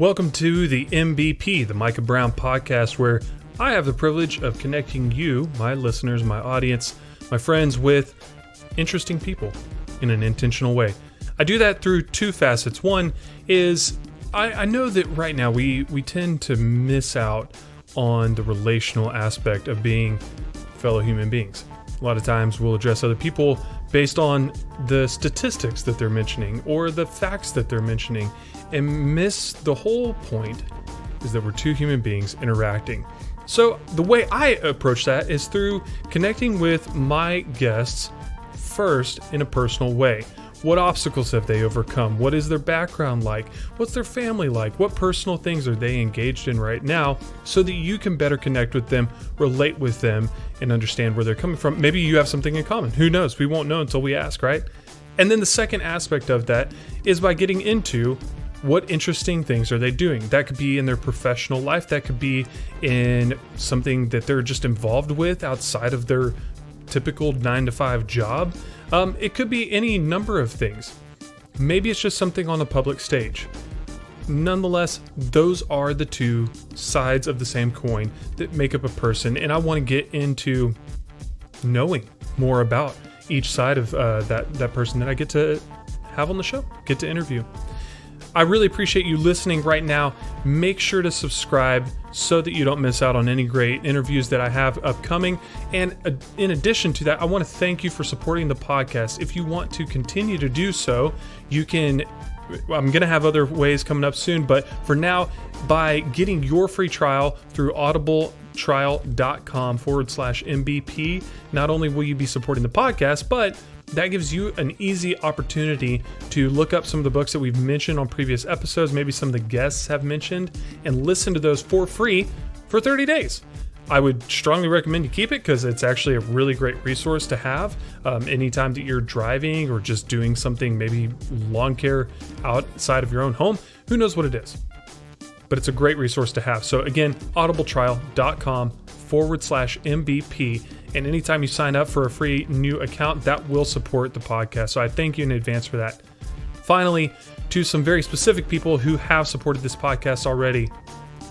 Welcome to the MBP, the Micah Brown podcast, where I have the privilege of connecting you, my listeners, my audience, my friends, with interesting people in an intentional way. I do that through two facets. One is I know that right now we tend to miss out on the relational aspect of being fellow human beings. A lot of times we'll address other people based on the statistics that they're mentioning or the facts that they're mentioning and miss the whole point is that we're two human beings interacting. So the way I approach that is through connecting with my guests first in a personal way. What obstacles have they overcome? What is their background like? What's their family like? What personal things are they engaged in right now so that you can better connect with them, relate with them, and understand where they're coming from? Maybe you have something in common. Who knows? We won't know until we ask, right? And then the second aspect of that is by getting into what interesting things are they doing. That could be in their professional life. That could be in something that they're just involved with outside of their typical 9-to-5 job. It could be any number of things. Maybe it's just something on a public stage. Nonetheless, those are the two sides of the same coin that make up a person, and I want to get into knowing more about each side of that person that I get to have on the show, get to interview. I really appreciate you listening right now. Make sure to subscribe so that you don't miss out on any great interviews that I have upcoming. And in addition to that, I want to thank you for supporting the podcast. If you want to continue to do so, you can. I'm going to have other ways coming up soon, but for now, by getting your free trial through audibletrial.com/MBP, not only will you be supporting the podcast, but that gives you an easy opportunity to look up some of the books that we've mentioned on previous episodes, maybe some of the guests have mentioned, and listen to those for free for 30 days. I would strongly recommend you keep it because it's actually a really great resource to have anytime that you're driving or just doing something, maybe lawn care outside of your own home. Who knows what it is? But it's a great resource to have. So again, audibletrial.com/MBP. And anytime you sign up for a free new account, that will support the podcast. So I thank you in advance for that. Finally, to some very specific people who have supported this podcast already.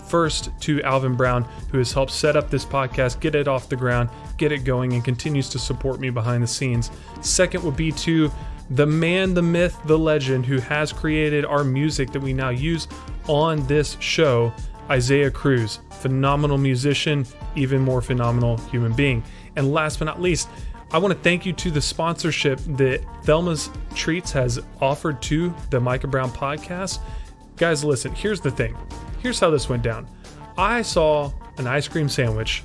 First, to Alvin Brown, who has helped set up this podcast, get it off the ground, get it going, and continues to support me behind the scenes. Second would be to the man, the myth, the legend, who has created our music that we now use on this show, Isaiah Cruz. Phenomenal musician, even more phenomenal human being. And last but not least, I want to thank you to the sponsorship that Thelma's Treats has offered to the Micah Brown podcast. Guys, listen, here's the thing. Here's how this went down. I saw an ice cream sandwich,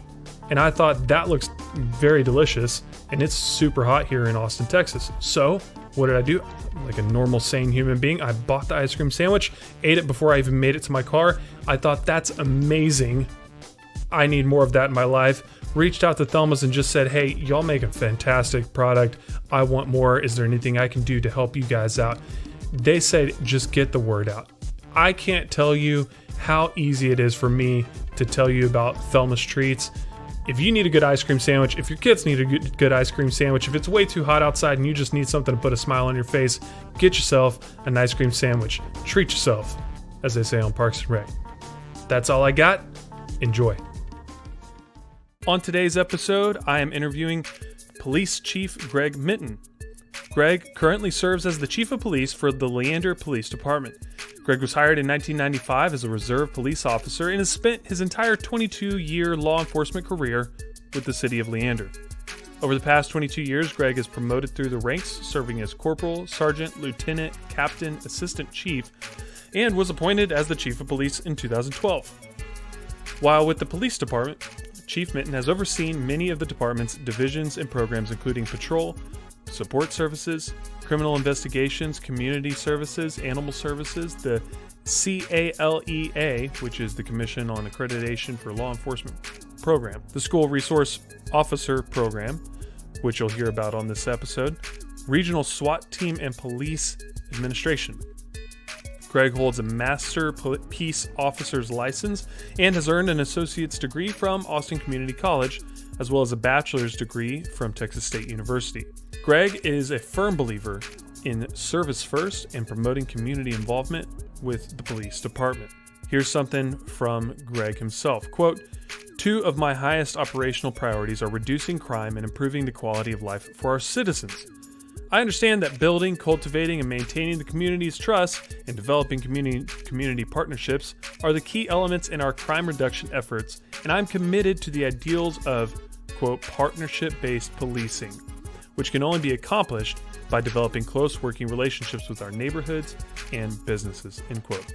and I thought that looks very delicious, and it's super hot here in Austin, Texas. So what did I do? Like a normal, sane human being, I bought the ice cream sandwich, ate it before I even made it to my car. I thought, that's amazing. I need more of that in my life. Reached out to Thelma's and just said, hey, y'all make a fantastic product. I want more. Is there anything I can do to help you guys out? They said, just get the word out. I can't tell you how easy it is for me to tell you about Thelma's Treats. If you need a good ice cream sandwich, if your kids need a good ice cream sandwich, if it's way too hot outside and you just need something to put a smile on your face, get yourself an ice cream sandwich. Treat yourself, as they say on Parks and Rec. That's all I got. Enjoy. On today's episode, I am interviewing Police Chief Greg Minton. Greg currently serves as the Chief of Police for the Leander Police Department. Greg was hired in 1995 as a reserve police officer and has spent his entire 22-year law enforcement career with the city of Leander. Over the past 22 years, Greg has promoted through the ranks, serving as corporal, sergeant, lieutenant, captain, assistant chief, and was appointed as the Chief of Police in 2012. While with the police department, Chief Minton has overseen many of the department's divisions and programs, including patrol, support services, criminal investigations, community services, animal services, the CALEA, which is the Commission on Accreditation for Law Enforcement program, the School Resource Officer program, which you'll hear about on this episode, Regional SWAT Team and Police Administration. Greg holds a Master Peace Officer's license and has earned an associate's degree from Austin Community College, as well as a bachelor's degree from Texas State University. Greg is a firm believer in service first and promoting community involvement with the police department. Here's something from Greg himself. Quote, "Two of my highest operational priorities are reducing crime and improving the quality of life for our citizens. I understand that building, cultivating, and maintaining the community's trust and developing community partnerships are the key elements in our crime reduction efforts, and I'm committed to the ideals of, quote, partnership-based policing, which can only be accomplished by developing close working relationships with our neighborhoods and businesses," end quote.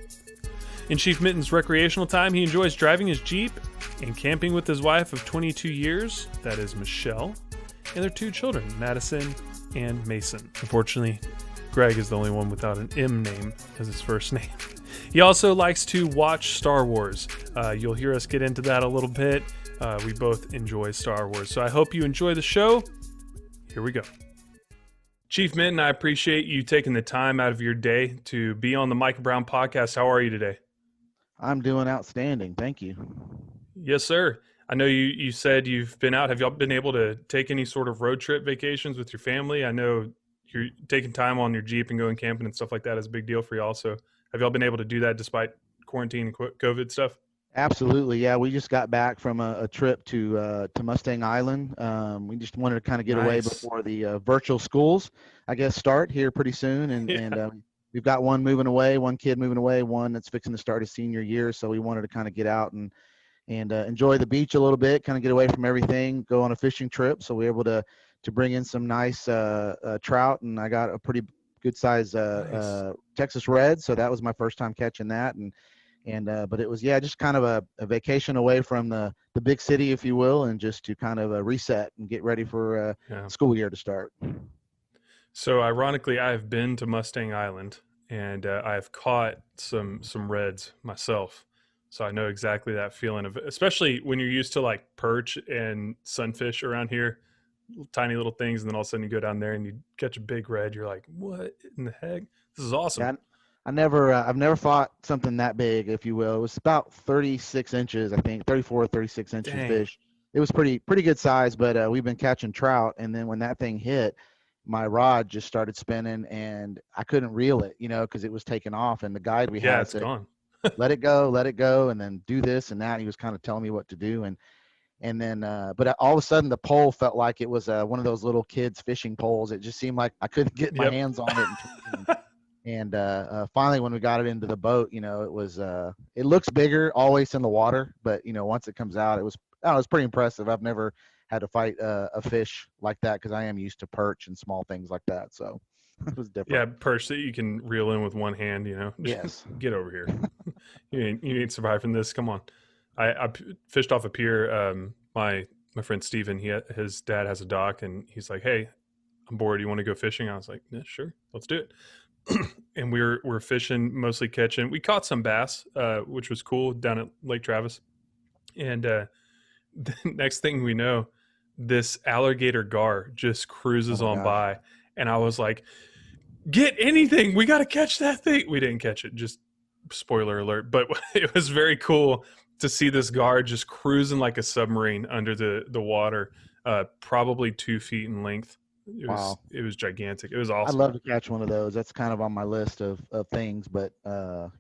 In Chief Minton's recreational time, he enjoys driving his Jeep and camping with his wife of 22 years, that is Michelle, and their 2 children, Madison and Mason. Unfortunately, Greg is the only one without an M name as his first name. He also likes to watch Star Wars. You'll hear us get into that a little bit. We both enjoy Star Wars. So I hope you enjoy the show. Here we go. Chief Minton, I appreciate you taking the time out of your day to be on the Micah Brown podcast. How are you today? I'm doing outstanding. Thank you. Yes, sir. I know you said you've been out. Have y'all been able to take any sort of road trip vacations with your family? I know you're taking time on your Jeep and going camping and stuff like that is a big deal for y'all. So have y'all been able to do that despite quarantine and COVID stuff? Absolutely. Yeah, we just got back from a trip to Mustang Island. We just wanted to kind of get away Nice. before the virtual schools, I guess, start here pretty soon. And, Yeah. we've got one moving away, one kid moving away, one that's fixing to start his senior year. So we wanted to kind of get out and enjoy the beach a little bit, kind of get away from everything, go on a fishing trip. So we were able to bring in some nice trout, and I got a pretty good size Nice. Texas red. So that was my first time catching that. But it was, yeah, just kind of a vacation away from the big city, if you will, and just to kind of reset and get ready for Yeah. school year to start. So ironically, I have been to Mustang Island and I have caught some reds myself. So I know exactly that feeling of, especially when you're used to like perch and sunfish around here, tiny little things, and then all of a sudden you go down there and you catch a big red. You're like, what in the heck? This is awesome. Yeah, I've never fought something that big, if you will. It was about 36 inches, I think, 34 or 36 inches Dang. fish. It was pretty good size, but we've been catching trout, and then when that thing hit, my rod just started spinning, and I couldn't reel it, because it was taking off. And the guide we Yeah, had it's said, gone. let it go, and then do this and that. And he was kind of telling me what to do, and then but all of a sudden the pole felt like it was one of those little kids fishing poles. It just seemed like I couldn't get my Yep. hands on it. And finally, when we got it into the boat, it was it looks bigger always in the water, but once it comes out, it was pretty impressive. I've never had to fight a fish like that because I am used to perch and small things like that, so it was different. Yeah, perch that you can reel in with one hand, Yes. Get over here. You ain't surviving this. Come on. I fished off a pier. My friend Steven, his dad has a dock, and he's like, "Hey, I'm bored. You want to go fishing?" I was like, "Yeah, sure. Let's do it." And we're fishing, mostly catching. We caught some bass, which was cool down at Lake Travis. And the next thing we know, this alligator gar just cruises Oh my on gosh. by, and I was like, "Get anything! We got to catch that thing!" We didn't catch it. Just spoiler alert. But it was very cool to see this gar just cruising like a submarine under the water, probably 2 feet in length. Wow. It was gigantic. It was I'd awesome. love to catch one of those. That's kind of on my list of things, but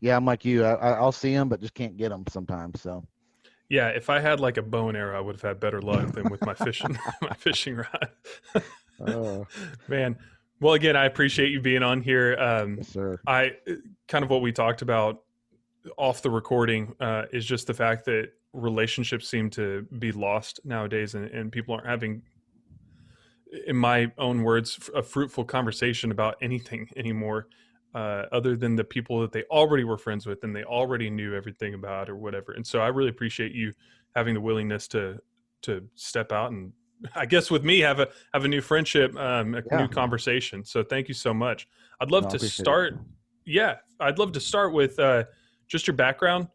yeah, I'm like you. I'll see them, but just can't get them sometimes. So Yeah, if I had like a bow and arrow, I would have had better luck than with my fishing my fishing rod. Man, well, again, I appreciate you being on here. Yes, sir. I kind of what we talked about off the recording is just the fact that relationships seem to be lost nowadays, and people aren't having, in my own words, a fruitful conversation about anything anymore, other than the people that they already were friends with and they already knew everything about or whatever. And so I really appreciate you having the willingness to step out and, I guess, with me, have a new friendship, new conversation. So thank you so much. I'd love to start. Yeah, I'd love to start with just your background,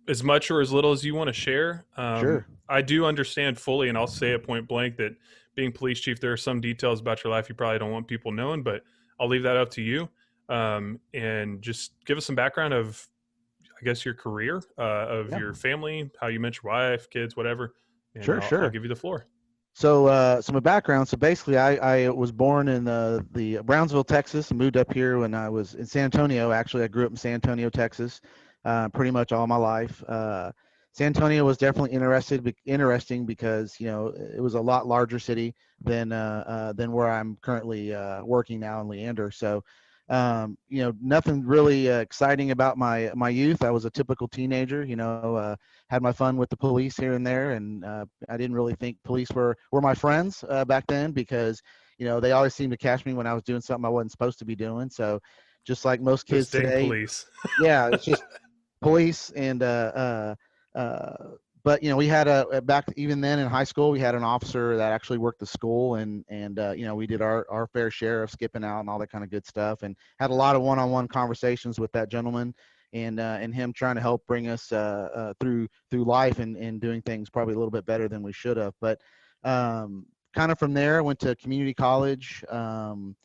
as much or as little as you want to share. Sure. I do understand fully, and I'll say it point blank, that being police chief, there are some details about your life you probably don't want people knowing, but I'll leave that up to you. And just give us some background of, I guess, your career, of your family, how you met your wife, kids, whatever. And Sure. I'll give you the floor. So my background. So basically, I was born in the Brownsville, Texas, and moved up here when I was in San Antonio. Actually, I grew up in San Antonio, Texas. pretty much all my life. San Antonio was definitely interesting because it was a lot larger city than where I'm currently working now in Leander. So nothing really exciting about my youth. I was a typical teenager. Had my fun with the police here and there, and I didn't really think police were my friends back then because they always seemed to catch me when I was doing something I wasn't supposed to be doing. So just like most The kids sting today, police. yeah, it's just police and but we had back even then in high school we had an officer that actually worked the school, and we did our fair share of skipping out and all that kind of good stuff, and had a lot of one-on-one conversations with that gentleman, and him trying to help bring us through life and doing things probably a little bit better than we should have. But kind of from there I went to community college down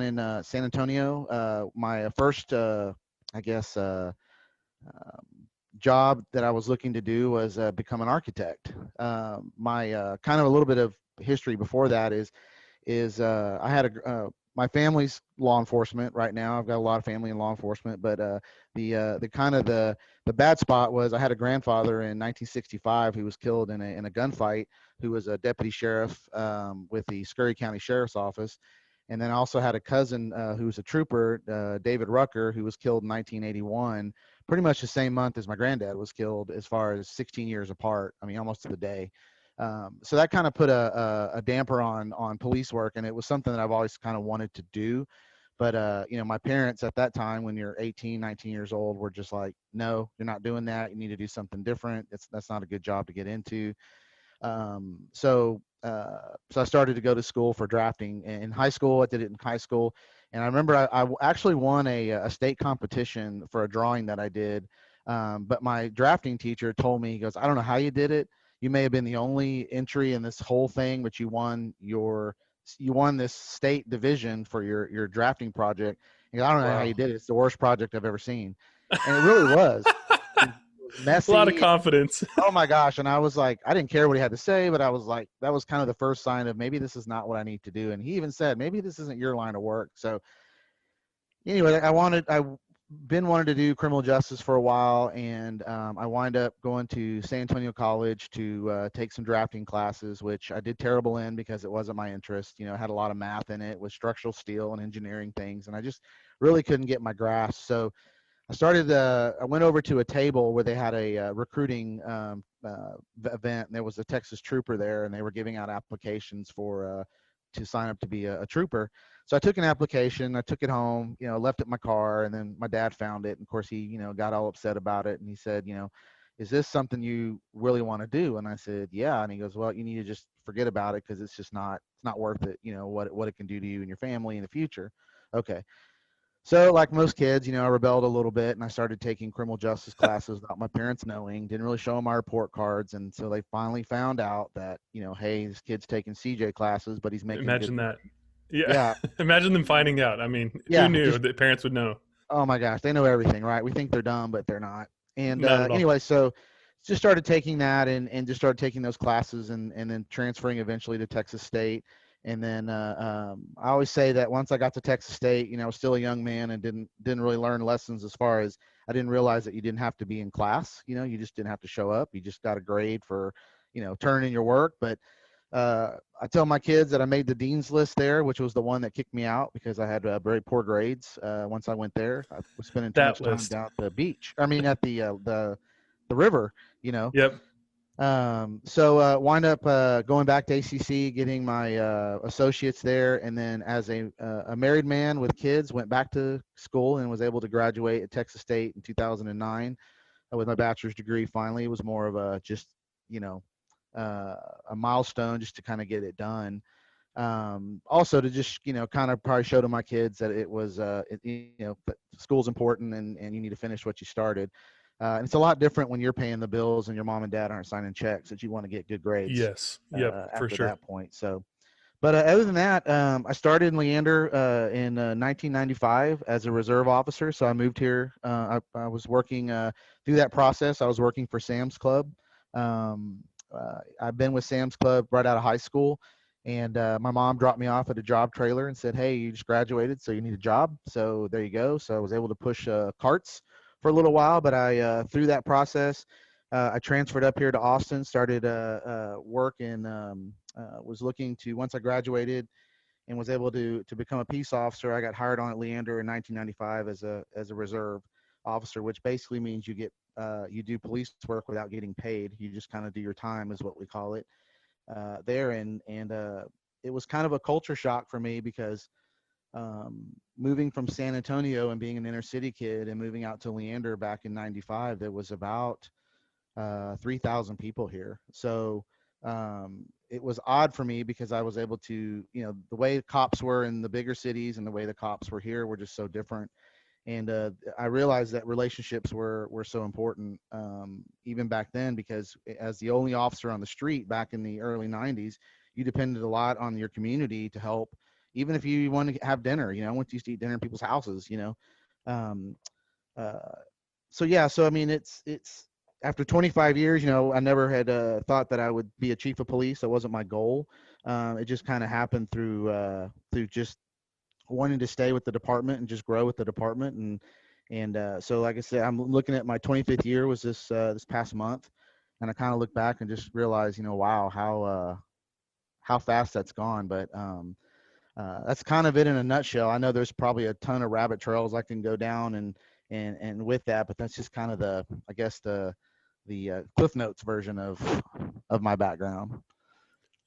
in San Antonio. My first I guess um, job that I was looking to do was become an architect. My kind of a little bit of history before that is I had my family's law enforcement right now. I've got a lot of family in law enforcement, but the kind of the bad spot was I had a grandfather in 1965 who was killed in a gunfight, who was a deputy sheriff with the Scurry County Sheriff's Office. And then I also had a cousin who was a trooper, David Rucker, who was killed in 1981, pretty much the same month as my granddad was killed, as far as 16 years apart. I mean, almost to the day. So that kind of put a damper on police work, and it was something that I've always kind of wanted to do. But my parents at that time, when you're 18, 19 years old, were just like, no, you're not doing that. You need to do something different. That's not a good job to get into. So I started to go to school for drafting in high school. I did it in high school, and I remember I actually won a state competition for a drawing that I did. But my drafting teacher told me, he goes, I don't know how you did it. You may have been the only entry in this whole thing, but you won this state division for your drafting project. He goes, I don't know how Wow. you did it. It's the worst project I've ever seen, and it really was. It was A lot of messy. confidence. Oh my gosh. And I was like, I didn't care what he had to say, but I was like, that was kind of the first sign of maybe this is not what I need to do. And he even said, maybe this isn't your line of work. So anyway, I've been wanting to do criminal justice for a while. And I wind up going to San Antonio College to take some drafting classes, which I did terrible in because it wasn't my interest. I had a lot of math in it with structural steel and engineering things. And I just really couldn't get my grasp. So I went over to a table where they had a recruiting event, and there was a Texas trooper there, and they were giving out applications to sign up to be a trooper. So I took an application, I took it home, left it in my car, and then my dad found it. And of course, he, got all upset about it, and he said, is this something you really want to do? And I said, yeah. And he goes, well, you need to just forget about it because it's not worth it. What it can do to you and your family in the future. Okay. So, like most kids, I rebelled a little bit, and I started taking criminal justice classes without my parents knowing. Didn't really show them my report cards, and so they finally found out that, hey, this kid's taking CJ classes, but he's making good. Imagine that. Yeah. Yeah, Imagine them finding out. I mean, who yeah. knew Just that parents would know? oh my gosh, they know everything, right? We think they're dumb, but they're not. And Not at all. anyway, so just started taking that and just started taking those classes and then transferring eventually to Texas State. And then I always say that once I got to Texas State, I was still a young man and didn't really learn lessons as far as I didn't realize that you didn't have to be in class. You just didn't have to show up. You just got a grade for, turning in your work. But I tell my kids that I made the dean's list there, which was the one that kicked me out because I had very poor grades. Once I went there, I was spending too That much time list. down at the beach. I mean, at the river. Yep. So wind up going back to ACC, getting my associates there, and then as a married man with kids, went back to school and was able to graduate at Texas State in 2009 with my bachelor's degree. Finally, it was more of a just you know a milestone just to kind of get it done. Also to just kind of probably show to my kids that it was that school's important and you need to finish what you started. And it's a lot different when you're paying the bills and your mom and dad aren't signing checks that you want to get good grades Yes. Yep. For after sure. that point. So, but other than that, I started in Leander in 1995 as a reserve officer. So I moved here. I was working through that process. I was working for Sam's Club. I've been with Sam's Club right out of high school. And my mom dropped me off at a job trailer and said, hey, you just graduated, so you need a job. So there you go. So I was able to push carts for a little while, but I through that process, I transferred up here to Austin, started work, and was looking to, once I graduated and was able to become a peace officer. I got hired on at Leander in 1995 as a reserve officer, which basically means you do police work without getting paid. You just kind of do your time, is what we call it there, and it was kind of a culture shock for me because moving from San Antonio and being an inner city kid and moving out to Leander back in '95, there was about 3,000 people here. So it was odd for me because I was able to, the way cops were in the bigger cities and the way the cops were here were just so different. And I realized that relationships were so important even back then, because as the only officer on the street back in the early '90s, you depended a lot on your community to help. Even if you wanted to have dinner, I went to used to eat dinner in people's houses, Um, uh, so yeah, so I mean, it's after 25 years, I never had thought that I would be a chief of police. That wasn't my goal. It just kind of happened through just wanting to stay with the department and just grow with the department. And so, like I said, I'm looking at my 25th year was this past month, and I kind of look back and just realize, wow, how fast that's gone. But that's kind of it in a nutshell. I know there's probably a ton of rabbit trails I can go down and with that, but that's just kind of I guess the Cliff Notes version of my background.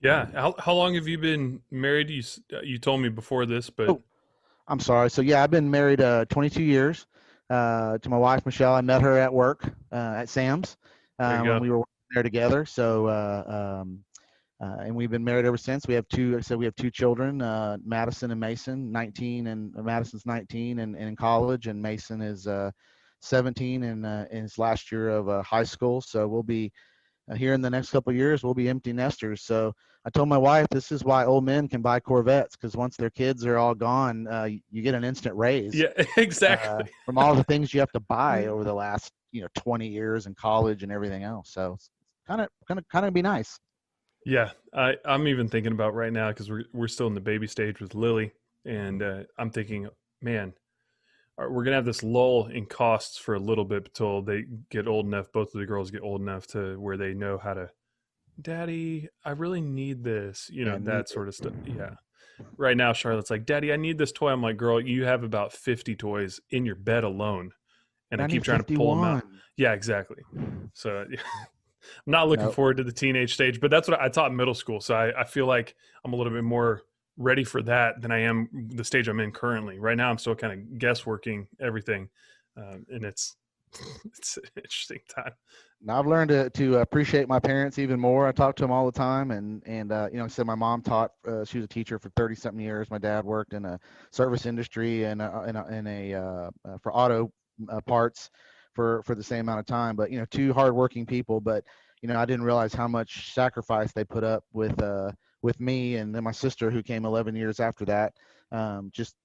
Yeah. How long have you been married? You told me before this, but Oh, I'm sorry. So yeah, I've been married 22 years to my wife Michelle. I met her at work at Sam's there you when go. we were working there together. So and we've been married ever since. We have two. Like I said, we have two children, Madison and Mason, 19, and Madison's 19 and in college, and Mason is 17 and in his last year of high school. So we'll be here in the next couple of years. We'll be empty nesters. So I told my wife this is why old men can buy Corvettes, because once their kids are all gone, you get an instant raise Yeah, exactly. from all the things you have to buy over the last 20 years in college and everything else. So it's kind of be nice. Yeah, I'm even thinking about right now because we're still in the baby stage with Lily, and I'm thinking, man, we're gonna have this lull in costs for a little bit until they get old enough. Both of the girls get old enough to where they know how to. Daddy, I really need this, Yeah, that sort of stuff. Yeah. Right now, Charlotte's like, Daddy, I need this toy. I'm like, girl, you have about 50 toys in your bed alone, and and I I keep need trying to pull them out. 51. Yeah, exactly. So I'm not looking No, forward to the teenage stage, but that's what I taught in middle school. So I feel like I'm a little bit more ready for that than I am the stage I'm in currently. Right now, I'm still kind of guessworking everything, and it's an interesting time. now I've learned to appreciate my parents even more. I talk to them all the time, and I said my mom taught. She was a teacher for 30-something years. My dad worked in a service industry and for auto parts for the same amount of time. But two hardworking people. But I didn't realize how much sacrifice they put up with me, and then my sister who came 11 years after that. Just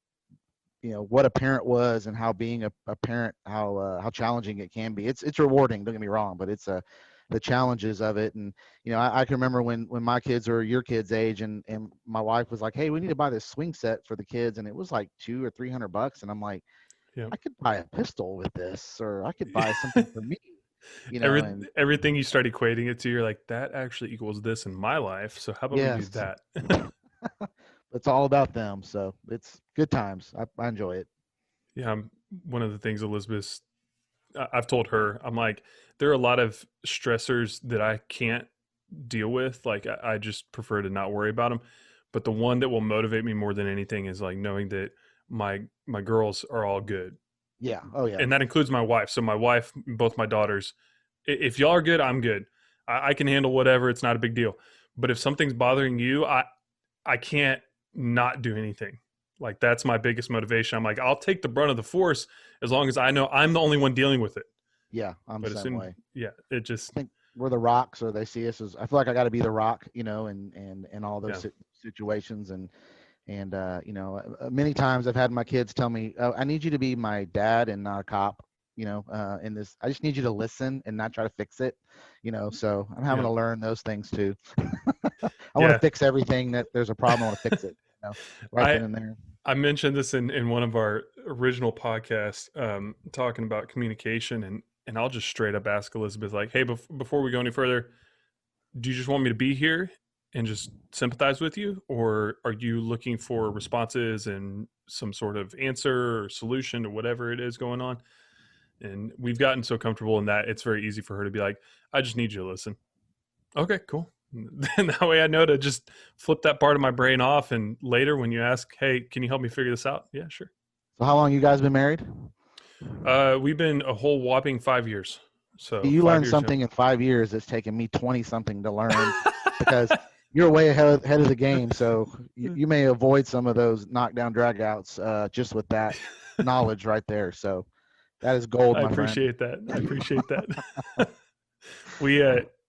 what a parent was, and how being a parent, how challenging it can be. It's rewarding, don't get me wrong, but it's the challenges of it. And I can remember when my kids were your kids age, and my wife was like, hey, we need to buy this swing set for the kids, and it was like $200 or $300, and I'm like, Yeah. I could buy a pistol with this, or I could buy something for me, and Everything you start equating it to, you're like, that actually equals this in my life. So how about we do yes. that? It's all about them, so it's good times. I enjoy it. Yeah, one of the things I've told her, I'm like, there are a lot of stressors that I can't deal with. Like, I just prefer to not worry about them. But the one that will motivate me more than anything is like knowing that my girls are all good, Yeah. Oh yeah. and that includes my wife. So my wife, both my daughters, if y'all are good, I'm good. I can handle whatever. It's not a big deal. But if something's bothering you, I can't not do anything. Like, that's my biggest motivation. I'm like, I'll take the brunt of the force as long as I know I'm the only one dealing with it. Yeah, I'm But the as same soon, way. yeah, it just, I think we're the rocks, or they see us as. I feel like I got to be the rock, and all yeah, those situations, and many times I've had my kids tell me, oh, I need you to be my dad and not a cop. In this, I just need you to listen and not try to fix it. So I'm having yeah, to learn those things too. I want to yeah. fix everything that there's a problem. I want to fix it. Right I then and there. I mentioned this in one of our original podcasts, talking about communication, and I'll just straight up ask Elizabeth, like, hey, before we go any further, do you just want me to be here and just sympathize with you, or are you looking for responses and some sort of answer or solution to whatever it is going on? And we've gotten so comfortable in that it's very easy for her to be like, I just need you to listen. Okay, cool. Then that way I know to just flip that part of my brain off. And later when you ask, hey, can you help me figure this out? Yeah, sure. So how long you guys been married? We've been a whole whopping 5 years. So You five learned years, yep. something in 5 years that's taken me 20 something to learn because you're way ahead of the game. So you may avoid some of those knockdown dragouts just with that knowledge right there. So that is gold, I my friend. appreciate that. I appreciate that. we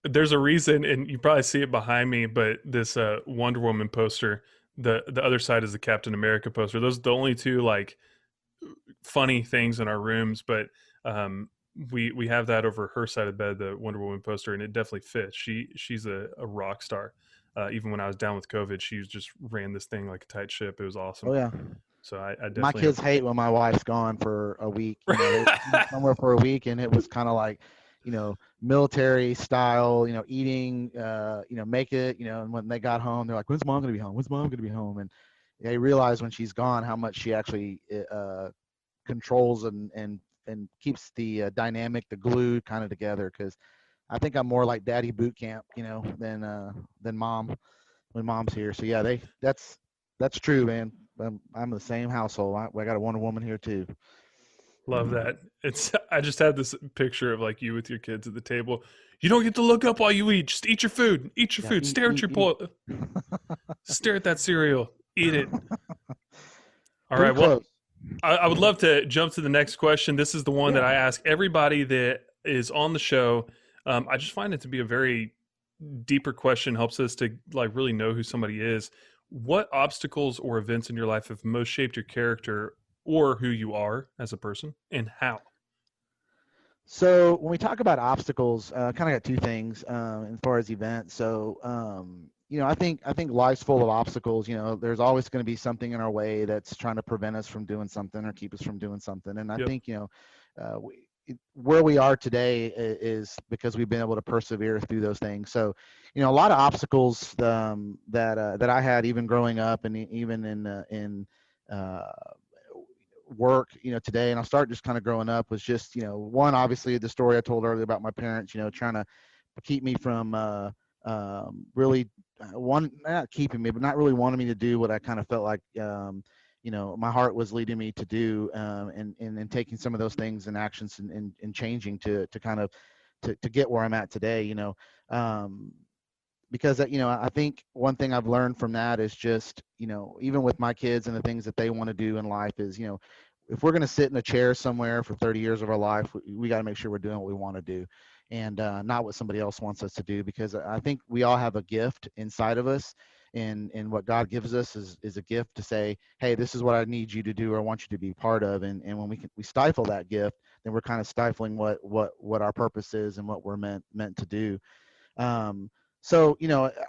There's a reason, and you probably see it behind me, but this Wonder Woman poster, the other side is the Captain America poster. Those are the only two like funny things in our rooms, but um we have that over her side of the bed, the Wonder Woman poster, and it definitely fits. She's a rock star. Even when I was down with COVID, she just ran this thing like a tight ship. It was awesome. Oh yeah. So I My definitely kids hate when my wife's gone for a week. You know, they've been somewhere for a week, and it was kind of like, military style. Eating. Make it. And when they got home, they're like, "When's mom gonna be home? When's mom gonna be home?" And they realize when she's gone how much she actually controls and keeps the dynamic, the glue kind of together. Because I think I'm more like daddy boot camp, than mom when mom's here. So yeah, that's true, man. I'm the same household. I got a Wonder Woman here too. love that. It's I just had this picture of like you with your kids at the table. You don't get to look up while you eat. Just eat your food. Eat your Yeah, food. eat, Stare at eat, your eat. stare at that cereal. Eat it. All Pretty right. Well, close. I would love to jump to the next question. This is the one that Yeah. I ask everybody that is on the show. I just find it to be a very deeper question. Helps us to like really know who somebody is. What obstacles or events in your life have most shaped your character or who you are as a person, and how? So when we talk about obstacles, kind of got two things as far as events. So I think life's full of obstacles. There's always going to be something in our way that's trying to prevent us from doing something or keep us from doing something. And I Yep. think where we are today is because we've been able to persevere through those things. So a lot of obstacles that I had even growing up and even in uh, work today, and I'll start just kind of growing up, was just one, obviously the story I told earlier about my parents trying to keep me from really one not keeping me but not really wanting me to do what I kind of felt like my heart was leading me to do, and taking some of those things and actions and changing to kind of to get where I'm at today. Um, because I think one thing I've learned from that is just even with my kids and the things that they want to do in life is if we're going to sit in a chair somewhere for 30 years of our life, we got to make sure we're doing what we want to do, and not what somebody else wants us to do, because I think we all have a gift inside of us, and what God gives us is a gift to say, hey, this is what I need you to do or I want you to be part of. And when we stifle that gift, then we're kind of stifling what our purpose is and what we're meant to do. um, so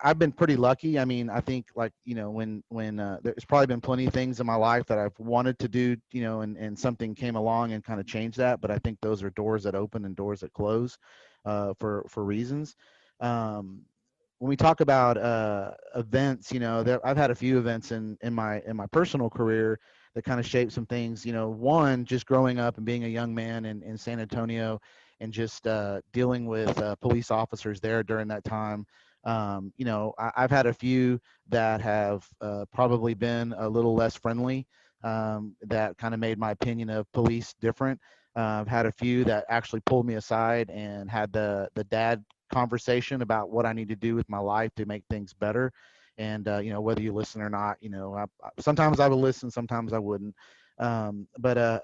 I've been pretty lucky. I mean, I think like when there's probably been plenty of things in my life that I've wanted to do, and something came along and kind of changed that. But I think those are doors that open and doors that close for reasons. um, when we talk about events, I've had a few events in my personal career that kind of shaped some things. One, just growing up and being a young man in San Antonio, and just dealing with police officers there during that time. I've had a few that have probably been a little less friendly, that kind of made my opinion of police different. I've had a few that actually pulled me aside and had the dad conversation about what I need to do with my life to make things better. And whether you listen or not, sometimes I would listen, sometimes I wouldn't. But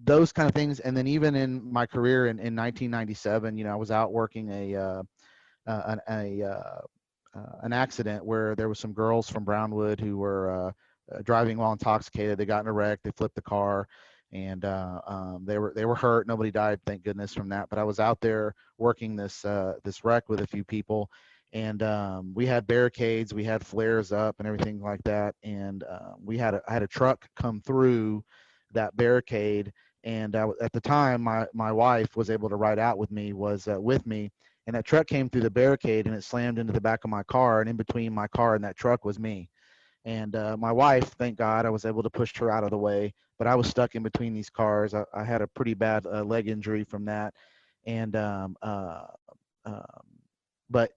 those kind of things. And then even in my career in 1997, I was out working an accident where there was some girls from Brownwood who were driving while intoxicated. They got in a wreck. They flipped the car, and they were hurt. Nobody died, thank goodness, from that. But I was out there working this wreck with a few people, and we had barricades, we had flares up and everything like that, and I had a truck come through that barricade, and at the time my wife was able to ride out with me, was with me, and that truck came through the barricade and it slammed into the back of my car, and in between my car and that truck was me. And my wife, thank God, I was able to push her out of the way, but I was stuck in between these cars. I had a pretty bad leg injury from that, and um, but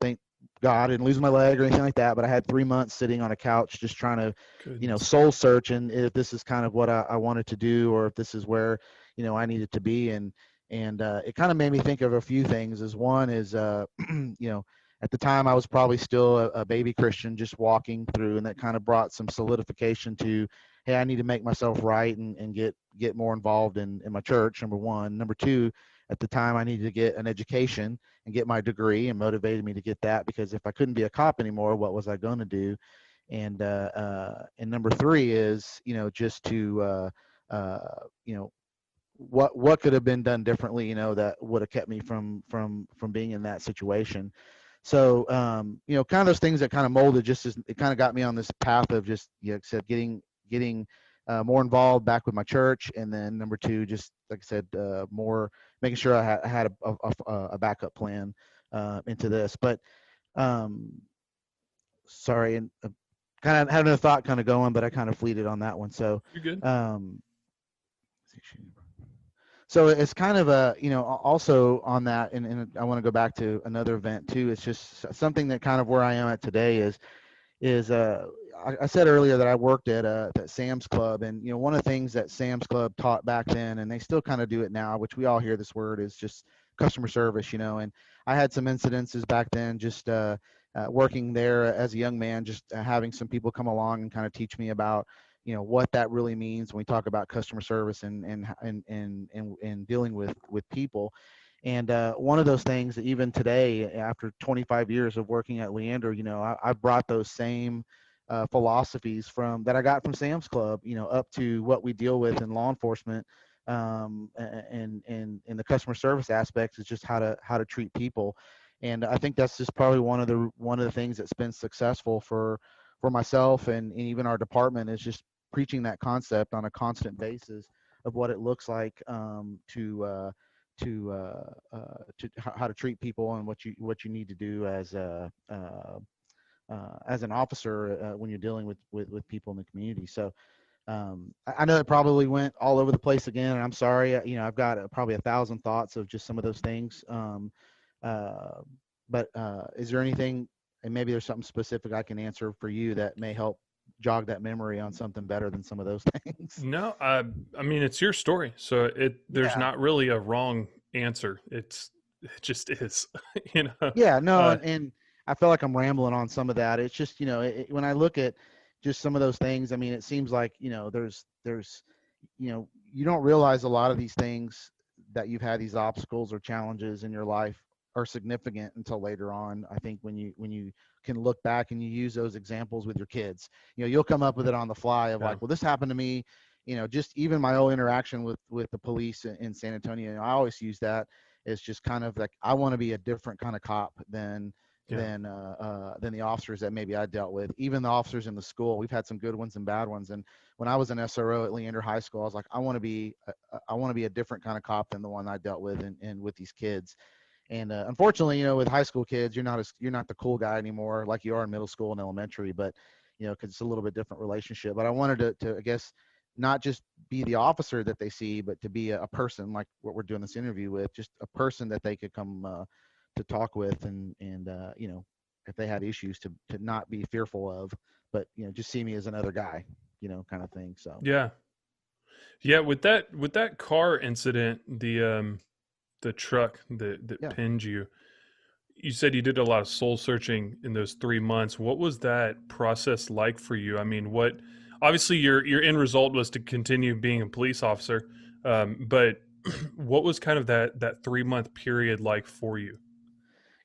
thank God I didn't lose my leg or anything like that. But I had 3 months sitting on a couch just trying to, Goodness. soul search, and if this is kind of what I wanted to do, or if this is where I needed to be. And it kind of made me think of a few things. As one is, at the time I was probably still a baby Christian, just walking through, and that kind of brought some solidification to, hey, I need to make myself right, and get more involved in my church. Number one. Number two, at the time I needed to get an education and get my degree, and motivated me to get that, because if I couldn't be a cop anymore, what was I going to do? And number three is, just to what could have been done differently, that would have kept me from being in that situation. So kind of those things that kind of molded, just as it kind of got me on this path of just, like I said, getting more involved back with my church. And then number two, just like I said, more making sure I had a backup plan into this. But um, sorry, and kind of having a thought kind of going, but I kind of fleeted on that one. So You're good. um, so it's kind of a, also on that, and I want to go back to another event too. It's just something that kind of where I am at today is I said earlier that I worked at Sam's Club, and one of the things that Sam's Club taught back then, and they still kind of do it now, which we all hear this word, is just customer service. And I had some incidences back then, just working there as a young man, just having some people come along and kind of teach me about what that really means when we talk about customer service and dealing with people. And one of those things that even today, after 25 years of working at Leander, I brought those same philosophies from that I got from Sam's Club, up to what we deal with in law enforcement, and in the customer service aspects, is just how to treat people. And I think that's just probably one of the things that's been successful for myself and even our department, is just preaching that concept on a constant basis of what it looks like to how to treat people, and what you need to do as an officer when you're dealing with people in the community. So I know it probably went all over the place again, and I'm sorry. I've got probably 1,000 thoughts of just some of those things. Uh, but is there anything, and maybe there's something specific I can answer for you that may help jog that memory on something better than some of those things? No, I mean it's your story, so there's Yeah. not really a wrong answer. It just is, you know. Yeah, no, Uh, and I feel like I'm rambling on some of that. It's just, when I look at just some of those things, I mean, it seems like, there's, you don't realize a lot of these things that you've had, these obstacles or challenges in your life, are significant until later on. I think when you can look back and you use those examples with your kids, you'll come up with it on the fly of yeah, like, well, this happened to me, just even my own interaction with the police in San Antonio. I always use that. It's just kind of like, I want to be a different kind of cop yeah, than the officers that maybe I dealt with. Even the officers in the school, we've had some good ones and bad ones. And when I was an SRO at Leander High School, I was like, I want to be a different kind of cop than the one I dealt with and with these kids. And unfortunately, with high school kids, you're not the cool guy anymore like you are in middle school and elementary. But because it's a little bit different relationship. But I wanted to I guess, not just be the officer that they see, but to be a person, like what we're doing this interview with, just a person that they could come to talk with, and if they had issues, to not be fearful of, but just see me as another guy, kind of thing. So yeah, yeah. With that car incident, the truck that yeah. pinned you. You said you did a lot of soul searching in those 3 months. What was that process like for you? I mean, what obviously your end result was to continue being a police officer, but what was kind of that 3 month period like for you?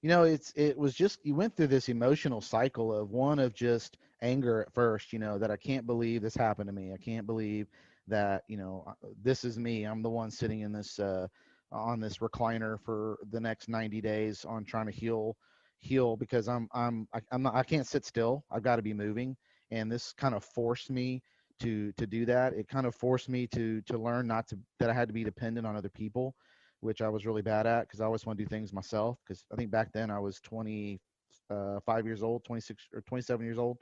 It was just, you went through this emotional cycle of one of just anger at first, that I can't believe this happened to me. I can't believe that, this is me. I'm the one sitting in this on this recliner for the next 90 days on trying to heal heal because I'm not, I can't sit still. I've got to be moving, and this kind of forced me to do that. It kind of forced me to learn not to that I had to be dependent on other people, which I was really bad at because I always want to do things myself. Because I think back then I was 5 years old, 26 or 27 years old.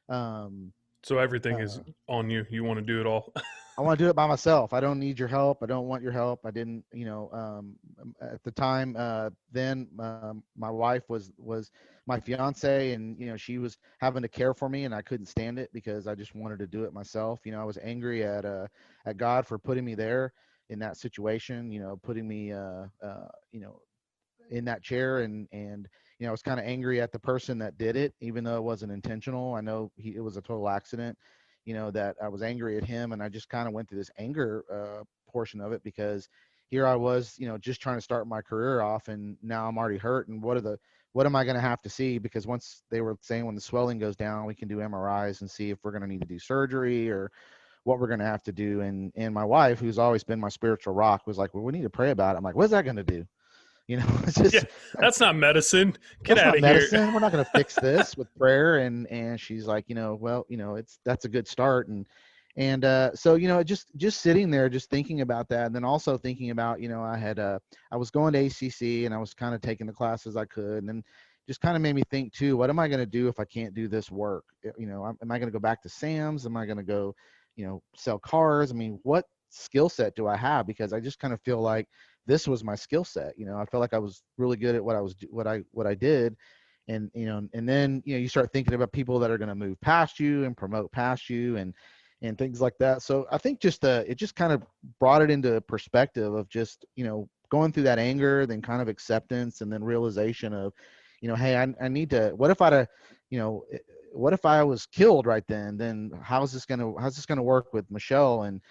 Um, So everything is uh, on you. You want to do it all. I want to do it by myself. I don't need your help. I don't want your help. I didn't, at the time, then my wife was my fiance, and she was having to care for me, and I couldn't stand it because I just wanted to do it myself. I was angry at God for putting me there in that situation. Putting me, in that chair, and I was kind of angry at the person that did it, even though it wasn't intentional. I know it was a total accident, that I was angry at him, and I just kind of went through this anger portion of it because here I was, just trying to start my career off, and now I'm already hurt. And what am I going to have to see? Because once they were saying when the swelling goes down, we can do MRIs and see if we're going to need to do surgery or what we're going to have to do. And my wife, who's always been my spiritual rock, was like, well, we need to pray about it. I'm like, what's that going to do? It's Yeah, just that's not medicine. Get that's out not of here. medicine. We're not going to fix this with prayer. And she's like, well, that's a good start. So just sitting there, just thinking about that, and then also thinking about, I was going to ACC, and I was kind of taking the classes I could, and then just kind of made me think too, what am I going to do if I can't do this work? Am I going to go back to Sam's? Am I going to go, sell cars? I mean, what skill set do I have? Because I just kind of feel like this was my skill set. I felt like I was really good at what I did. And then, you start thinking about people that are going to move past you and promote past you and things like that. So I think it just kind of brought it into perspective of just, going through that anger, then kind of acceptance, and then realization of, hey, I need to, what if I was killed right then how's this going to work with Michelle? And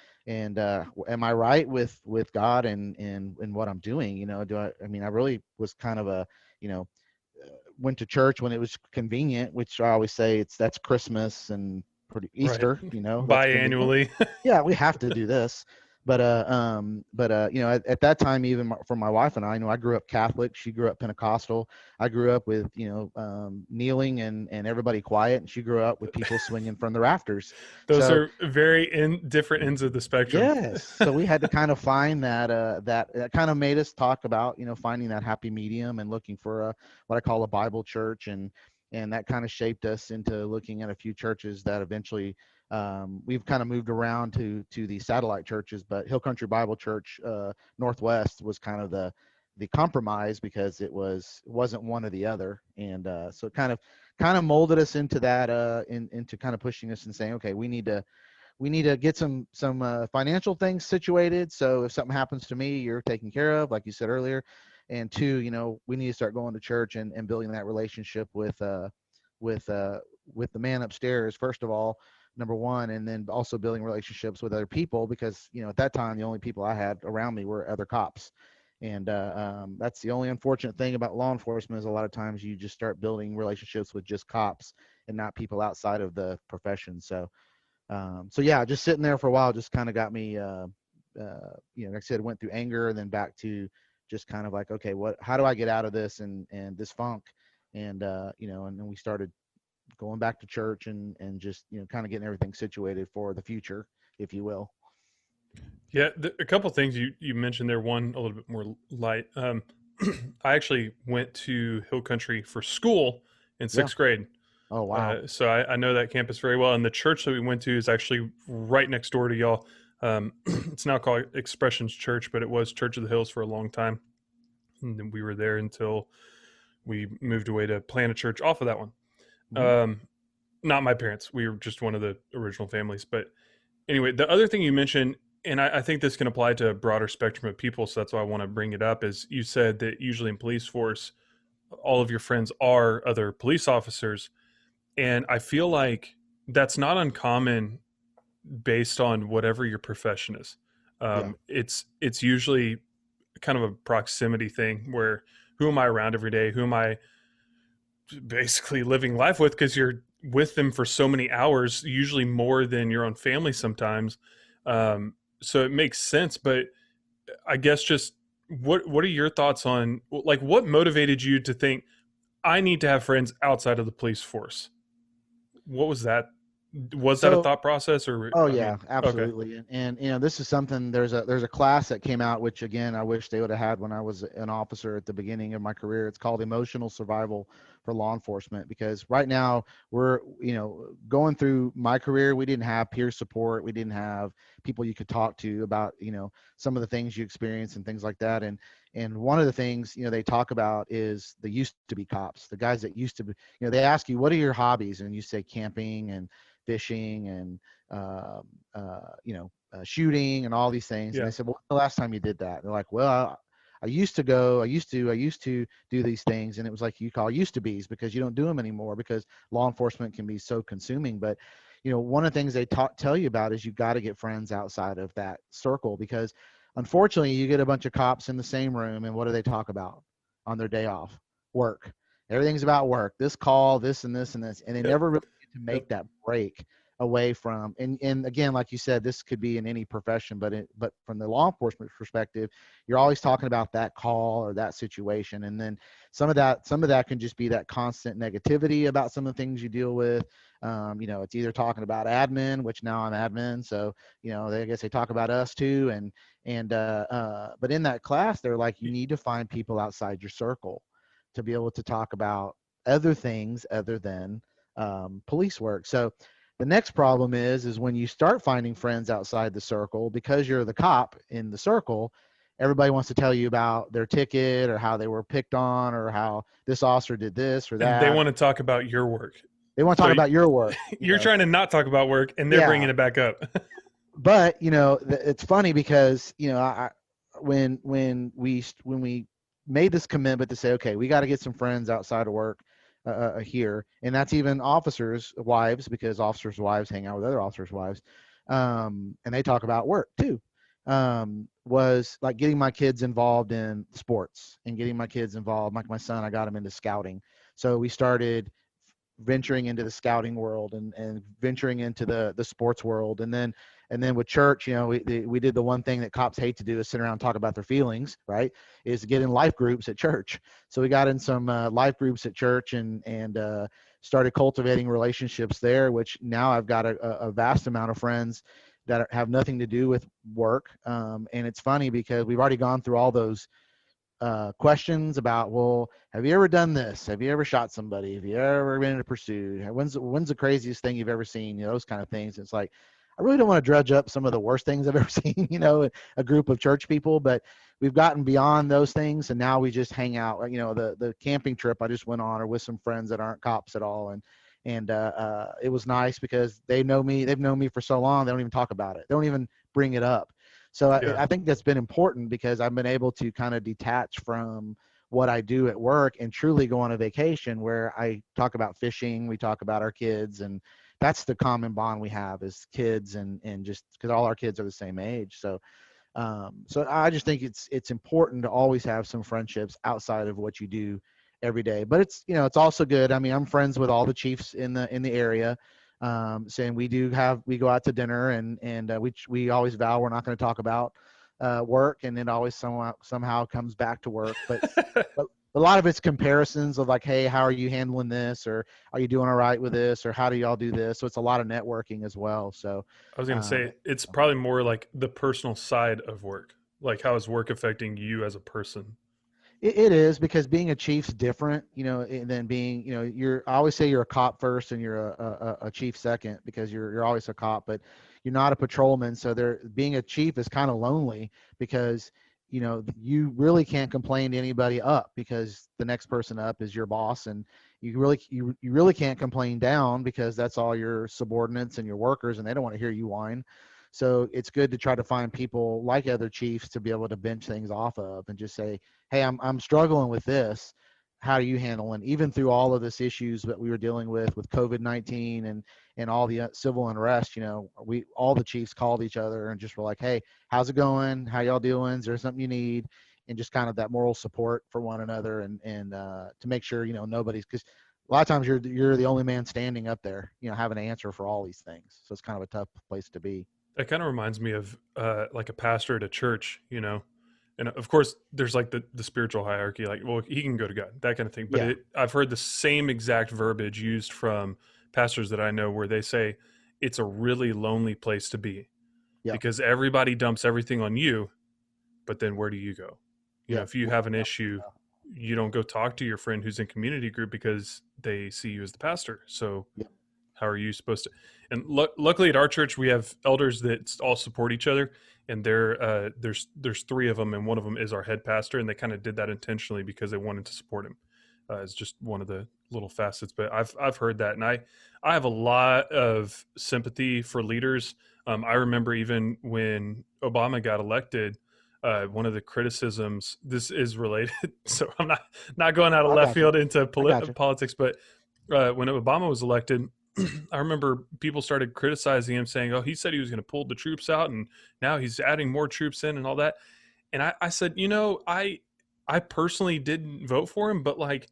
am I right with God and what I'm doing? I mean, I really was kind of went to church when it was convenient, which I always say that's Christmas and pretty Right. Easter, that's convenient. Biannually. Yeah, we have to do this. At that time, even for my wife and I, I grew up Catholic. She grew up Pentecostal. I grew up with, kneeling and everybody quiet. And she grew up with people swinging from the rafters. Those So are very different ends of the spectrum. yes, so we had to kind of find that kind of made us talk about, finding that happy medium and looking for what I call a Bible church, and that kind of shaped us into looking at a few churches that eventually we've kind of moved around to the satellite churches, but Hill Country Bible Church Northwest was kind of the compromise because it wasn't one or the other. And so it kind of molded us into that into kind of pushing us and saying, okay, we need to get some financial things situated, so if something happens to me, you're taken care of, like you said earlier. And two, we need to start going to church and building that relationship with with the man upstairs, first of all, number one, and then also building relationships with other people, because at that time the only people I had around me were other cops. And that's the only unfortunate thing about law enforcement, is a lot of times you just start building relationships with just cops and not people outside of the profession. So yeah, just sitting there for a while just kind of got me, like I said, went through anger and then back to just kind of like, okay, how do I get out of this and this funk? And, and then we started going back to church and just, kind of getting everything situated for the future, if you will. Yeah, a couple of things you mentioned there. One a little bit more light. I actually went to Hill Country for school in Yeah. sixth grade. Oh, wow. So I know that campus very well. And the church that we went to is actually right next door to y'all. It's now called Expressions Church, but it was Church of the Hills for a long time. And then we were there until we moved away to plant a church off of that one. Mhm. Not my parents. We were just one of the original families. But anyway, the other thing you mentioned, and I think this can apply to a broader spectrum of people, so that's why I want to bring it up, is you said that usually in police force, all of your friends are other police officers. And I feel like that's not uncommon based on whatever your profession is. Yeah. It's usually kind of a proximity thing where who am I around every day? Who am I basically living life with? Because you're with them for so many hours, usually more than your own family sometimes. So it makes sense. But I guess just what are your thoughts on, like, what motivated you to think I need to have friends outside of the police force. What was that? Was that a So thought process, or oh I yeah, mean, okay, absolutely. And you know, this is something. There's a class that came out, which again I wish they would have had when I was an officer at the beginning of my career. It's called Emotional Survival for Law Enforcement, because right now we're, you know, going through my career, we didn't have peer support, we didn't have people you could talk to about, you know, some of the things you experience and things like that. And one of the things, you know, they talk about is the used to be cops, the guys that used to be, you know, they ask you, what are your hobbies, and you say camping and fishing and um, shooting and all these things. And yeah, they said, well, when's the last time you did that? And they're like, well, I used to go, I used to do these things. And it was like you call used to be's, because you don't do them anymore because law enforcement can be so consuming. But, you know, one of the things they tell you about is you got to get friends outside of that circle, because unfortunately you get a bunch of cops in the same room, and what do they talk about on their day off? Work. Everything's about work. This call, this and this and this. And they yep, never really get to yep. make that break away from, and again, like you said, this could be in any profession, but from the law enforcement perspective, you're always talking about that call or that situation. And then some of that can just be that constant negativity about some of the things you deal with. You know, it's either talking about admin, which now I'm admin, so you know, I guess they talk about us too. But in that class, they're like, you need to find people outside your circle to be able to talk about other things other than police work. So the next problem is when you start finding friends outside the circle, because you're the cop in the circle, everybody wants to tell you about their ticket or how they were picked on or how this officer did this or And they that. want to talk about your work. They want to So talk about your work, you you're know. trying to not talk about work, and they're Yeah, bringing it back up. but you know, it's funny because, you know, when we made this commitment to say, okay, we got to get some friends outside of work here, and that's even officers' wives, because officers' wives hang out with other officers' wives, and they talk about work too. Was like getting my kids involved in sports and getting my kids involved. Like my son, I got him into scouting, so we started venturing into the scouting world and venturing into the sports world. And then with church, you know, we did the one thing that cops hate to do, is sit around and talk about their feelings, right? Is get in life groups at church. So we got in some life groups at church and started cultivating relationships there, which now I've got a vast amount of friends that have nothing to do with work. And it's funny because we've already gone through all those questions about, well, have you ever done this? Have you ever shot somebody? Have you ever been in a pursuit? When's the craziest thing you've ever seen? You know, those kind of things. It's like, I really don't want to drudge up some of the worst things I've ever seen, you know, a group of church people, but we've gotten beyond those things. And now we just hang out. You know, the camping trip I just went on are with some friends that aren't cops at all. And it was nice because they know me. They've known me for so long. They don't even talk about it. They don't even bring it up. So Yeah, I think that's been important because I've been able to kind of detach from what I do at work and truly go on a vacation where I talk about fishing, we talk about our kids, and that's the common bond we have is kids, and just because all our kids are the same age. So I just think it's important to always have some friendships outside of what you do every day. But it's, you know, it's also good. I mean, I'm friends with all the chiefs in the area. Saying we go out to dinner, and we always vow we're not going to talk about work, and it always somehow comes back to work. But a lot of it's comparisons of like, hey, how are you handling this, or are you doing all right with this, or how do y'all do this? So it's a lot of networking as well. So I was gonna um, say it's probably more like the personal side of work. Like, how is work affecting you as a person? it is, because being a chief's different, you know, than being, you know, I always say you're a cop first and you're a chief second, because you're always a cop, but you're not a patrolman. So being a chief is kind of lonely because, you know, you really can't complain to anybody up because the next person up is your boss, and you really can't complain down because that's all your subordinates and your workers, and they don't want to hear you whine. So it's good to try to find people like other chiefs to be able to bench things off of and just say, hey, I'm struggling with this. How do you handle it? Even through all of this issues that we were dealing with COVID-19 and all the civil unrest, you know, all the chiefs called each other and just were like, hey, how's it going? How y'all doing? Is there something you need? And just kind of that moral support for one another, and to make sure, you know, nobody's, because a lot of times you're the only man standing up there, you know, having an answer for all these things. So it's kind of a tough place to be. That kind of reminds me of like a pastor at a church, you know, And of course, there's like the spiritual hierarchy, like, well, he can go to God, that kind of thing. But Yeah. I've heard the same exact verbiage used from pastors that I know where they say it's a really lonely place to be Yep. because everybody dumps everything on you, but then where do you go? Yep. If you have an issue, you don't go talk to your friend who's in community group because they see you as the pastor. So Yep. how are you supposed to? And luckily at our church, we have elders that all support each other. And there's three of them, and one of them is our head pastor, and they kind of did that intentionally because they wanted to support him. It's just one of the little facets. But I've heard that, and I have a lot of sympathy for leaders. I remember even when Obama got elected, one of the criticisms. This is related, so I'm not going out of I left got you. field into I got you. politics, but when Obama was elected, I remember people started criticizing him, saying, "Oh, he said he was going to pull the troops out, and now he's adding more troops in, and all that." And I said, I personally didn't vote for him, but like,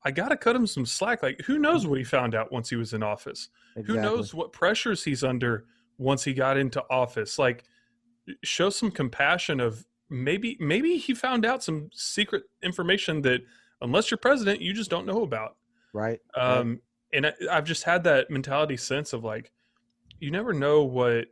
I gotta cut him some slack. Like, who knows what he found out once he was in office? Who Exactly. knows what pressures he's under once he got into office? Like, show some compassion of maybe he found out some secret information that unless you're president, you just don't know about. Right. Right. And I've just had that mentality sense of like, you never know what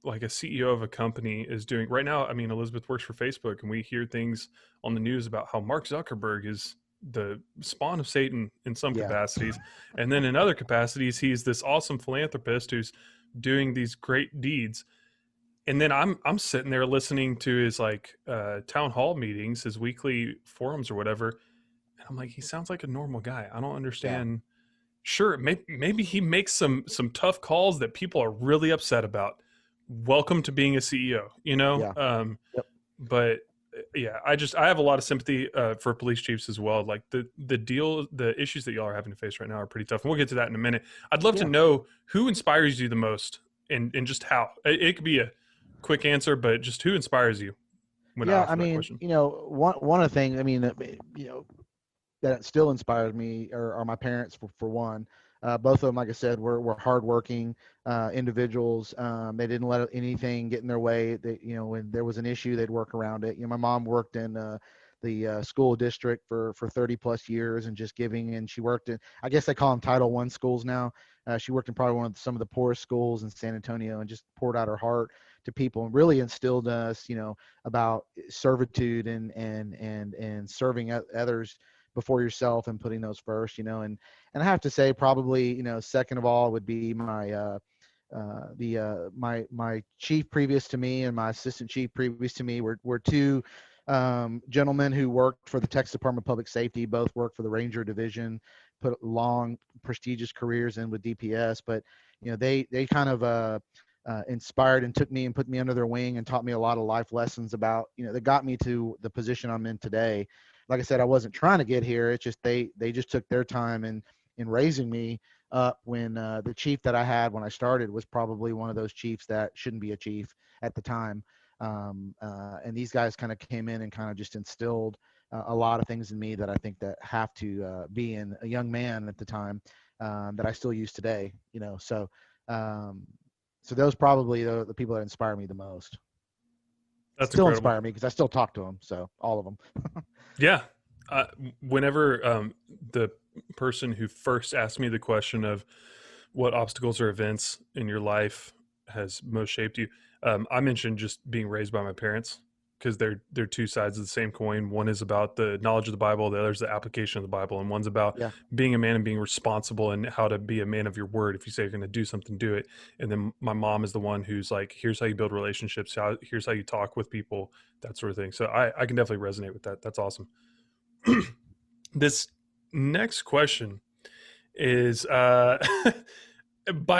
like a CEO of a company is doing right now. I mean, Elizabeth works for Facebook, and we hear things on the news about how Mark Zuckerberg is the spawn of Satan in some Yeah. capacities, and then in other capacities, he's this awesome philanthropist who's doing these great deeds. And then I'm sitting there listening to his like town hall meetings, his weekly forums or whatever, and I'm like, he sounds like a normal guy. I don't Yeah. understand. Sure, maybe he makes some tough calls that people are really upset about. Welcome to being a CEO, Yeah. Yep. but yeah, I have a lot of sympathy for police chiefs as well. Like the issues that y'all are having to face right now are pretty tough, and we'll get to that in a minute. I'd love to Yeah. know who inspires you the most, and just how. It could be a quick answer, but just who inspires you when I Yeah. I offer that mean, question. one of the things, I mean, that still inspires me are my parents for one. Both of them, like I said, were hardworking individuals. They didn't let anything get in their way. When there was an issue, they'd work around it. My mom worked in the school district for 30 plus years and just giving, and she worked in, I guess they call them Title I schools now. She worked in probably some of the poorest schools in San Antonio and just poured out her heart to people and really instilled in us, about servitude and serving others before yourself and putting those first, and I have to say probably, second of all would be my chief previous to me and my assistant chief previous to me were two gentlemen who worked for the Texas Department of Public Safety, both worked for the Ranger Division, put long prestigious careers in with DPS, but they kind of inspired and took me and put me under their wing and taught me a lot of life lessons about, that got me to the position I'm in today. Like I said, I wasn't trying to get here. It's just they just took their time in raising me up when the chief that I had when I started was probably one of those chiefs that shouldn't be a chief at the time. And these guys kind of came in and kind of just instilled a lot of things in me that I think that have to be in a young man at the time that I still use today. So those probably the people that inspire me the most. That's Still incredible. inspire me because I still talk to them. So all of them. Yeah. Whenever the person who first asked me the question of what obstacles or events in your life has most shaped you, I mentioned just being raised by my parents because they're two sides of the same coin. One is about the knowledge of the Bible, the other is the application of the Bible, and one's about Yeah. being a man and being responsible and how to be a man of your word. If you say you're going to do something, do it. And then my mom is the one who's like, here's how you build relationships, here's how you talk with people, that sort of thing. So I can definitely resonate with that. That's awesome. This next question is by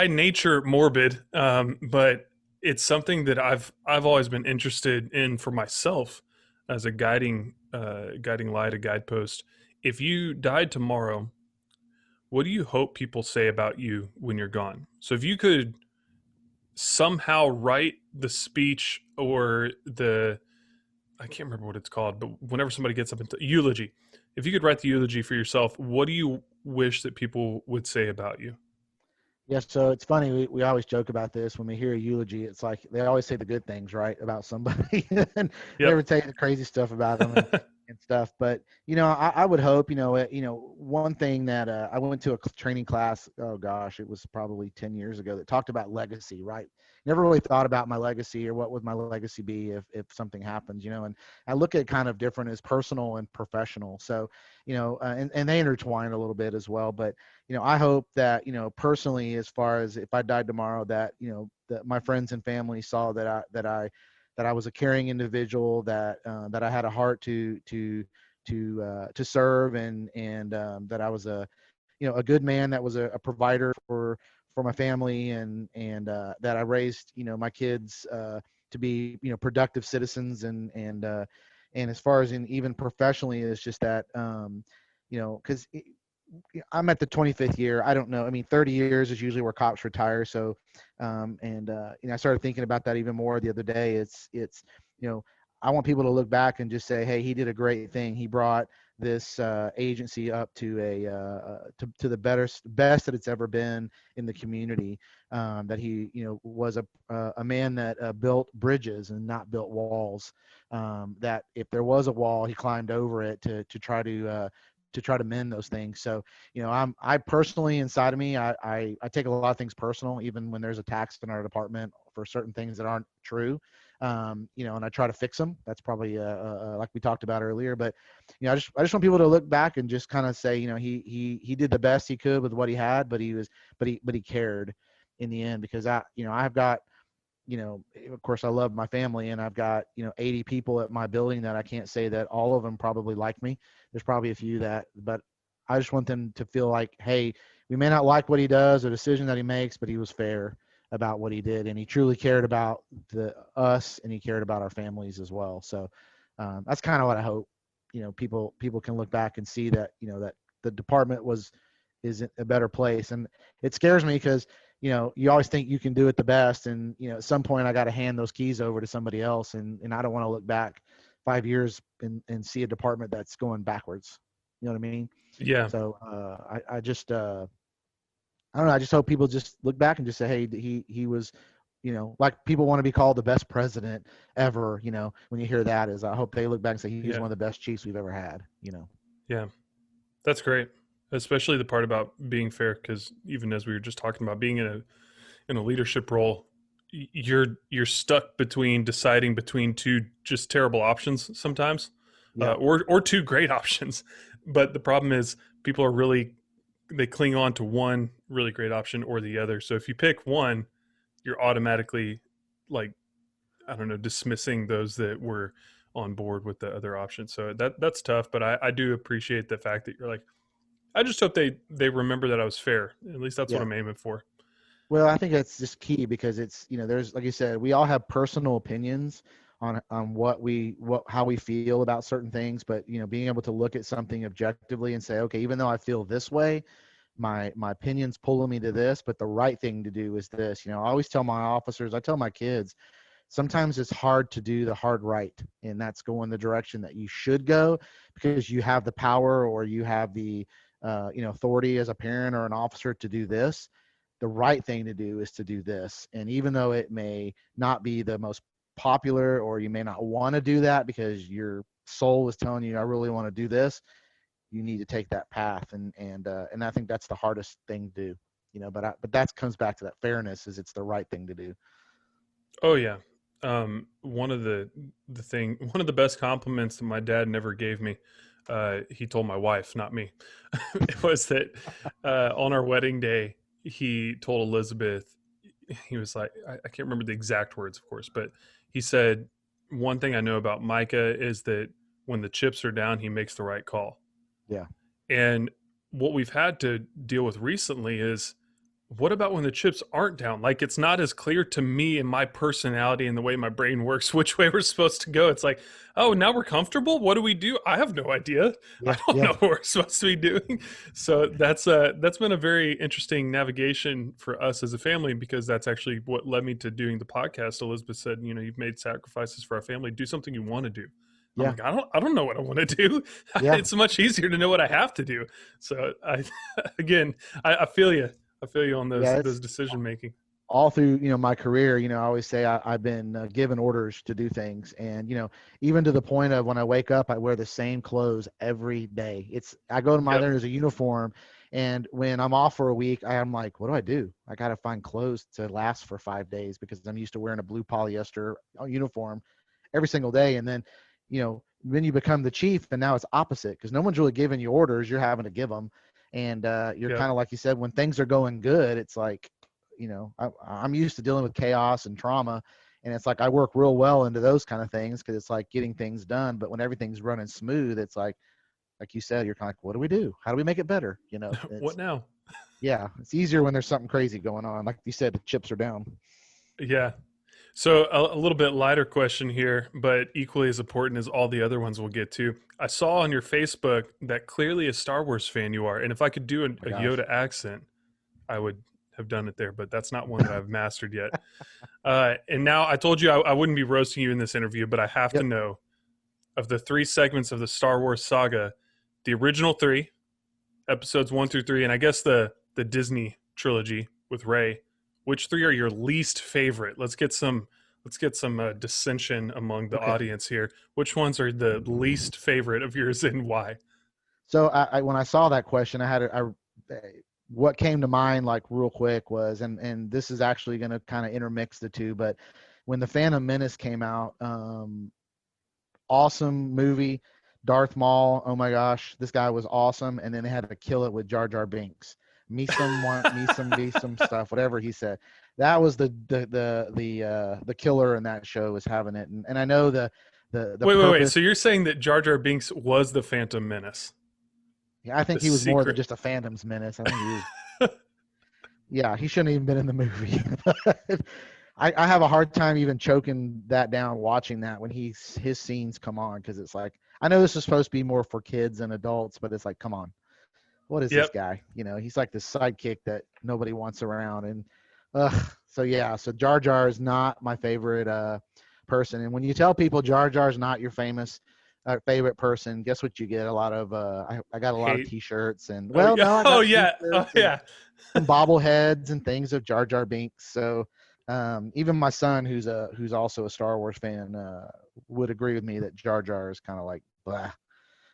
nature morbid, but it's something that I've always been interested in for myself as a guiding light, a guidepost. If you died tomorrow, what do you hope people say about you when you're gone? So if you could somehow write the speech or I can't remember what it's called, but whenever somebody gets up into eulogy, if you could write the eulogy for yourself, what do you wish that people would say about you? Yeah, so it's funny. We always joke about this when we hear a eulogy. It's like they always say the good things, right, about somebody, and Yep. never tell you the crazy stuff about them and stuff. But I would hope, one thing that I went to a training class. Oh gosh, it was probably 10 years ago that talked about legacy, right? Never really thought about my legacy or what would my legacy be if something happens, and I look at kind of different as personal and professional. So, and they intertwine a little bit as well, but I hope that, personally, as far as if I died tomorrow, that, that my friends and family saw that I was a caring individual, that I had a heart to serve, and that I was a good man, that was a provider for my family, and that I raised, my kids to be, productive citizens, and as far as in even professionally, it's just that, because I'm at the 25th year. I don't know. I mean, 30 years is usually where cops retire. So, I started thinking about that even more the other day. You know, I want people to look back and just say, hey, he did a great thing. He brought this agency up to to the best that it's ever been in the community. That he, was a man that built bridges and not built walls. That if there was a wall, he climbed over it to try to mend those things. So, I personally, inside of me, I take a lot of things personal, even when there's attacks in our department for certain things that aren't true. And I try to fix them. That's probably like we talked about earlier. But, I just want people to look back and just kind of say, he did the best he could with what he had, but he cared in the end, because I've got, of course I love my family, and I've got, 80 people at my building that I can't say that all of them probably like me. There's probably a few but I just want them to feel like, hey, we may not like what he does or decision that he makes, but he was fair about what he did, and he truly cared about us, and he cared about our families as well. So that's kind of what I hope, people can look back and see that, that the department is a better place. And it scares me because, you always think you can do it the best. And, at some point I got to hand those keys over to somebody else. And I don't want to look back 5 years and see a department that's going backwards. You know what I mean? Yeah. So I just, I don't know. I just hope people just look back and just say, hey, he was, like people want to be called the best president ever. When you hear that, is I hope they look back and say he's one of the best chiefs we've ever had. Yeah. That's great. Especially the part about being fair, because even as we were just talking about being in a leadership role, you're stuck between deciding between two just terrible options sometimes, Yeah. or two great options. But the problem is people they cling on to one really great option or the other. So if you pick one, you're automatically, like, I don't know, dismissing those that were on board with the other option. So that's tough. But I do appreciate the fact that you're like, I just hope they remember that I was fair. At least that's what Yeah. I'm aiming for. Well, I think that's just key, because it's, there's, like you said, we all have personal opinions on how we feel about certain things, but, being able to look at something objectively and say, okay, even though I feel this way, my opinion's pulling me to this, but the right thing to do is this. I always tell my officers, I tell my kids, sometimes it's hard to do the hard right, and that's going the direction that you should go, because you have the power, or you have the authority as a parent or an officer to do this. The right thing to do is to do this. And even though it may not be the most popular, or you may not want to do that because your soul is telling you, I really want to do this, you need to take that path. And I think that's the hardest thing to do, but that comes back to that fairness, is it's the right thing to do. Oh yeah. One of one of the best compliments that my dad never gave me, he told my wife, not me, it was that on our wedding day, he told Elizabeth, he was like, I can't remember the exact words, of course, but he said, one thing I know about Micah is that when the chips are down, he makes the right call. Yeah. And what we've had to deal with recently is, what about when the chips aren't down? Like, it's not as clear to me and my personality and the way my brain works which way we're supposed to go. It's like, oh, now we're comfortable. What do we do? I have no idea. I Yeah. don't Yeah. know what we're supposed to be doing. So that's been a very interesting navigation for us as a family, because that's actually what led me to doing the podcast. Elizabeth said, you've made sacrifices for our family. Do something you want to do. I'm Yeah. like, I don't know what I want to do. Yeah. It's much easier to know what I have to do. So again, I feel you. I feel you on Yeah, those it's decision making. all through, my career. I always say I've been given orders to do things, and even to the point of when I wake up, I wear the same clothes every day. I go to Yep. there's a uniform, and when I'm off for a week, I'm like, what do I do? I got to find clothes to last for 5 days because I'm used to wearing a blue polyester uniform every single day. And then you become the chief, and now it's opposite because no one's really giving you orders. You're having to give them. And you're Yep. kind of like you said, when things are going good, it's like, I'm used to dealing with chaos and trauma. And it's like I work real well into those kind of things because it's like getting things done. But when everything's running smooth, it's like you said, you're kind of like, what do we do? How do we make it better? What now? Yeah, it's easier when there's something crazy going on. Like you said, the chips are down. Yeah. So a little bit lighter question here, but equally as important as all the other ones we'll get to. I saw on your Facebook that clearly a Star Wars fan you are, and if I could do Oh my a gosh. Yoda accent, I would have done it there, but that's not one that I've mastered yet. And now I told you I wouldn't be roasting you in this interview, but I have to Yep. know of the 3 segments of the Star Wars saga, the original three, episodes 1 through 3, and I guess the Disney trilogy with Rey. Which three are your least favorite? Let's get some dissension among the Okay. audience here. Which ones are the least favorite of yours and why? So when I saw that question, what came to mind like real quick was, and this is actually going to kind of intermix the two, but when the Phantom Menace came out, awesome movie. Darth Maul, oh my gosh, this guy was awesome. And then they had to kill it with Jar Jar Binks. Me some want me some be some stuff, whatever he said. That was the killer in that show, was having it. And I know the Wait. purpose. So you're saying that Jar Jar Binks was the Phantom Menace, Yeah, I the think he was more than secret? just a Phantom's menace. I think he was. Yeah, he shouldn't have even been in the movie. I have a hard time even choking that down watching that when his scenes come on, because it's like, I know this is supposed to be more for kids and adults, but it's like, come on, what is this Yep. guy? He's like this sidekick that nobody wants around. And so yeah, so Jar Jar is not my favorite person. And when you tell people Jar Jar is not your favorite person, guess what you get? A lot of I got a lot of Hate. T-shirts, and Oh well, yeah. no, I Oh got yeah. Oh T-shirts and yeah. some bobbleheads and things of Jar Jar Binks. So even my son, who's also a Star Wars fan, would agree with me that Jar Jar is kind of like blah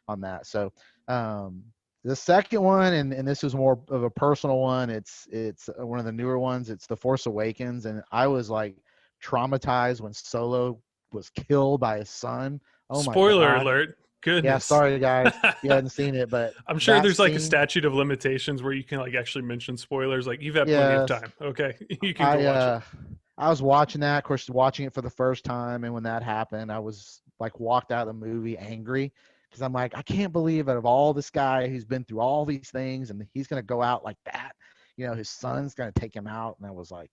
on that. So um, the second one, and this was more of a personal one. It's one of the newer ones. It's The Force Awakens, and I was like traumatized when Solo was killed by his son. Oh my Spoiler gosh. alert. Yeah, Goodness. sorry guys if you hadn't seen it, but I'm sure that there's like a scene, statute of limitations where you can like actually mention spoilers. Like you've had plenty of yes, time. Okay, you can go I watch it. uh I was watching that, of course, watching it for the first time, and when that happened, I was like walked out of the movie angry because I'm like, I can't believe out of all this guy who's been through all these things, and he's gonna go out like that. His son's gonna take him out, and I was like,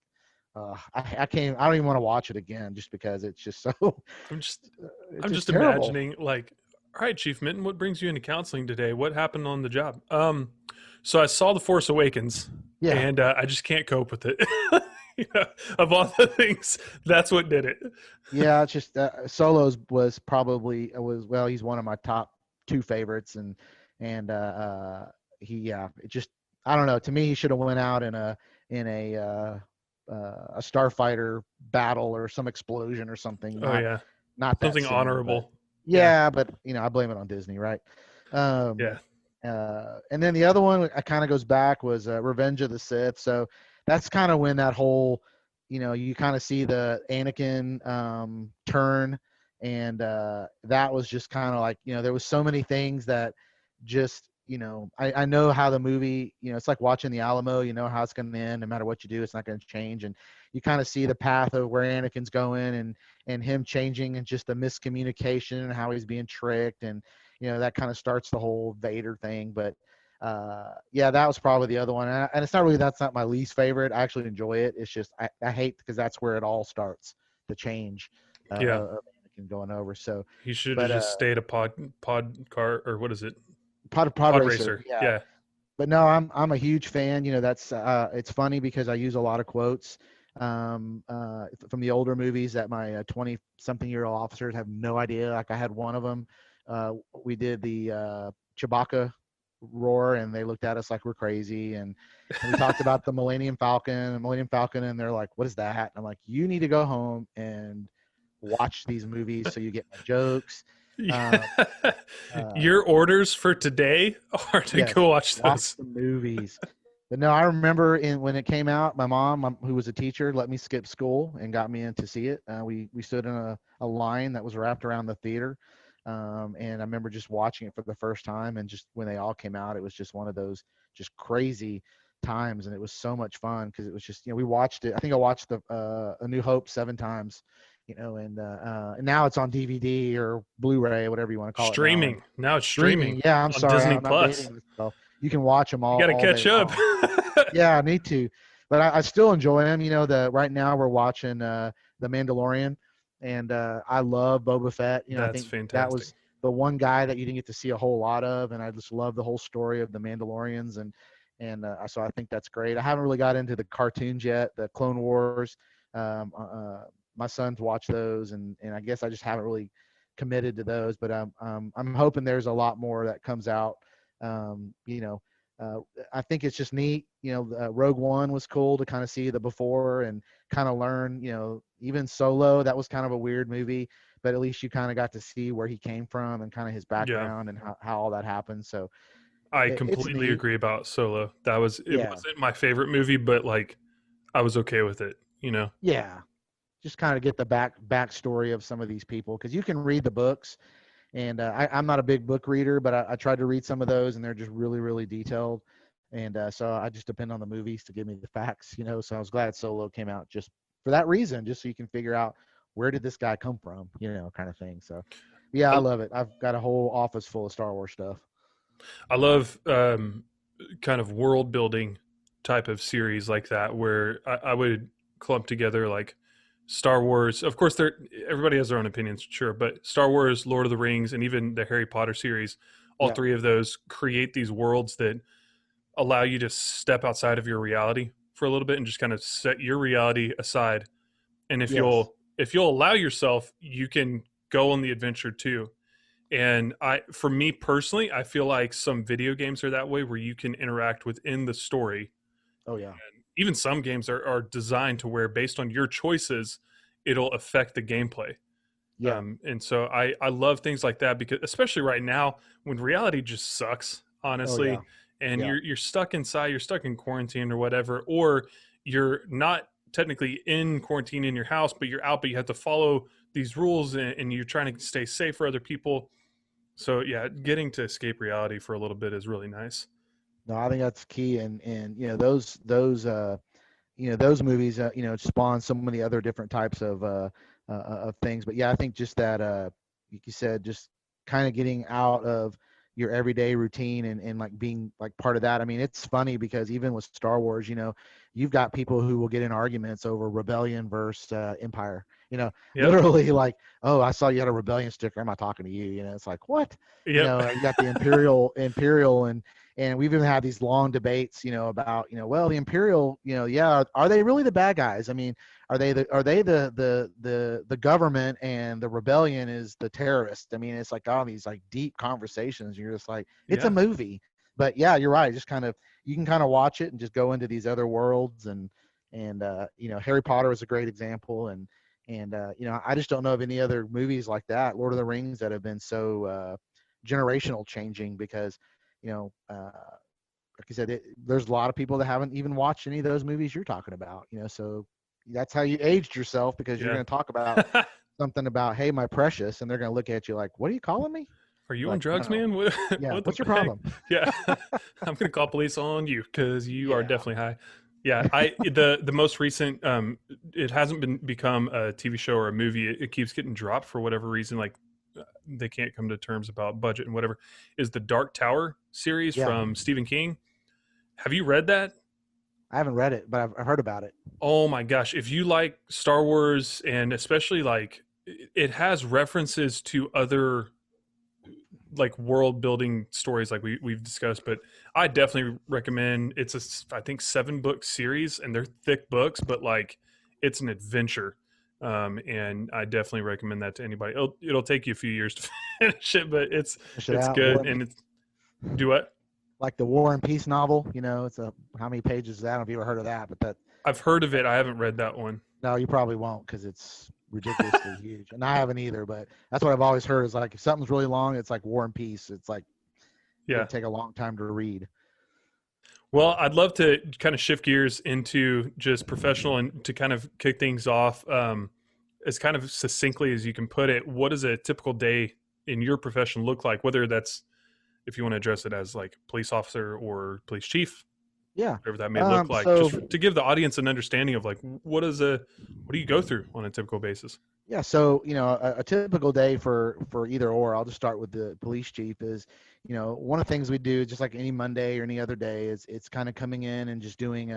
I can't. I don't even want to watch it again just because it's just so. I'm just It's I'm just just terrible. imagining like, all right, Chief Minton, what brings you into counseling today? What happened on the job? So I saw The Force Awakens, Yeah, and I just can't cope with it. You know, of all the things, that's what did it. yeah. It's just Solos was probably was well. He's one of my top two favorites, and yeah. It just, I don't know. To me, he should have went out in a starfighter battle or some explosion or something. Oh Not yeah, not that something scene, but honorable. Yeah, yeah. But I blame it on Disney, right? Um, yeah. and then the other one kind of goes back was Revenge of the Sith. So that's kind of when that whole, you kind of see the Anakin turn, and that was just kind of like, there was so many things that just, I know how the movie, it's like watching the Alamo. You know how it's going to end. No matter what you do, it's not going to change. And you kind of see the path of where Anakin's going, and him changing, and just the miscommunication and how he's being tricked, and that kind of starts the whole Vader thing. But yeah, that was probably the other one. And it's not really, that's not my least favorite. I actually enjoy it. It's just I hate, because that's where it all starts, the change Yeah, of Anakin going over. So, he should have but just stayed a pod car, or what is it? pod Pod racer, racer. yeah. Yeah. But no, I'm a huge fan. That's it's funny because I use a lot of quotes from the older movies that my 20 something year old officers have no idea. Like I had one of them. We did the Chewbacca roar, and they looked at us like we're crazy. And we talked about the Millennium Falcon, and they're like, "What is that?" And I'm like, "You need to go home and watch these movies so you get my jokes." Um, Your uh, orders for today are to yes, go watch watch those. the movies. But no, I remember when it came out, my mom, who was a teacher, let me skip school and got me in to see it. We stood in a line that was wrapped around the theater, and I remember just watching it for the first time. And just when they all came out, it was just one of those just crazy times, and it was so much fun because it was just, we watched it. I think I watched the A New Hope 7 times, and now it's on DVD or Blu-ray, whatever you want to call it now. And Streaming. Now it's streaming streaming, yeah, I'm on sorry, Disney I'm Plus. dating myself. You can watch them You got to all day catch up. long. Yeah, I need to, but I still enjoy them. The right now we're watching The Mandalorian, and I love Boba Fett. I That's think that fantastic. was the one guy that you didn't get to see a whole lot of, and I just love the whole story of the Mandalorians, and so I think that's great. I haven't really got into the cartoons yet, the Clone Wars. Um, uh, uh, my sons watch those, and I guess I just haven't really committed to those, but I'm hoping there's a lot more that comes out. Um, you know, uh, I think it's just neat. Rogue One was cool to kind of see the before and kind of learn. Even Solo, that was kind of a weird movie, but at least you kind of got to see where he came from and kind of his Yeah. background and how all that happened. So I it's completely neat. agree about Solo. It Yeah, wasn't my favorite movie, but like I was okay with it. yeah. Just kind of get the backstory of some of these people, because you can read the books, and I'm not a big book reader, but I tried to read some of those, and they're just really, really detailed. And so I just depend on the movies to give me the facts. So I was glad Solo came out just for that reason, just so you can figure out where did this guy come from, kind of thing. So yeah, I I, love it. I've got a whole office full of Star Wars stuff. I love kind of world building type of series like that where I would clump together like Star Wars. Of course, everybody has their own opinions, sure, but Star Wars, Lord of the Rings, and even the Harry Potter series, all Yeah. three of those create these worlds that allow you to step outside of your reality for a little bit and just kind of set your reality aside. And if Yes. you'll allow yourself, you can go on the adventure too. And for me personally, I feel like some video games are that way where you can interact within the story. Oh yeah. Even some games are designed to where based on your choices, it'll affect the gameplay. Yeah. And so I love things like that because especially right now when reality just sucks, Oh yeah. honestly, and Yeah. you're stuck inside, you're stuck in quarantine or whatever, or you're not technically in quarantine in your house, but you're out, but you have to follow these rules and you're trying to stay safe for other people. So yeah, getting to escape reality for a little bit is really nice. No, I think that's key. And those movies, spawn so many other different types of things. But yeah, I think just that, like you said, just kind of getting out of your everyday routine and like being like part of that. I mean, it's funny because even with Star Wars, you've got people who will get in arguments over rebellion versus empire. Yep. Literally like, oh, I saw you had a rebellion sticker. I'm not talking to you. It's like, what? Yep. You got the imperial, and we've even had these long debates, about, well, the imperial, yeah, are they really the bad guys? I mean, are they the government, and the rebellion is the terrorist? I mean, it's like all these like deep conversations. You're just like, it's a Yeah. movie. But yeah, you're right. Just kind of, you can kind of watch it and just go into these other worlds, and Harry Potter is a great example, and I just don't know of any other movies like that, Lord of the Rings, that have been so generational changing, because like I said, there's a lot of people that haven't even watched any of those movies you're talking about. So that's how you aged yourself, because you're Yeah. going to talk about something about, hey, my precious, and they're going to look at you like, what are you calling me? Are you on Like, drugs, no. man? What, Yeah, what the what's your heck? problem? Yeah. I'm gonna call police on you because you are Yeah. definitely high. Yeah, the most recent it hasn't been become a TV show or a movie. It keeps getting dropped for whatever reason. Like they can't come to terms about budget and whatever. Is the Dark Tower series Yeah, from Stephen King? Have you read that? I haven't read it, but I've heard about it. Oh my gosh! If you like Star Wars and especially like it has references to other like world building stories like we've discussed, but I definitely recommend I think 7 book series and they're thick books, but like it's an adventure. And I definitely recommend that to anybody. It'll take you a few years to finish it, but Finish it it's out. Well, good and it's do what? like the War and Peace novel. It's how many pages is that? I don't know if you ever heard of that, but I've heard of it. I haven't read that one. no, you probably won't because it's ridiculously huge, and I haven't either. But that's what I've always heard is like if something's really long, it's like War and Peace. It's like Yeah. it'll take a long time to read. Well, I'd love to kind of shift gears into just professional and to kind of kick things off as kind of succinctly as you can put it. What does a typical day in your profession look like? Whether that's if you want to address it as like police officer or police chief, Yeah. whatever that may look like, So just to give the audience an understanding of like what do you go through on a typical basis? yeah, so a typical day for either or. I'll just start with the police chief. Is one of the things we do, just like any Monday or any other day, is it's kind of coming in and just doing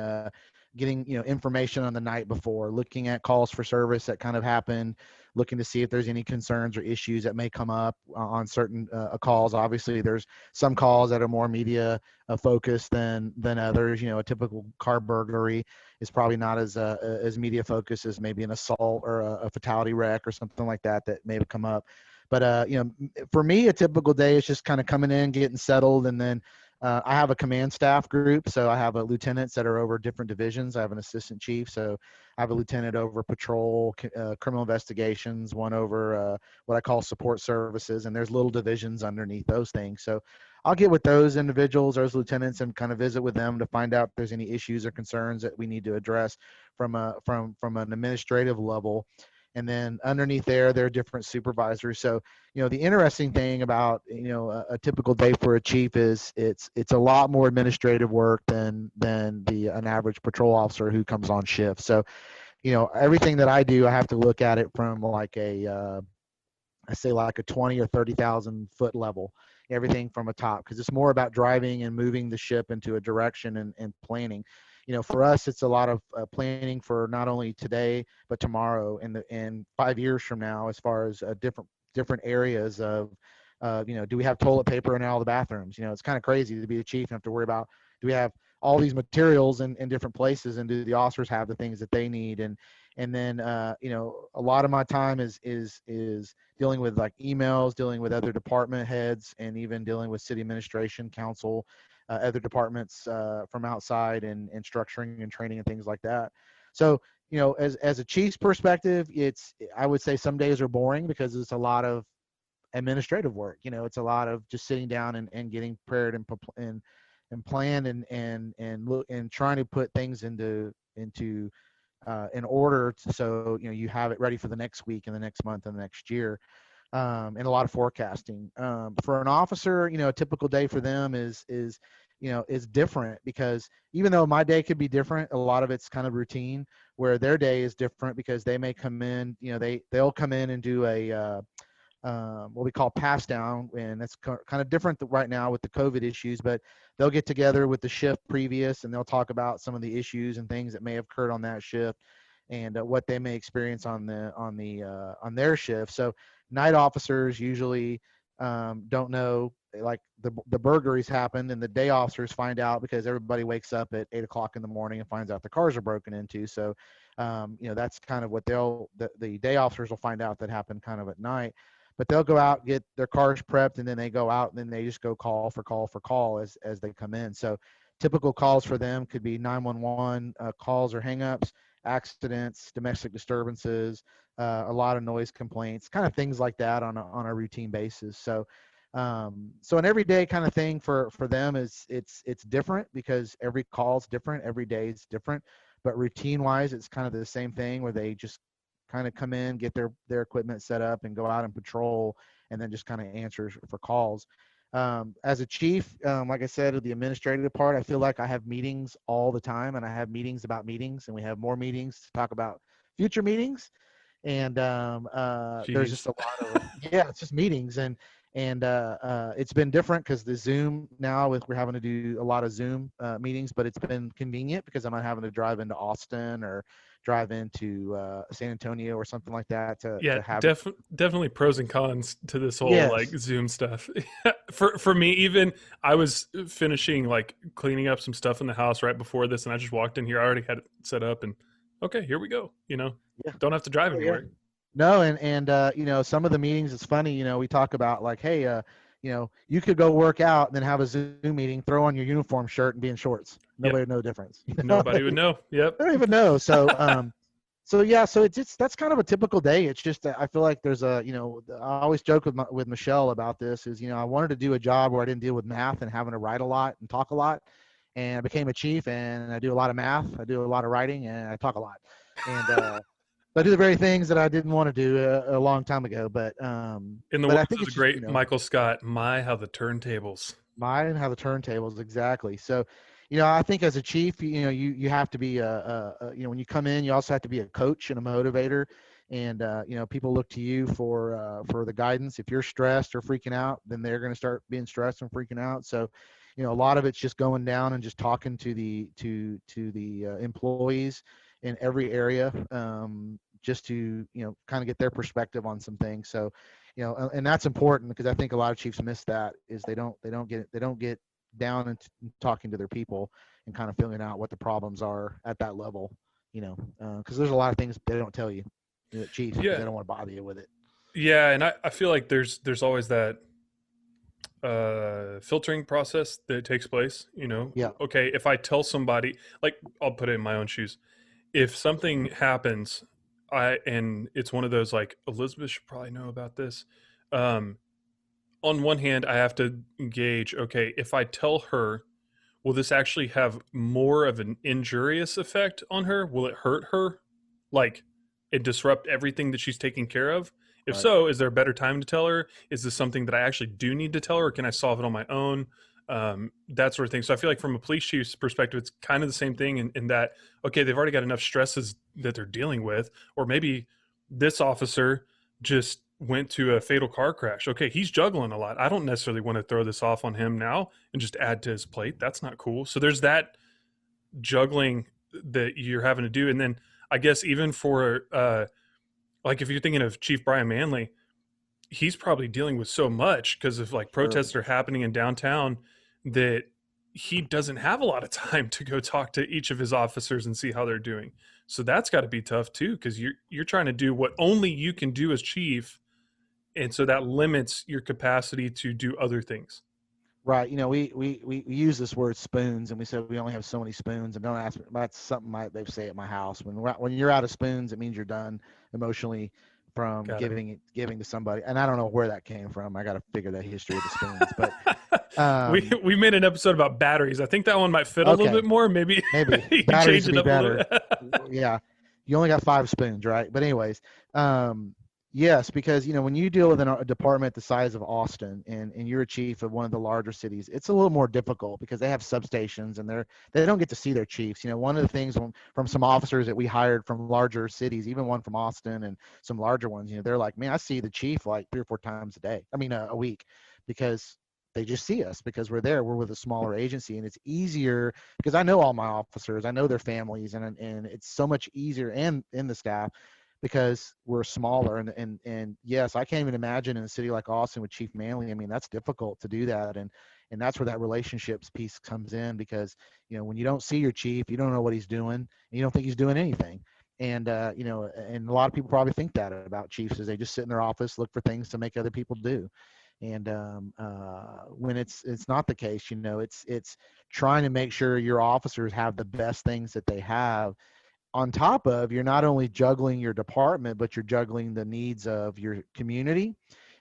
getting information on the night before, looking at calls for service that kind of happened, looking to see if there's any concerns or issues that may come up on certain calls. Obviously, there's some calls that are more media focused than others. A typical car burglary is probably not as media focused as maybe an assault or a fatality wreck or something like that may have come up. But for me, a typical day is just kind of coming in, getting settled, and then I have a command staff group. So I have lieutenants that are over different divisions. I have an assistant chief, so I have a lieutenant over patrol, criminal investigations, one over what I call support services, and there's little divisions underneath those things. So I'll get with those individuals, those lieutenants, and kind of visit with them to find out if there's any issues or concerns that we need to address from an administrative level. And then underneath there are different supervisors. So the interesting thing about a typical day for a chief is it's a lot more administrative work than an average patrol officer who comes on shift. So everything that I do, I have to look at it from like I say like a 20 or 30,000 foot level, everything from a top, because it's more about driving and moving the ship into a direction and planning. For us, it's a lot of planning for not only today but tomorrow and 5 years from now, as far as different areas of, do we have toilet paper in all the bathrooms? It's kind of crazy to be the chief and have to worry about, do we have all these materials in different places, and do the officers have the things that they need? And then a lot of my time is dealing with like emails, dealing with other department heads, and even dealing with city administration, council, other departments from outside, and structuring and training and things like that. So as a chief's perspective, I would say some days are boring because it's a lot of administrative work. It's a lot of just sitting down and getting prepared and planned and trying to put things into in order so you have it ready for the next week and the next month and the next year, and a lot of forecasting. For an officer, a typical day for them is different, because even though my day could be different, a lot of it's kind of routine, where their day is different because they may come in, they'll come in and do a what we call pass down, and that's kind of different right now with the COVID issues, but they'll get together with the shift previous and they'll talk about some of the issues and things that may have occurred on that shift, and what they may experience on their shift. So night officers usually don't know, like the burglaries happened, and the day officers find out because everybody wakes up at 8 o'clock in the morning and finds out the cars are broken into. So that's kind of what the day officers will find out that happened kind of at night. But they'll go out, get their cars prepped, and then they go out and then they just go call for call as they come in. So typical calls for them could be 911 calls or hangups, accidents, domestic disturbances, a lot of noise complaints, kind of things like that on a routine basis. So an everyday kind of thing for them is it's different because every call is different, every day is different, but routine wise, it's kind of the same thing where they just kind of come in, get their equipment set up, and go out and patrol, and then just kind of answer for calls. As a chief, like I said, of the administrative part, I feel like I have meetings all the time, and I have meetings about meetings, and we have more meetings to talk about future meetings. And there's just a lot of it's just meetings, and it's been different because the Zoom now, we're having to do a lot of Zoom meetings, but it's been convenient because I'm not having to drive into Austin or drive into San Antonio or something like that to have. Definitely pros and cons to this whole Yes. like Zoom stuff. For me, even I was finishing like cleaning up some stuff in the house right before this, and I just walked in here. I already had it set up, and okay, here we go. Yeah. Don't have to drive anywhere. No, and some of the meetings, it's funny, we talk about like, hey, you could go work out and then have a Zoom meeting, throw on your uniform shirt and be in shorts. Nobody would know the difference. Nobody would know. Yep. They don't even know. So yeah, so that's kind of a typical day. It's just that I feel like there's I always joke with Michelle about this is, I wanted to do a job where I didn't deal with math and having to write a lot and talk a lot. And I became a chief and I do a lot of math. I do a lot of writing and I talk a lot. And I do the very things that I didn't want to do a long time ago. But In the I words think of it's the just, great Michael Scott, my, how the turntables. mine have the turntables exactly. So, I think as a chief, you have to be when you come in, you also have to be a coach and a motivator, and people look to you for the guidance. If you're stressed or freaking out, then they're going to start being stressed and freaking out. So, a lot of it's just going down and just talking to the employees in every area, just to kind of get their perspective on some things. So, and that's important because I think a lot of chiefs miss that is they don't get down and talking to their people and kind of figuring out what the problems are at that level, because there's a lot of things they don't tell you, chiefs, because Yeah. they don't want to bother you with it. Yeah. And I feel like there's always that filtering process that takes place, Yeah. Okay, if I tell somebody, like, I'll put it in my own shoes. If something happens, and it's one of those, like, Elizabeth should probably know about this. Um, on one hand, I have to gauge, okay, if I tell her, will this actually have more of an injurious effect on her? Will it hurt her? Like, it disrupt everything that she's taking care of? If Right. so, is there a better time to tell her? Is this something that I actually do need to tell her, or can I solve it on my own? That sort of thing. So I feel like from a police chief's perspective, it's kind of the same thing in that, okay, they've already got enough stresses that they're dealing with, or maybe this officer just went to a fatal car crash. Okay, he's juggling a lot. I don't necessarily want to throw this off on him now and just add to his plate. That's not cool. So there's that juggling that you're having to do. And then I guess even for like if you're thinking of Chief Brian Manley, he's probably dealing with so much because of like Sure. protests that are happening in downtown that he doesn't have a lot of time to go talk to each of his officers and see how they're doing. So that's got to be tough too, because you're trying to do what only you can do as chief, and so that limits your capacity to do other things. Right. We use this word spoons, and we said we only have so many spoons. And don't ask me. That's something they say at my house. When you're out of spoons, it means you're done emotionally from Got it. giving to somebody. And I don't know where that came from. I got to figure the history of the spoons. But we made an episode about batteries. I think that one might fit a little bit more. Maybe you can batteries change would it be up better. a little. Yeah, you only got 5 spoons, right? But anyways, yes, because when you deal with a department the size of Austin and you're a chief of one of the larger cities, it's a little more difficult because they have substations and they don't get to see their chiefs. One of the things from some officers that we hired from larger cities, even one from Austin and some larger ones, they're like, man, I see the chief like 3 or 4 times a day. I mean, a week, because they just see us because we're with a smaller agency, and it's easier because I know all my officers, I know their families, and it's so much easier, and in the staff, because we're smaller. And yes, I can't even imagine in a city like Austin with Chief Manley. I mean, that's difficult to do that. And that's where that relationships piece comes in, because, when you don't see your chief, you don't know what he's doing, and you don't think he's doing anything. And, and a lot of people probably think that about chiefs, is they just sit in their office, look for things to make other people do. And when it's not the case, it's trying to make sure your officers have the best things that they have, on top of, you're not only juggling your department, but you're juggling the needs of your community,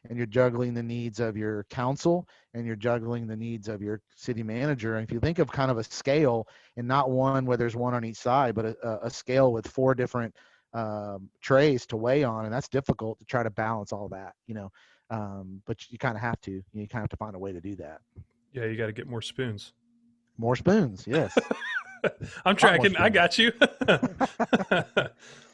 and you're juggling the needs of your council, and you're juggling the needs of your city manager. And if you think of kind of a scale, and not one where there's one on each side, but a scale with 4 different trays to weigh on, and that's difficult to try to balance all that, but you kind of have to. You kind of have to find a way to do that. Yeah, you got to get more spoons. More spoons, yes. I'm tracking. I got you.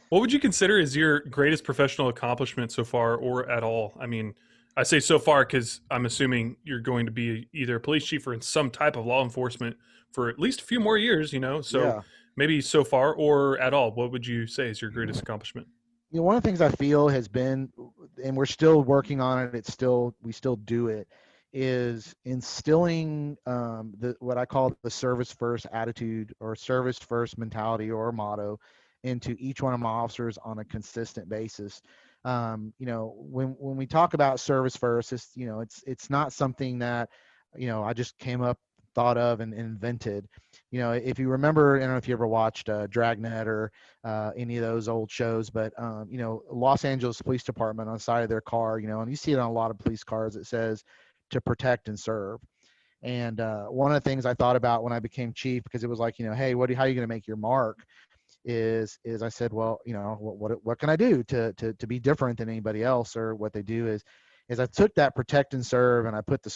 What would you consider is your greatest professional accomplishment so far, or at all? I mean, I say so far because I'm assuming you're going to be either a police chief or in some type of law enforcement for at least a few more years, So Yeah. maybe so far or at all. What would you say is your greatest accomplishment? One of the things I feel has been, and we're still working on it, we still do it, is instilling what I call the service first attitude, or service first mentality, or motto, into each one of my officers on a consistent basis. When we talk about service first, it's not something that, I just came up, thought of, and invented. If you remember, I don't know if you ever watched Dragnet or any of those old shows, but Los Angeles Police Department, on the side of their car, and you see it on a lot of police cars, it says to protect and serve. And one of the things I thought about when I became chief, because it was like, hey, how are you going to make your mark? Is I said, well, what can I do to be different than anybody else or what they do? Is I took that protect and serve, and I put the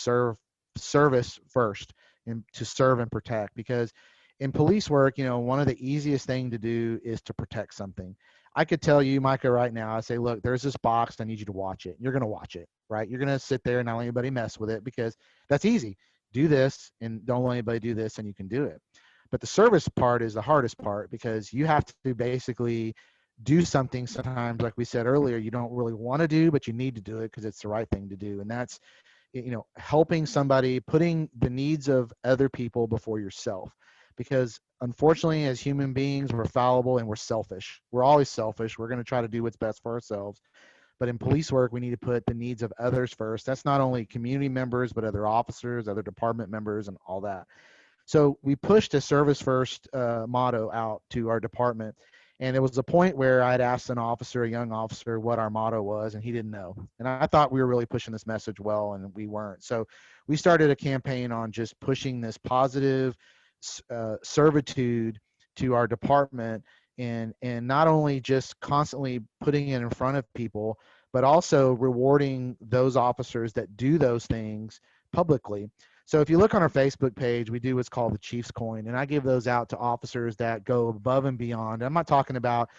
service first, and to serve and protect. Because in police work, one of the easiest thing to do is to protect something. I could tell you, Micah, right now, I say, look, there's this box, I need you to watch it. You're going to watch it, right? You're going to sit there and not let anybody mess with it, because that's easy. Do this and don't let anybody do this, and you can do it. But the service part is the hardest part, because you have to basically do something sometimes, like we said earlier, you don't really want to do, but you need to do it because it's the right thing to do. And that's, helping somebody, putting the needs of other people before yourself. Because unfortunately, as human beings, we're fallible and we're selfish. We're always selfish. We're going to try to do what's best for ourselves. But in police work, we need to put the needs of others first. That's not only community members, but other officers, other department members, and all that. So we pushed a service first motto out to our department. And there was a point where I had asked an officer, a young officer, what our motto was, and he didn't know. And I thought we were really pushing this message well, and we weren't. So we started a campaign on just pushing this positive servitude to our department, and not only just constantly putting it in front of people, but also rewarding those officers that do those things publicly. So if you look on our Facebook page, we do what's called the Chiefs Coin, and I give those out to officers that go above and beyond. I'm not talking about,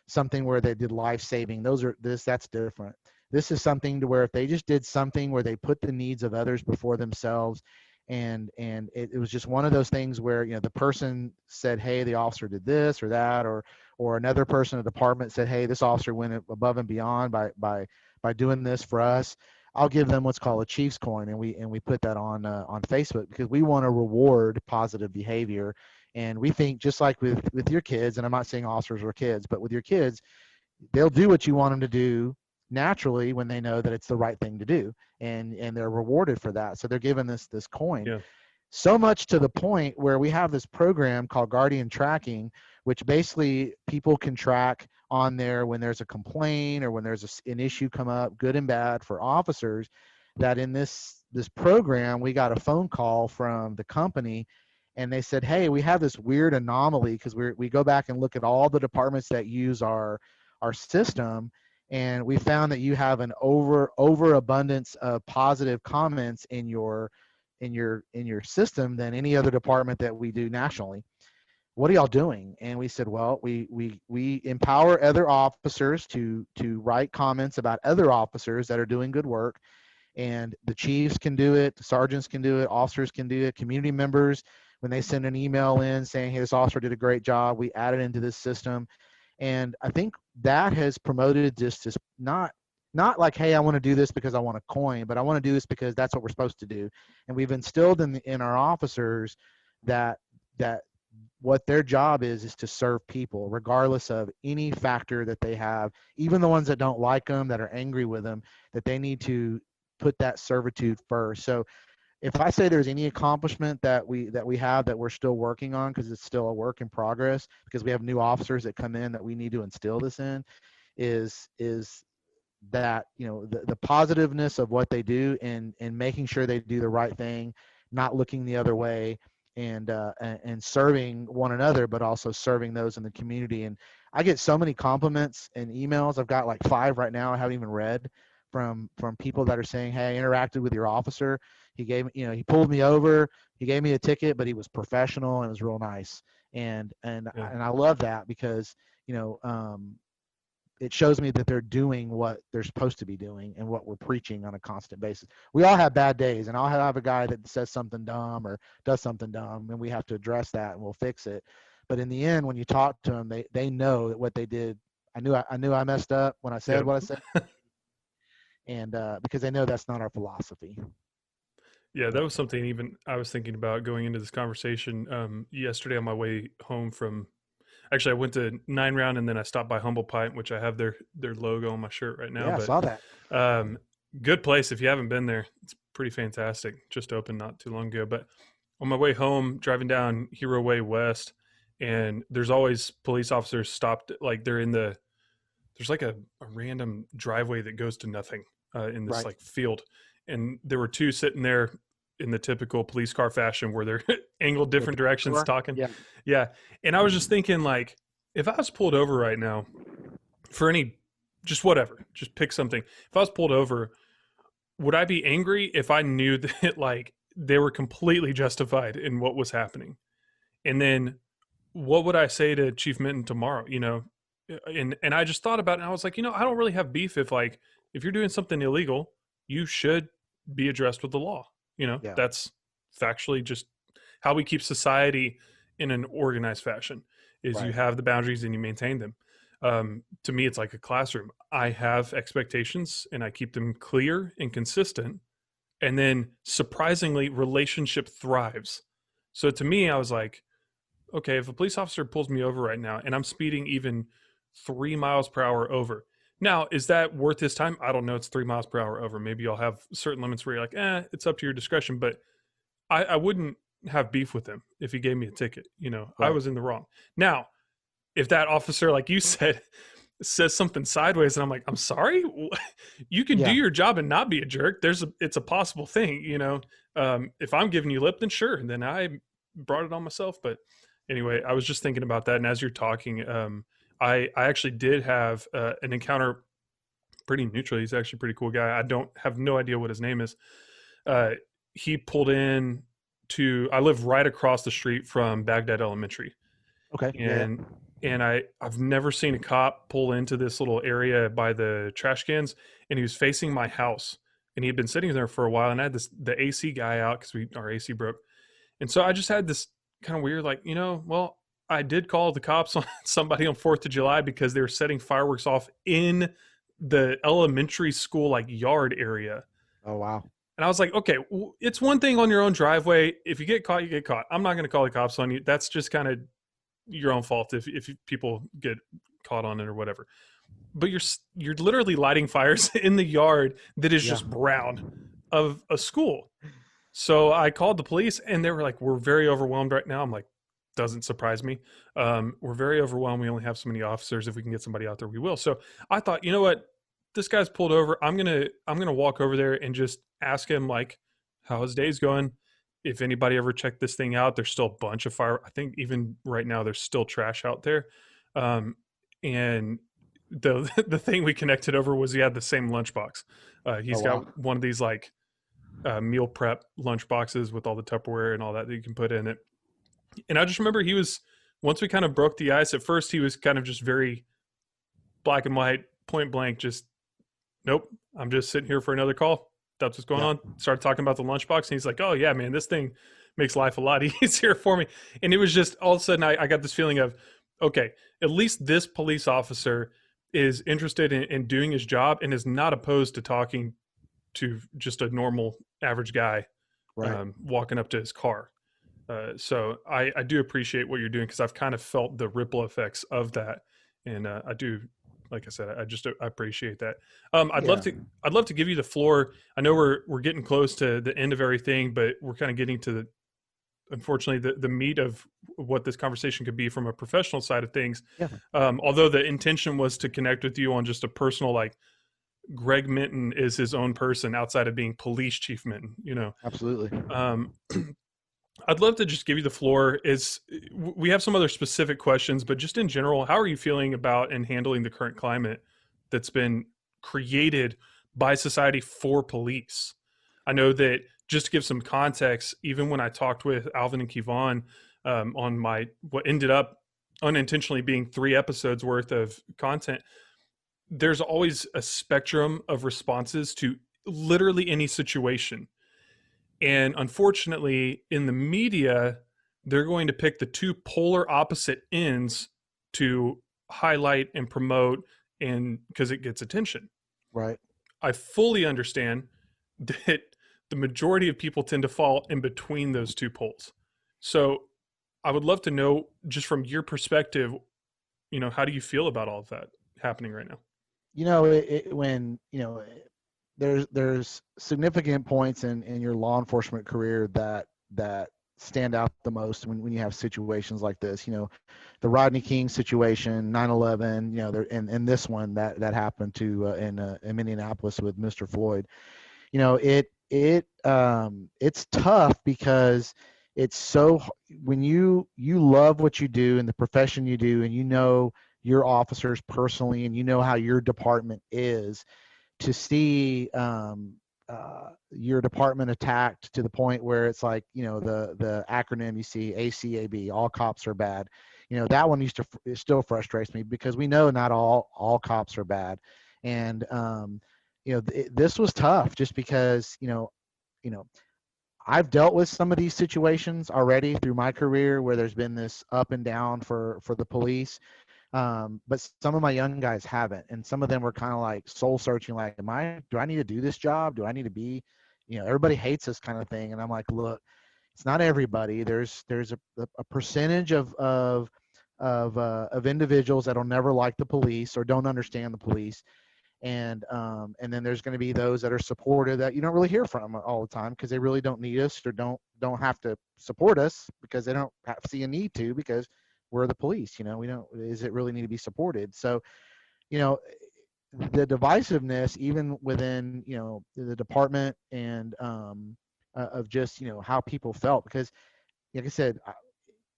something where they did life saving. That's different. This is something to where if they just did something where they put the needs of others before themselves, and it was just one of those things where the person said, hey, the officer did this or that, or another person in the department said, hey, this officer went above and beyond by doing this for us. I'll give them what's called a Chiefs coin, and we put that on Facebook, because we want to reward positive behavior. And we think, just like with your kids, and I'm not saying officers or kids, but with your kids, they'll do what you want them to do naturally when they know that it's the right thing to do, and they're rewarded for that. So they're given this coin. Yeah. So much to the point where we have this program called Guardian Tracking, which basically people can track on there when there's a complaint or when there's an issue come up, good and bad, for officers. That in this program, we got a phone call from the company, and they said, hey, we have this weird anomaly, because we go back and look at all the departments that use our system, and we found that you have an overabundance of positive comments in your system than any other department that we do nationally. What are y'all doing? And we said, well, we empower other officers to write comments about other officers that are doing good work. And the chiefs can do it, the sergeants can do it, officers can do it, community members, when they send an email in saying, hey, this officer did a great job, we add it into this system. And I think that has promoted just not like, hey, I want to do this because I want a coin, but I want to do this because that's what we're supposed to do. And we've instilled in our officers that what their job is to serve people, regardless of any factor that they have, even the ones that don't like them, that are angry with them, that they need to put that servitude first. So if I say there's any accomplishment that we have that we're still working on, because it's still a work in progress, because we have new officers that come in that we need to instill this in, is that the positiveness of what they do, and making sure they do the right thing, not looking the other way, and serving one another, but also serving those in the community. And I get so many compliments and emails. I've got like 5 right now I haven't even read, from people that are saying, hey, I interacted with your officer. He gave me, he pulled me over, he gave me a ticket, but he was professional and it was real nice. And Yeah. I love that, because it shows me that they're doing what they're supposed to be doing and what we're preaching on a constant basis. We all have bad days, and I'll have a guy that says something dumb or does something dumb, and we have to address that, and we'll fix it. But in the end, when you talk to them, they know that what they did, I knew I messed up when I said Yeah. what I said, and because they know that's not our philosophy. Yeah, that So, was something even I was thinking about going into this conversation yesterday on my way home from. Actually, I went to 9 Round and then I stopped by Humble Pint, which I have their logo on my shirt right now. Yeah, I But saw that. good place if you haven't been there. It's pretty fantastic. Just opened not too long ago. But on my way home, driving down Hero Way West, and there's always police officers stopped. Like they're in there's like a random driveway that goes to nothing in this Right. like field, and there were two sitting there in the typical police car fashion where they're angled With different the directions door? talking. Yeah. Yeah, and I was just thinking like, if I was pulled over right now for any, just whatever, just pick something. If I was pulled over, would I be angry if I knew that like they were completely justified in what was happening? And then what would I say to Chief Minton tomorrow? And I just thought about it and I was like, I don't really have beef if you're doing something illegal, you should be addressed with the law. Yeah. That's factually just how we keep society in an organized fashion is you Right. have the boundaries and you maintain them. To me, it's like a classroom. I have expectations and I keep them clear and consistent. And then surprisingly, relationship thrives. So to me, I was like, okay, if a police officer pulls me over right now and I'm speeding even 3 miles per hour over, now is that worth his time? I don't know. It's 3 miles per hour over. Maybe you'll have certain limits where you're like, it's up to your discretion. But I wouldn't have beef with him if he gave me a ticket. I Right. was in the wrong. Now, if that officer, like you said, says something sideways and I'm like, I'm sorry, you can do Yeah. your job and not be a jerk. It's a possible thing. If I'm giving you lip, then sure. And then I brought it on myself. But anyway, I was just thinking about that. And as you're talking, I actually did have an encounter pretty neutral. He's actually a pretty cool guy. I don't have no idea what his name is. He pulled in I live right across the street from Baghdad Elementary. Okay. Yeah. And I've never seen a cop pull into this little area by the trash cans, and he was facing my house, and he had been sitting there for a while, and I had the AC guy out because our AC broke, and so I just had this kind of weird, like, well, I did call the cops on somebody on 4th of July because they were setting fireworks off in the elementary school like yard area. Oh wow. And I was like, okay, it's one thing on your own driveway. If you get caught, you get caught. I'm not going to call the cops on you. That's just kind of your own fault if people get caught on it or whatever. But you're literally lighting fires in the yard that is just brown of a school. So I called the police and they were like, we're very overwhelmed right now. I'm like, doesn't surprise me. We're very overwhelmed. We only have so many officers. If we can get somebody out there, we will. So I thought, you know what? This guy's pulled over. I'm gonna walk over there and just ask him like how his day's going. If anybody ever checked this thing out, there's still a bunch of fire. I think even right now there's still trash out there. And the thing we connected over was he had the same lunchbox. He's got one of these like meal prep lunch boxes with all the Tupperware and all that you can put in it. And I just remember once we kind of broke the ice, at first he was kind of just very black and white, point blank, just, nope, I'm just sitting here for another call. That's what's going on. Started talking about the lunchbox and he's like, oh yeah, man, this thing makes life a lot easier for me. And it was just all of a sudden I got this feeling of, okay, at least this police officer is interested in doing his job and is not opposed to talking to just a normal average guy walking up to his car. So I do appreciate what you're doing because I've kind of felt the ripple effects of that. And I do, like I said, I appreciate that. I'd love to give you the floor. I know we're getting close to the end of everything, but we're kind of getting to unfortunately the meat of what this conversation could be from a professional side of things. Yeah. Although the intention was to connect with you on just a personal, like Greg Minton is his own person outside of being police chief Minton, Absolutely. I'd love to just give you the floor. We have some other specific questions, but just in general, how are you feeling about and handling the current climate that's been created by society for police? I know that, just to give some context, even when I talked with Alvin and Kevon on what ended up unintentionally being 3 episodes worth of content, there's always a spectrum of responses to literally any situation. And unfortunately, in the media, they're going to pick the 2 polar opposite ends to highlight and promote, and because it gets attention. Right. I fully understand that the majority of people tend to fall in between those 2 poles. So I would love to know, just from your perspective, how do you feel about all of that happening right now? When there's significant points in your law enforcement career that stand out the most when you have situations like this. The Rodney King situation, 9/11. And this one that happened to in Minneapolis with Mr. Floyd. It's tough because it's so when you love what you do and the profession you do, and your officers personally, and how your department is, to see your department attacked to the point where it's like, the acronym you see, ACAB, all cops are bad. That one it still frustrates me, because we know not all cops are bad. And this was tough, just because you know I've dealt with some of these situations already through my career, where there's been this up and down for the police. But some of my young guys haven't, and some of them were kind of like soul searching, like, do I need to do this job? Do I need to be, everybody hates this kind of thing. And I'm like, look, it's not everybody. There's a percentage of individuals that'll never like the police or don't understand the police. And then there's going to be those that are supportive, that you don't really hear from all the time, because they really don't need us, or don't have to support us, because they don't see a need to, because we're the police. We don't, is it really need to be supported? So, the divisiveness, even within, the department, and of just, how people felt, because like I said,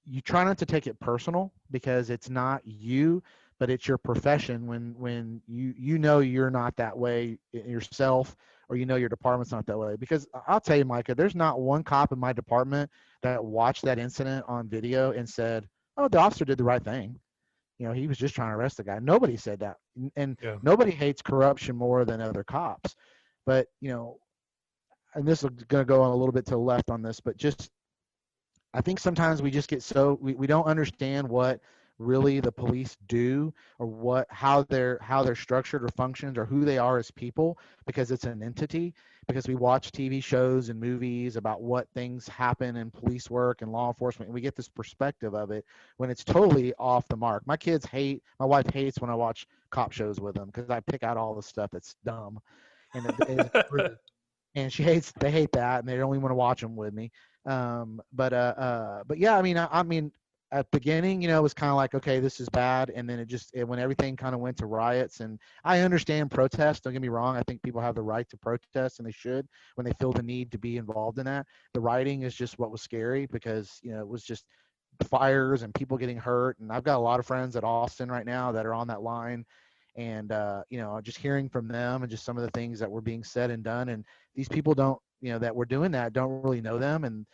you try not to take it personal, because it's not you, but it's your profession. When you're not that way yourself, or your department's not that way. Because I'll tell you, Micah, there's not one cop in my department that watched that incident on video and said, "Oh, the officer did the right thing. He was just trying to arrest the guy." Nobody said that. And Yeah. nobody hates corruption more than other cops. But and this is going to go on a little bit to the left on this, but just, I think sometimes we just get we don't understand what really the police do, or how they're structured or functions, or who they are as people, because it's an entity. Because we watch TV shows and movies about what things happen in police work and law enforcement, and we get this perspective of it when it's totally off the mark. My wife hates when I watch cop shows with them, because I pick out all the stuff that's dumb, and and they hate that, and they only want to watch them with me. But yeah, I mean, at the beginning, it was kind of like, okay, this is bad. And then when everything kind of went to riots, and I understand protests, don't get me wrong. I think people have the right to protest, and they should, when they feel the need to be involved in that. The rioting is just what was scary, because, it was just fires and people getting hurt. And I've got a lot of friends at Austin right now that are on that line. And, just hearing from them, and just some of the things that were being said and done. And these people that were doing that don't really know them. And,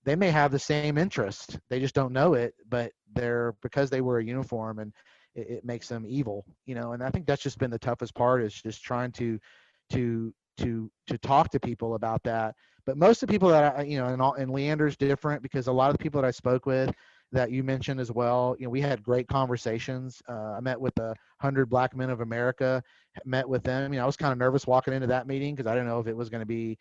they may have the same interest. They just don't know it, but because they wear a uniform, and it makes them evil, and I think that's just been the toughest part, is just trying to talk to people about that. But most of the people that and Leander's different, because a lot of the people that I spoke with, that you mentioned as well, we had great conversations. I met with the 100 Black Men of America, met with them. I was kind of nervous walking into that meeting, because I didn't know if it was going to be,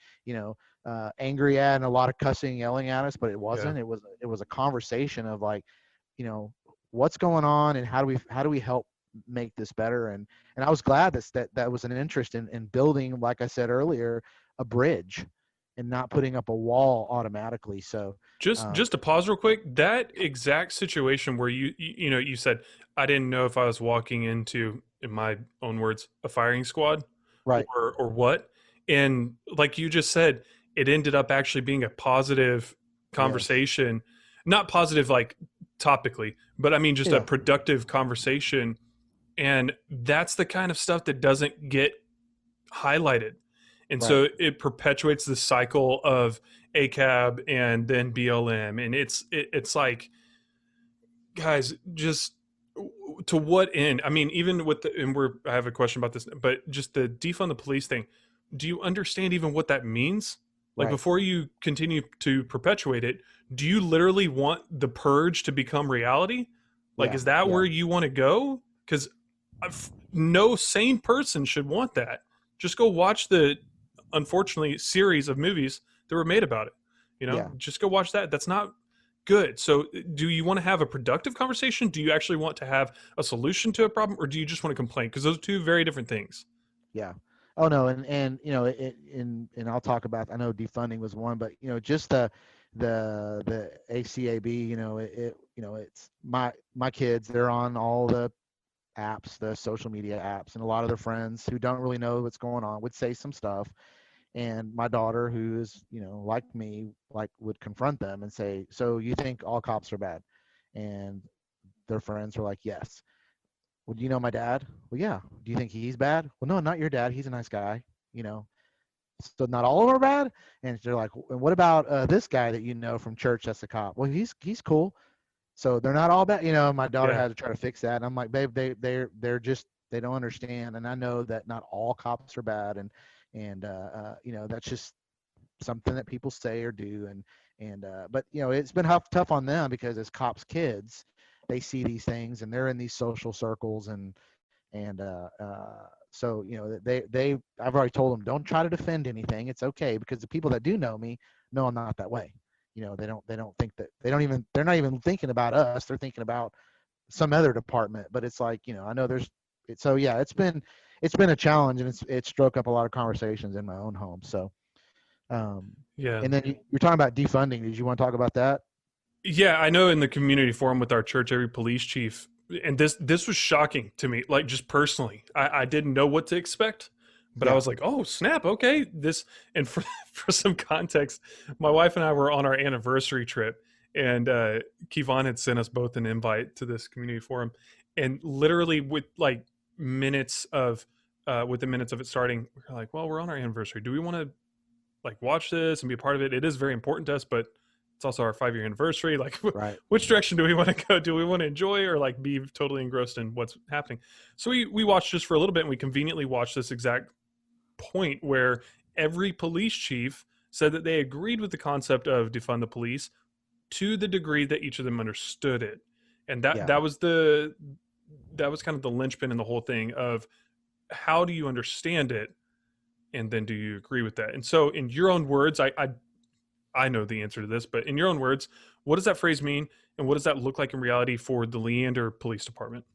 angry at and a lot of cussing, yelling at us, but it wasn't. Yeah. It was a conversation of like, what's going on, and how do we help make this better? And I was glad that was an interest in building, like I said earlier, a bridge, and not putting up a wall automatically. So Just to pause real quick, that exact situation where you said, I didn't know if I was walking into, in my own words, a firing squad, right, or what. And like you just said, it ended up actually being a positive yes, conversation. Not positive like topically, but I mean just a yeah, productive conversation. And that's the kind of stuff that doesn't get highlighted. And right, so it perpetuates the cycle of ACAB and then BLM. And it's like, guys, just to what end? I mean, even with I have a question about this, but just the defund the police thing, do you understand even what that means? Like, right, before you continue to perpetuate it, do you literally want the purge to become reality? Like, yeah, is that yeah, where you want to go? Because no sane person should want that. Just go watch the, unfortunately, series of movies that were made about it. yeah, Just go watch that. That's not Good. So do you want to have a productive conversation? Do you actually want to have a solution to a problem, or do you just want to complain? Because those are two very different things. Yeah. Oh no, and you know, and I'll talk about. I know defunding was one, but you know, just the ACAB. You know, you know, it's my kids. They're on all the apps, the social media apps, and a lot of their friends who don't really know what's going on would say some stuff. And my daughter, who is, you know, like me, like would confront them and say, "So you think all cops are bad?" And their friends were like, "Yes." Well, do you know my dad? Well, yeah. Do you think he's bad? Well, no, not your dad. He's a nice guy. You know, so not all of them are bad. And they're like, and what about this guy that you know from church that's a cop? Well, he's cool. So they're not all bad. You know, my daughter Yeah. had to try to fix that. And I'm like, babe, they're just they don't understand. And I know that not all cops are bad. And you know, that's just something that people say or do. And but you know, it's been tough on them because as cops' kids, they see these things and they're in these social circles and so you know they I've already told them don't try to defend anything. It's okay because the people that do know me know I'm not that way. You know, they don't think that they're not even thinking about us. They're thinking about some other department. But it's like, you know, I know so yeah, it's been a challenge, and it's struck up a lot of conversations in my own home. So um Yeah. and then you're talking about defunding. Did you want to talk about that? Yeah, I know in the community forum with our church, every police chief, and this was shocking to me, like just personally. I didn't know what to expect, but I Yeah. was like, oh snap, okay. This and for for some context, my wife and I were on our anniversary trip, and Kevon had sent us both an invite to this community forum, and literally with like minutes of within minutes of it starting, we are like, well, we're on our anniversary. Do we want to like watch this and be a part of it? It is very important to us, but it's also our 5-year anniversary. Like, Right. which direction do we want to go? Do we want to enjoy or like be totally engrossed in what's happening? So we watched just for a little bit, and we conveniently watched this exact point where every police chief said that they agreed with the concept of defund the police to the degree that each of them understood it, and Yeah. that was kind of the linchpin in the whole thing of how do you understand it, and then do you agree with that? And so, in your own words, I know the answer to this, but in your own words, what does that phrase mean, and what does that look like in reality for the Leander Police Department?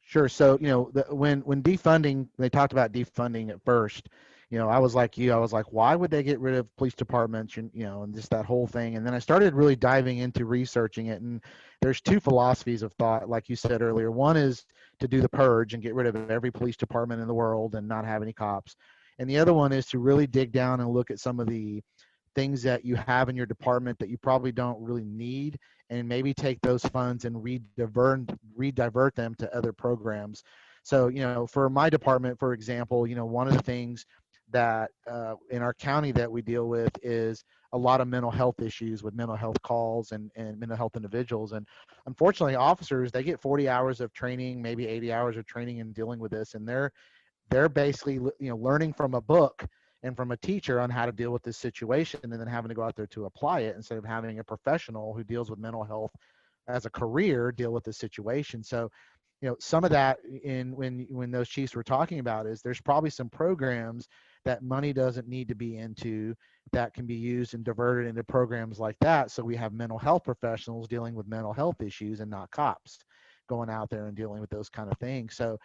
Sure. So, you know, when defunding, they talked about defunding at first, you know, I was like you, I was like, why would they get rid of police departments, and, you know, and just that whole thing. And then I started really diving into researching it. And there's two philosophies of thought, like you said earlier. One is to do the purge and get rid of every police department in the world and not have any cops. And the other one is to really dig down and look at some of the things that you have in your department that you probably don't really need, and maybe take those funds and redivert them to other programs. So, you know, for my department, for example, you know, one of the things that in our county that we deal with is a lot of mental health issues with mental health calls and mental health individuals. And unfortunately, officers, they get 40 hours of training, maybe 80 hours of training in dealing with this, and they're basically, you know, learning from a book and from a teacher on how to deal with this situation, and then having to go out there to apply it instead of having a professional who deals with mental health as a career deal with the situation. So, you know, some of that in when those chiefs were talking about is there's probably some programs that money doesn't need to be into that can be used and diverted into programs like that. So we have mental health professionals dealing with mental health issues and not cops going out there and dealing with those kind of things. So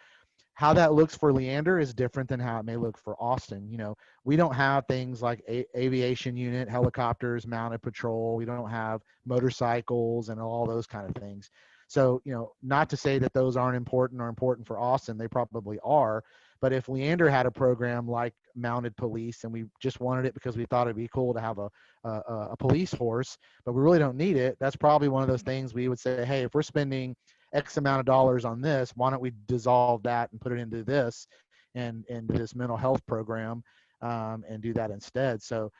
how that looks for Leander is different than how it may look for Austin. You know, we don't have things like aviation unit, helicopters, mounted patrol. We don't have motorcycles and all those kind of things. So, you know, not to say that those aren't important or important for Austin, they probably are. But if Leander had a program like mounted police and we just wanted it because we thought it'd be cool to have a police horse, but we really don't need it, that's probably one of those things we would say, hey, if we're spending X amount of dollars on this, why don't we dissolve that and put it into this and into this mental health program, and do that instead. So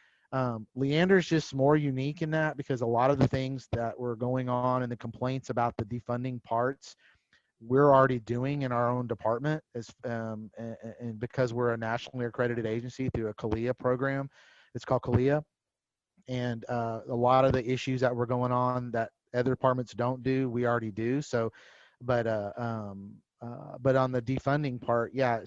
Leander's just more unique in that because a lot of the things that were going on and the complaints about the defunding parts we're already doing in our own department and because we're a nationally accredited agency through a CALIA program. It's called CALIA. And a lot of the issues that were going on that other departments don't do, we already do. So, but but on the defunding part, yeah,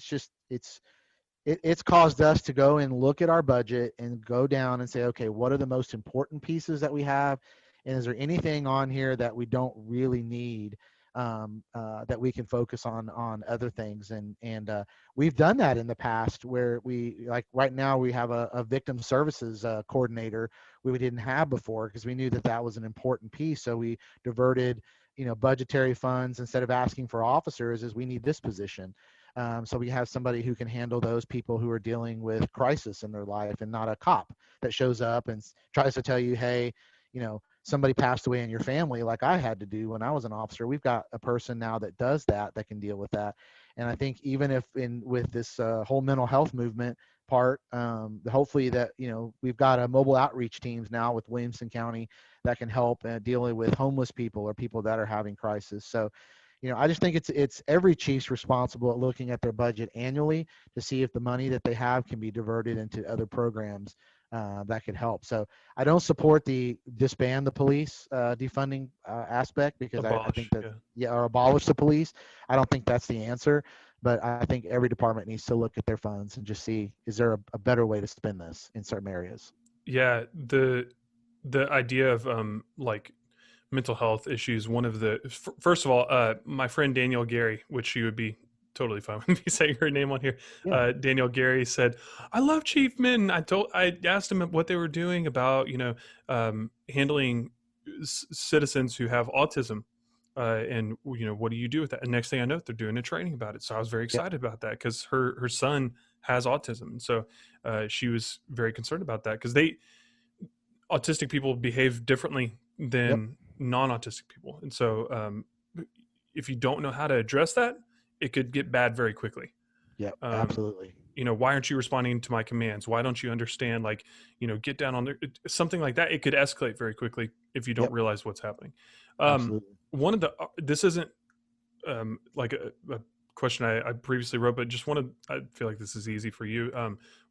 it's caused us to go and look at our budget and go down and say, okay, what are the most important pieces that we have, And is there anything on here that we don't really need, that we can focus on other things? And we've done that in the past, where we, like right now, we have a victim services coordinator we didn't have before, because we knew that that was an important piece. So we diverted, budgetary funds. Instead of asking for officers, is we need this position. So we have somebody who can handle those people who are dealing with crisis in their life, and not a cop that shows up and tries to tell you, hey, somebody passed away in your family, like I had to do when I was an officer. We've got a person now that does that can deal with that. And I think even if with this whole mental health movement part, hopefully that, we've got a mobile outreach teams now with Williamson County that can help dealing with homeless people or people that are having crisis. So, I just think it's every chief's responsible at looking at their budget annually to see if the money that they have can be diverted into other programs that could help. So I don't support the disband the police defunding aspect, because I think Abolish. that, Yeah. or abolish the police. I don't think that's the answer, but I think every department needs to look at their funds and just see, is there a better way to spend this in certain areas? Yeah. The idea of like mental health issues. One of the first of all, my friend Danielle Gary, which you would be totally fine with me saying her name on here. Yeah. Danielle Gary said, "I love Chief Minton." I asked him what they were doing about handling citizens who have autism. And what do you do with that? And next thing I know, they're doing a training about it. So I was very Yep. excited about that, because her son has autism, and so she was very concerned about that, because autistic people behave differently Yep. than non-autistic people, and so if you don't know how to address that, it could get bad very quickly. Yep. um, Absolutely. why aren't you responding to my commands? Why don't you understand, like, get down on there, something like that. It could escalate very quickly if you don't Yep. realize what's happening. um, Absolutely. One of the this isn't like a question I previously wrote, but just I feel like this is easy for you.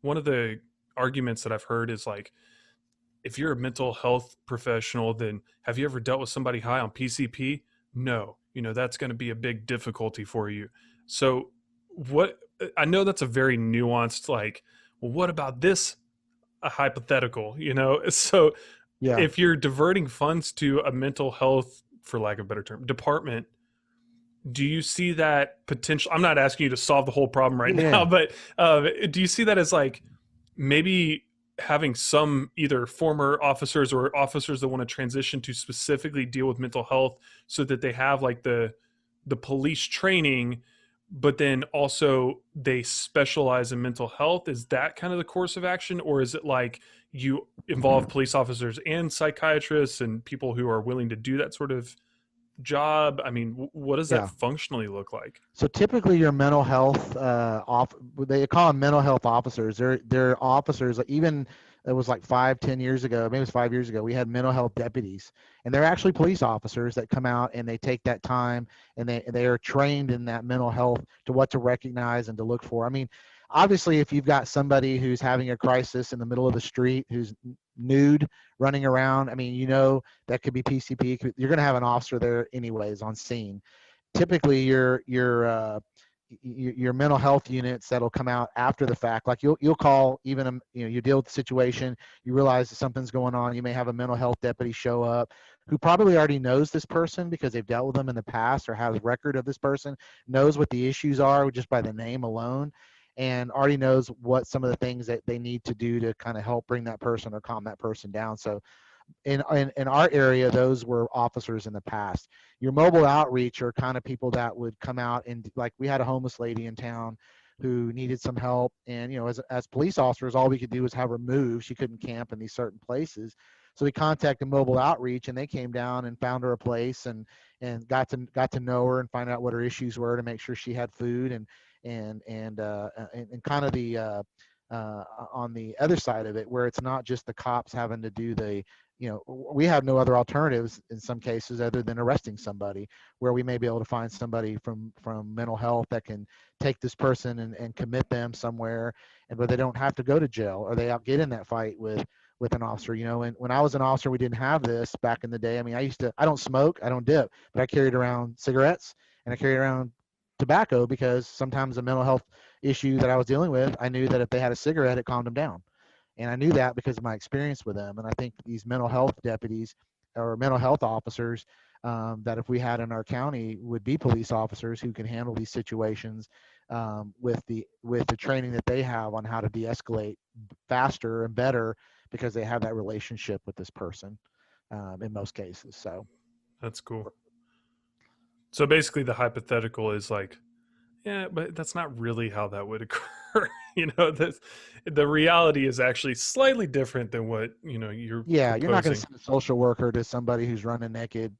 One of the arguments that I've heard is like, if you're a mental health professional, then have you ever dealt with somebody high on PCP? No, that's going to be a big difficulty for you. So what, I know that's a very nuanced, like, well, what about this, a hypothetical, so Yeah. if you're diverting funds to a mental health, for lack of a better term, department, do you see that potential? I'm not asking you to solve the whole problem right now, Yeah. but do you see that as like maybe having some either former officers or officers that want to transition to specifically deal with mental health, so that they have like the police training, but then also they specialize in mental health? Is that kind of the course of action, or is it like you involve police officers and psychiatrists and people who are willing to do that sort of job? I mean, what does that Yeah. functionally look like? So typically, your mental health they call them mental health officers. They're officers. Even it was like 5-10 years ago, maybe it was 5 years ago. We had mental health deputies, and they're actually police officers that come out and they take that time, and they are trained in that mental health, to what to recognize and to look for. I mean, obviously, if you've got somebody who's having a crisis in the middle of the street, who's nude running around, I mean, that could be PCP. You're going to have an officer there anyways on scene. Typically your mental health units that'll come out after the fact, like you'll call, even you deal with the situation, you realize that something's going on, you may have a mental health deputy show up who probably already knows this person because they've dealt with them in the past, or has record of this person, knows what the issues are just by the name alone, and already knows what some of the things that they need to do to kind of help bring that person or calm that person down. So in our area, those were officers in the past. Your mobile outreach are kind of people that would come out, and like we had a homeless lady in town who needed some help, and as police officers, all we could do was have her move. She couldn't camp in these certain places, so we contacted mobile outreach, and they came down and found her a place, and got to know her and find out what her issues were, to make sure she had food, and kind of the on the other side of it, where it's not just the cops having to do we have no other alternatives in some cases other than arresting somebody, where we may be able to find somebody from mental health that can take this person and commit them somewhere, but they don't have to go to jail, or they get in that fight with an officer. And when I was an officer, we didn't have this back in the day. I mean, I don't smoke, I don't dip, but I carried around cigarettes, and I carried around tobacco, because sometimes a mental health issue that I was dealing with, I knew that if they had a cigarette, it calmed them down. And I knew that because of my experience with them. And I think these mental health deputies or mental health officers that if we had in our county would be police officers who can handle these situations with the training that they have on how to de-escalate faster and better because they have that relationship with this person in most cases. So That's cool. So basically, the hypothetical is like, yeah, but that's not really how that would occur. The reality is actually slightly different than what you're yeah, you're not going to proposing. send a social worker to somebody who's running naked,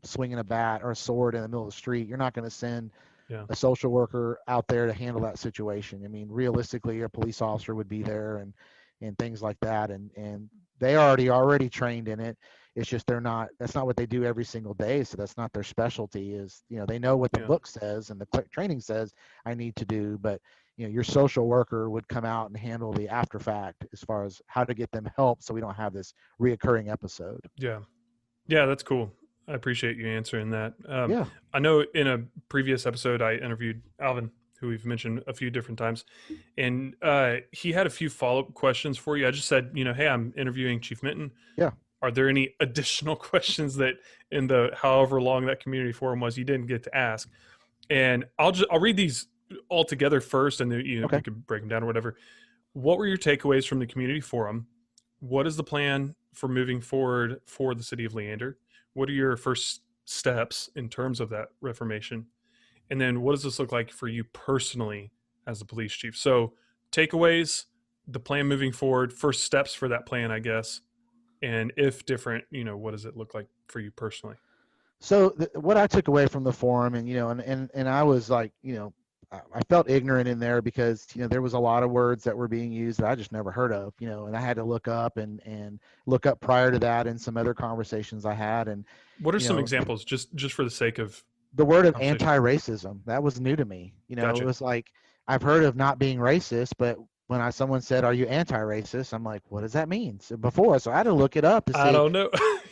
swinging a bat or a sword in the middle of the street. You're not going to send Yeah, a social worker out there to handle that situation. I mean, realistically, a police officer would be there and things like that, and they already trained in it. It's just that's not what they do every single day, so that's not their specialty. Is they know what the yeah, book says and the training says I need to do, but your social worker would come out and handle the after fact as far as how to get them help so we don't have this reoccurring episode. yeah, yeah. That's cool. I appreciate you answering that. Yeah. I know in a previous episode I interviewed Alvin, who we've mentioned a few different times, and he had a few follow-up questions for you. I just said, hey, I'm interviewing Chief Minton. Yeah. Are there any additional questions that in the however long that community forum was you didn't get to ask? And I'll read these all together first, and then we Okay. could break them down or whatever. What were your takeaways from the community forum? What is the plan for moving forward for the city of Leander? What are your first steps in terms of that reformation? And then what does this look like for you personally as the police chief? So takeaways, the plan moving forward, first steps for that plan, I guess. And if different, what does it look like for you personally? So what I took away from the forum, and and I was like, I felt ignorant in there because there was a lot of words that were being used that I just never heard of, and I had to look up and look up prior to that in some other conversations I had, and What are you some know examples, just for the sake of the word of conversation? anti-racism, that was new to me. It Gotcha. was like I've heard of not being racist, but when someone said, "Are you anti-racist?" I'm like, "What does that mean?" So I had to look it up to I see. don't know.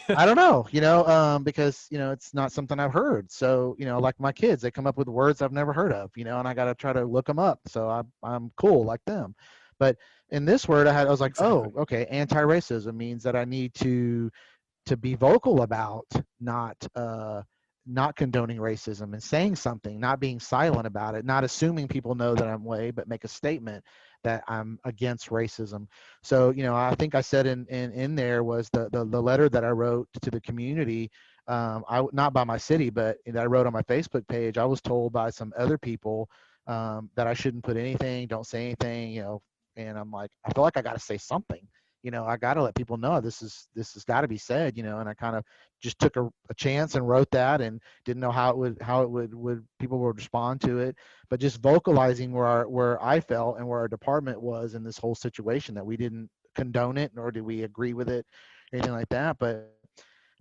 I don't know, because it's not something I've heard. So like my kids, they come up with words I've never heard of, and I got to try to look them up. So I'm cool like them. But in this word, I was like, Exactly. oh, okay, anti-racism means that I need to be vocal about not condoning racism and saying something, not being silent about it, not assuming people know that I'm way, but make a statement that I'm against racism. So, I think I said in there was the letter that I wrote to the community, not by my city, but that I wrote on my Facebook page. I was told by some other people that I shouldn't put anything, don't say anything, and I'm like, I feel like I got to say something. I got to let people know this has got to be said, and I kind of just took a chance and wrote that and didn't know how it would people would respond to it, but just vocalizing where I felt and where our department was in this whole situation, that we didn't condone it nor did we agree with it, anything like that. But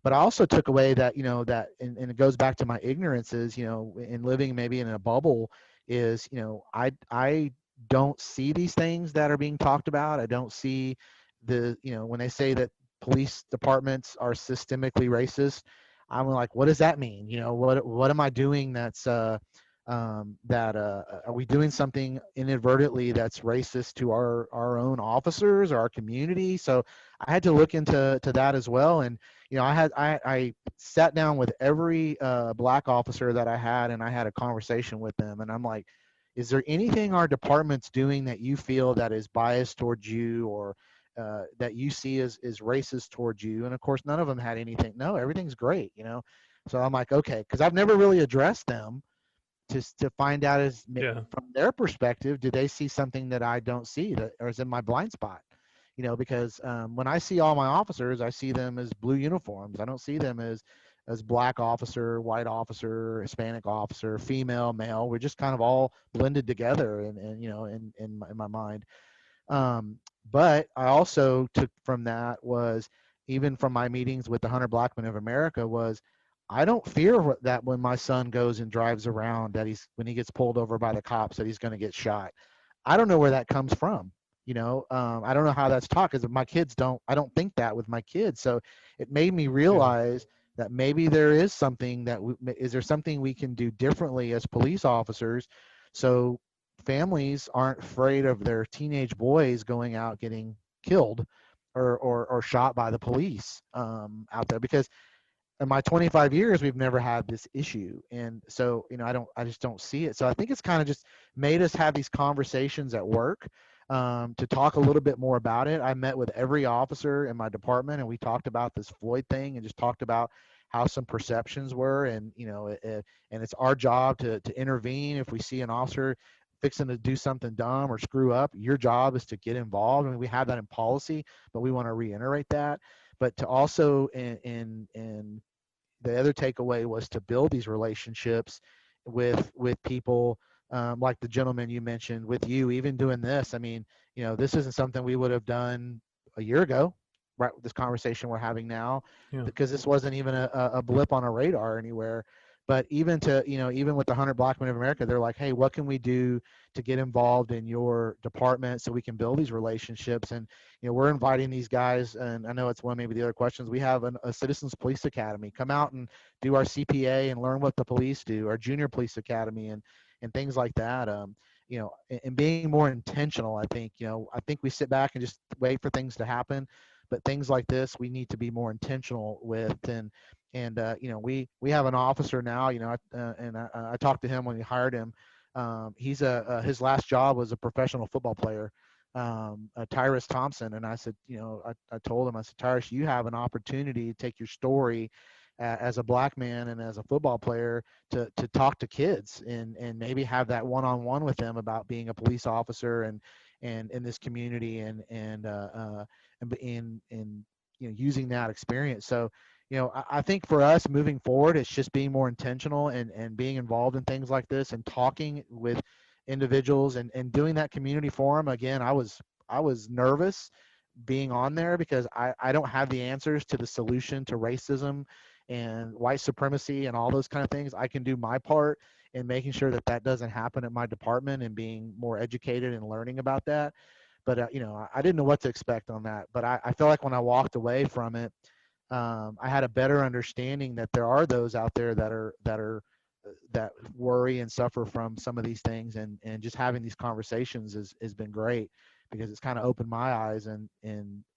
I also took away that, and it goes back to my ignorances, in living maybe in a bubble is, I don't see these things that are being talked about. I don't see when they say that police departments are systemically racist, I'm like, what does that mean? What am I doing are we doing something inadvertently that's racist to our own officers or our community? So I had to look into that as well. And I sat down with every black officer that I had, and I had a conversation with them, and I'm like, is there anything our department's doing that you feel that is biased towards you, or that you see as racist towards you? And of course, none of them had anything. No, everything's great. So I'm like, okay, because I've never really addressed them to find out Yeah. from their perspective, do they see something that I don't see, that or is in my blind spot? Because when I see all my officers, I see them as blue uniforms. I don't see them as black officer, white officer, Hispanic officer, female, male. We're just kind of all blended together, and in my mind. But I also took from that was, even from my meetings with the 100 Black Men of America, was I don't fear that when my son goes and drives around, that when he gets pulled over by the cops, that he's going to get shot. I don't know where that comes from. I don't know how that's taught, because my kids I don't think that with my kids. So it made me Yeah. realize that maybe there is something is there something we can do differently as police officers, so families aren't afraid of their teenage boys going out getting killed, or shot by the police out there, because in my 25 years we've never had this issue. And so I just don't see it. So I think it's kind of just made us have these conversations at work, to talk a little bit more about it. I met with every officer in my department, and we talked about this Floyd thing, and just talked about how some perceptions were. And and it's our job to intervene if we see an officer fixing to do something dumb or screw up. Your job is to get involved. I mean, we have that in policy, but we want to reiterate that. But to also in the other takeaway was to build these relationships with people, like the gentleman you mentioned, with you even doing this. I mean, this isn't something we would have done a year ago, right? This conversation we're having now, Yeah. because this wasn't even a blip on a radar anywhere. But even even with the 100 Black Men of America, they're like, hey, what can we do to get involved in your department so we can build these relationships? And we're inviting these guys, and I know it's one maybe the other questions. We have a Citizens Police Academy. Come out and do our CPA and learn what the police do. Our Junior Police Academy and things like that. And being more intentional. I think we sit back and just wait for things to happen, but things like this we need to be more intentional with. And we have an officer now. I talked to him when we hired him. He's his last job was a professional football player, Tyrus Thompson. And I said, I told him, I said, Tyrus, you have an opportunity to take your story as a Black man and as a football player to talk to kids and maybe have that one-on-one with them about being a police officer and in this community and using that experience. So I think for us moving forward, it's just being more intentional and being involved in things like this and talking with individuals and doing that community forum. Again, I was nervous being on there because I don't have the answers to the solution to racism and white supremacy and all those kind of things. I can do my part in making sure that that doesn't happen at my department and being more educated and learning about that. But I didn't know what to expect on that. But I feel like when I walked away from it, I had a better understanding that there are those out there that worry and suffer from some of these things, and just having these conversations has been great because it's kind of opened my eyes in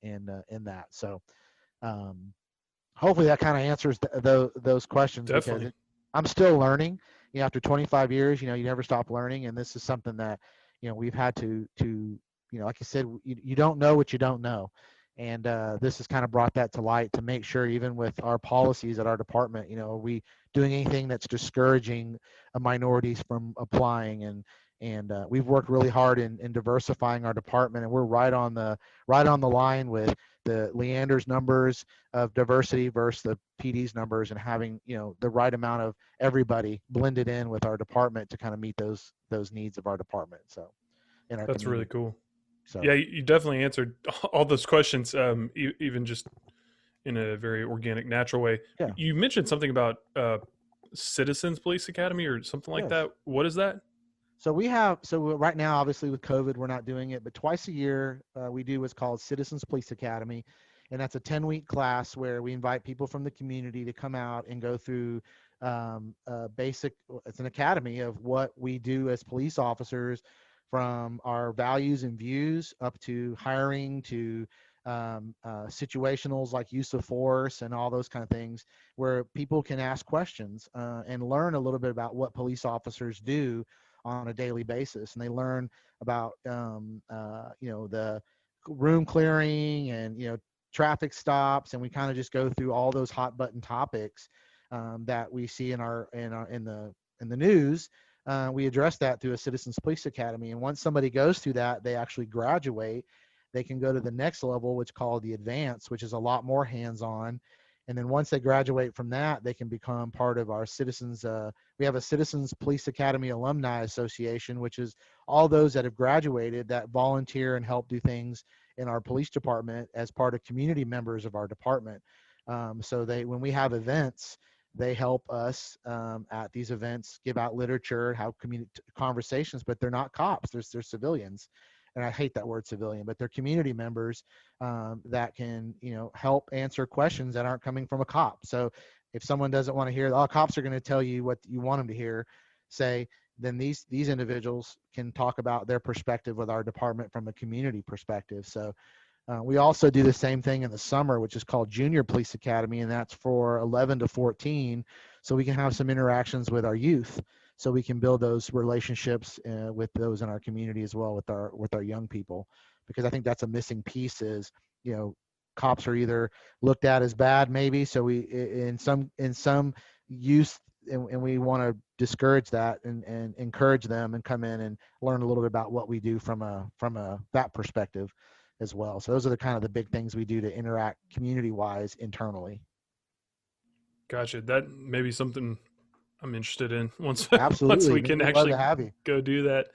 that. So hopefully that kind of answers those questions, because Definitely. I'm still learning. After 25 years, you never stop learning, and this is something that we've had to like I said, you don't know what you don't know. And this has kind of brought that to light to make sure, even with our policies at our department, are we doing anything that's discouraging minorities from applying? And we've worked really hard in diversifying our department, and we're right on the line with the Leander's numbers of diversity versus the PD's numbers, and having the right amount of everybody blended in with our department to kind of meet those needs of our department. So in our That's really community. cool. So Yeah, you definitely answered all those questions, even just in a very organic, natural way. yeah. You mentioned something about Citizens Police Academy or something like Yes. that. What is that? So right now, obviously with COVID, we're not doing it, but twice a year we do what's called Citizens Police Academy, and that's a 10-week class where we invite people from the community to come out and go through basic. It's an academy of what we do as police officers, from our values and views up to hiring to situationals like use of force and all those kind of things, where people can ask questions and learn a little bit about what police officers do on a daily basis. And they learn about the room clearing and traffic stops, and we kind of just go through all those hot button topics that we see in the news. We address that through a Citizens Police Academy, and once somebody goes through that, they actually graduate. They can go to the next level, which is called the advanced, which is a lot more hands-on. And then once they graduate from that, they can become part of our citizens. We have a Citizens Police Academy Alumni Association, which is all those that have graduated that volunteer and help do things in our police department as part of community members of our department. So when we have events, they help us at these events, give out literature, have community conversations, but they're not cops. They're civilians. And I hate that word civilian, but they're community members that can, help answer questions that aren't coming from a cop. So if someone doesn't want to hear, cops are going to tell you what you want them to hear, then these individuals can talk about their perspective with our department from a community perspective. So We also do the same thing in the summer, which is called Junior Police Academy, and that's for 11 to 14, so we can have some interactions with our youth, so we can build those relationships with those in our community as well, with our young people, because I think that's a missing piece. Is, cops are either looked at as bad, maybe, so we in some youth, and we want to discourage that and encourage them and come in and learn a little bit about what we do from a that perspective as well. So those are the kind of the big things we do to interact community wise internally. Gotcha. That may be something I'm interested in once once Absolutely. we We'd can love actually to have you. go do that.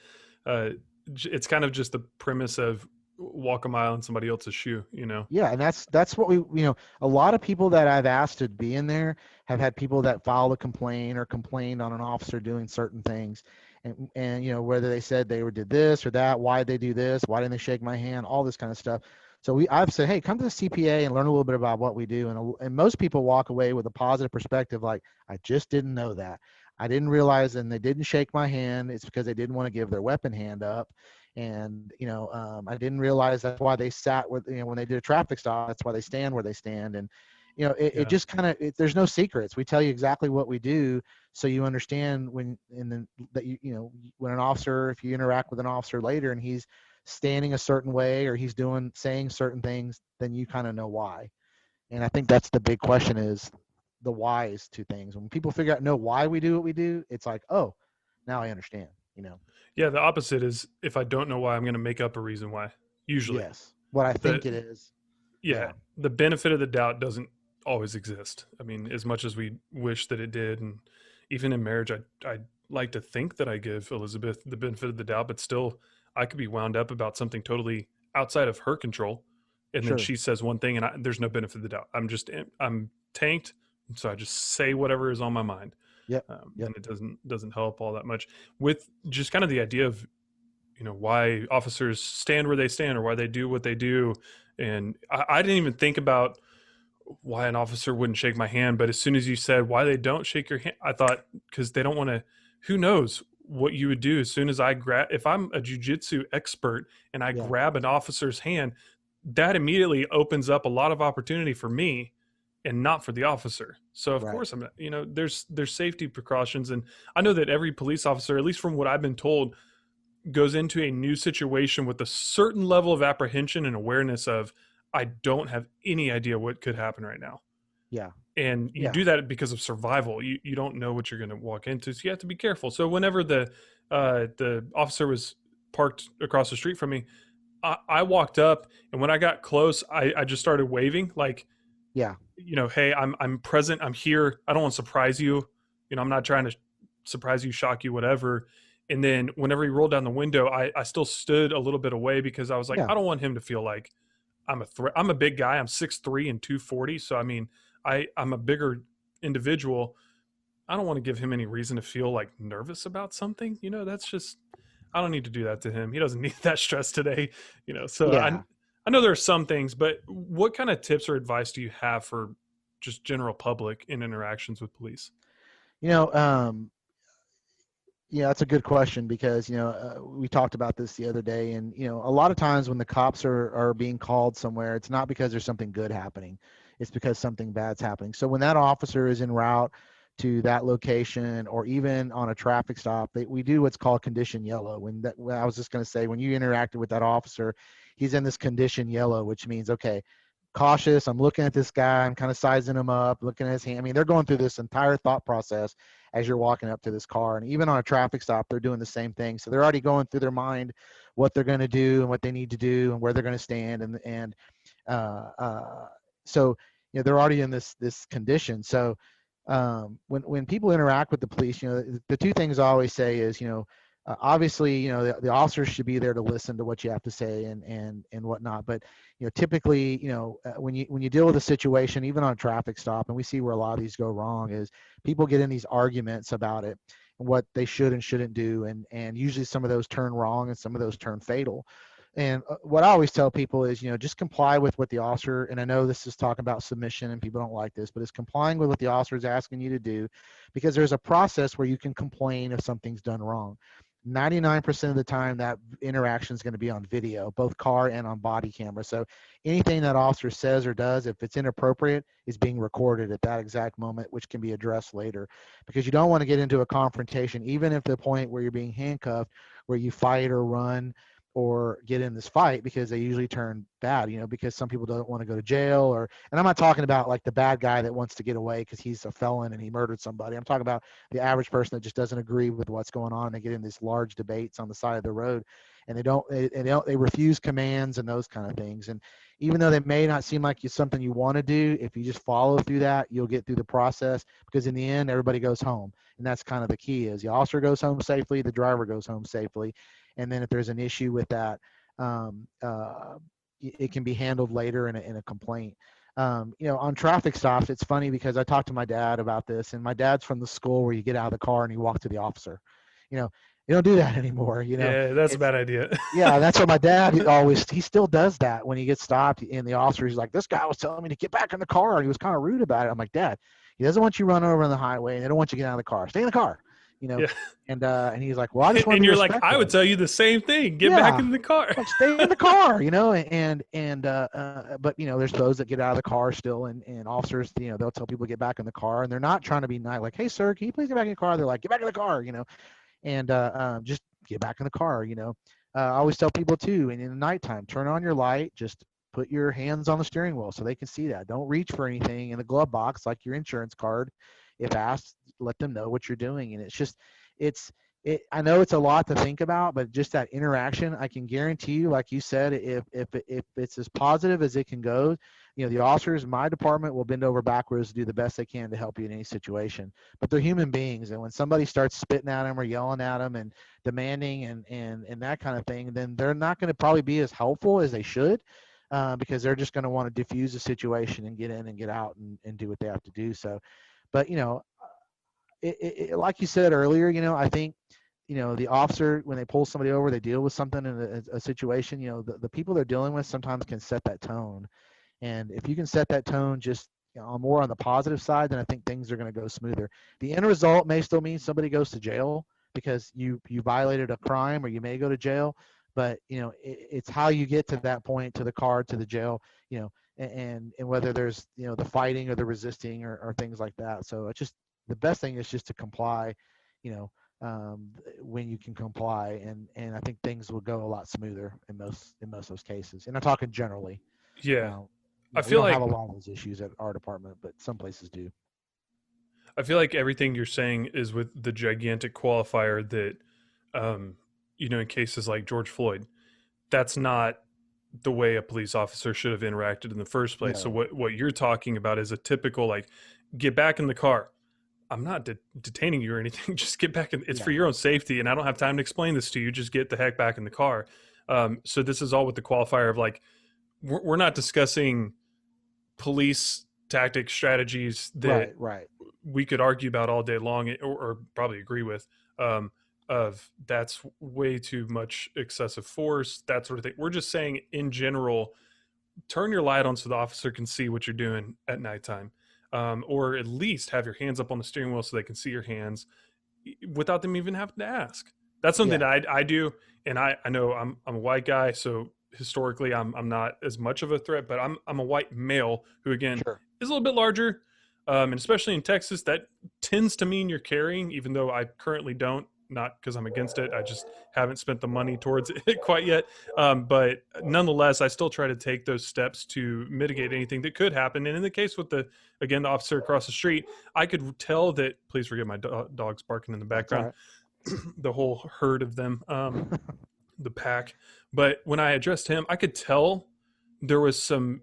Uh, it's kind of just the premise of walk a mile in somebody else's shoe, you know? Yeah, and that's what a lot of people that I've asked to be in there have had people that filed a complaint or complained on an officer doing certain things, and whether they said they did this or that, why did they do this, why didn't they shake my hand, all this kind of stuff. So I've said, hey, come to the CPA and learn a little bit about what we do, and most people walk away with a positive perspective, like, I just didn't know that, I didn't realize, and they didn't shake my hand, it's because they didn't want to give their weapon hand up. And I didn't realize that's why they sat with, when they did a traffic stop, that's why they stand where they stand. And it Yeah. just kind of, there's no secrets, we tell you exactly what we do, so you understand when, and then that when an officer, if you interact with an officer later and he's standing a certain way or he's saying certain things, then you kind of know why. And I think that's the big question, is the whys to things. When people know why we do what we do, it's like, oh, now I understand. Yeah, the opposite is, if I don't know why, I'm going to make up a reason why. Usually. Yes, what I think The it is. yeah, Yeah, the benefit of the doubt doesn't always exist. I mean, as much as we wish that it did, and even in marriage, I like to think that I give Elizabeth the benefit of the doubt, but still, I could be wound up about something totally outside of her control, and then sure. she says one thing, and there's no benefit of the doubt. I'm tanked, so I just say whatever is on my mind, Yep. Yep. and it doesn't help all that much with just kind of the idea of why officers stand where they stand or why they do what they do. And I didn't even think about why an officer wouldn't shake my hand, but as soon as you said why they don't shake your hand, I thought, because they don't want to. Who knows what you would do as soon as I grab, if I'm a jujitsu expert and I Yeah. grab an officer's hand, that immediately opens up a lot of opportunity for me and not for the officer. So of Right. course there's safety precautions. And I know that every police officer, at least from what I've been told, goes into a new situation with a certain level of apprehension and awareness of, I don't have any idea what could happen right now. Yeah. And you Yeah. do that because of survival. You don't know what you're going to walk into, so you have to be careful. So whenever the officer was parked across the street from me, I walked up, and when I got close, I just started waving, like, Yeah. hey, I'm present, I'm here, I don't want to surprise you, I'm not trying to surprise you, shock you, whatever. And then whenever he rolled down the window, I still stood a little bit away, because I was like, Yeah. I don't want him to feel like I'm a threat. I'm a big guy. I'm 6'3" and 240. So I mean, I'm a bigger individual. I don't want to give him any reason to feel like nervous about something. That's just, I don't need to do that to him. He doesn't need that stress today. So Yeah. I know there are some things, but what kind of tips or advice do you have for just general public in interactions with police? You know, um, yeah, that's a good question, because we talked about this the other day, and a lot of times when the cops are being called somewhere, it's not because there's something good happening, it's because something bad's happening. So when that officer is en route to that location, or even on a traffic stop, we do what's called condition yellow. When I was just going to say, when you interacted with that officer, he's in this condition yellow, which means, okay, cautious, I'm looking at this guy, I'm kind of sizing him up, looking at his hand. I mean, they're going through this entire thought process as you're walking up to this car. And even on a traffic stop, they're doing the same thing. So they're already going through their mind what they're going to do and what they need to do and where they're going to stand. And so they're already in this condition. So when people interact with the police, the two things I always say is, obviously, the officers should be there to listen to what you have to say and whatnot. But typically, when you deal with a situation, even on a traffic stop, and we see where a lot of these go wrong, is people get in these arguments about it and what they should and shouldn't do, and usually some of those turn wrong and some of those turn fatal. And what I always tell people is, just comply with what the officer, and I know this is talking about submission and people don't like this, but it's complying with what the officer is asking you to do, because there's a process where you can complain if something's done wrong. 99% of the time that interaction is going to be on video, both car and on body camera. So anything that officer says or does, if it's inappropriate, is being recorded at that exact moment, which can be addressed later, because you don't want to get into a confrontation, even if the point where you're being handcuffed, where you fight or run or get in this fight, because they usually turn bad, because some people don't want to go to jail, and I'm not talking about like the bad guy that wants to get away because he's a felon and he murdered somebody. I'm talking about the average person that just doesn't agree with what's going on. They get in these large debates on the side of the road, and they refuse commands and those kind of things. And even though they may not seem like it's something you want to do, if you just follow through that, you'll get through the process, because in the end, everybody goes home. And that's kind of the key: is the officer goes home safely, the driver goes home safely. And then if there's an issue with that, it can be handled later in a complaint. On traffic stops, it's funny because I talked to my dad about this, and my dad's from the school where you get out of the car and you walk to the officer. You don't do that anymore. Yeah, that's a bad idea. Yeah, that's what my dad he still does that when he gets stopped, and the officer, he's like, this guy was telling me to get back in the car, and he was kind of rude about it. I'm like, Dad, he doesn't want you run over on the highway, and they don't want you to get out of the car. Stay in the car. Yeah. And he's like, well, I just want to And be you're like, respectful. I would tell you the same thing. Get back in the car. Like, stay in the car, but there's those that get out of the car still, and officers, they'll tell people to get back in the car, and they're not trying to be nice, like, hey sir, can you please get back in the car? They're like, get back in the car, and just get back in the car. I always tell people too, and in the nighttime, turn on your light, just put your hands on the steering wheel so they can see that. Don't reach for anything in the glove box like your insurance card. If asked, let them know what you're doing. And I know it's a lot to think about, but just that interaction, I can guarantee you, like you said, if it's as positive as it can go, the officers in my department will bend over backwards to do the best they can to help you in any situation. But they're human beings, and when somebody starts spitting at them or yelling at them and demanding and that kind of thing, then they're not going to probably be as helpful as they should, because they're just going to want to diffuse the situation and get in and get out and do what they have to do. So, but like you said earlier, I think, the officer, when they pull somebody over, they deal with something in a situation, the people they're dealing with sometimes can set that tone. And if you can set that tone just more on the positive side, then I think things are going to go smoother. The end result may still mean somebody goes to jail because you violated a crime, or you may go to jail. But, it's how you get to that point, to the car, to the jail, and whether there's, the fighting or the resisting or things like that. So it's just, the best thing is just to comply, when you can comply, and I think things will go a lot smoother in most of those cases. And I'm talking generally. Yeah. I We feel don't like have a lot of those issues at our department, but some places do. everything you're saying is with the gigantic qualifier that, in cases like George Floyd, that's not the way a police officer should have interacted in the first place. So No. what you're talking about is a typical, like, get back in the car. I'm not detaining you or anything. Just get back in. It's for Yeah. your own safety, and I don't have time to explain this to you. Just get the heck back in the car. So this is all with the qualifier of, like, we're not discussing police tactics, strategies that Right. we could argue about all day long, or probably agree with. Of that's way too much excessive force, that sort of thing. We're just saying, in general, turn your light on so the officer can see what you're doing at nighttime, or at least have your hands up on the steering wheel so they can see your hands without them even having to ask. That's something Yeah. that I do, and I know I'm a white guy, so historically I'm not as much of a threat, but I'm a white male who, again, Sure. is a little bit larger, and especially in Texas, that tends to mean you're carrying, even though I currently don't. Not because I'm against it, I just haven't spent the money towards it quite yet. But nonetheless, I still try to take those steps to mitigate anything that could happen. And in the case with the officer across the street, I could tell that. Please forgive my dogs barking in the That's all background. right. The whole herd of them, the pack. But when I addressed him, I could tell there was some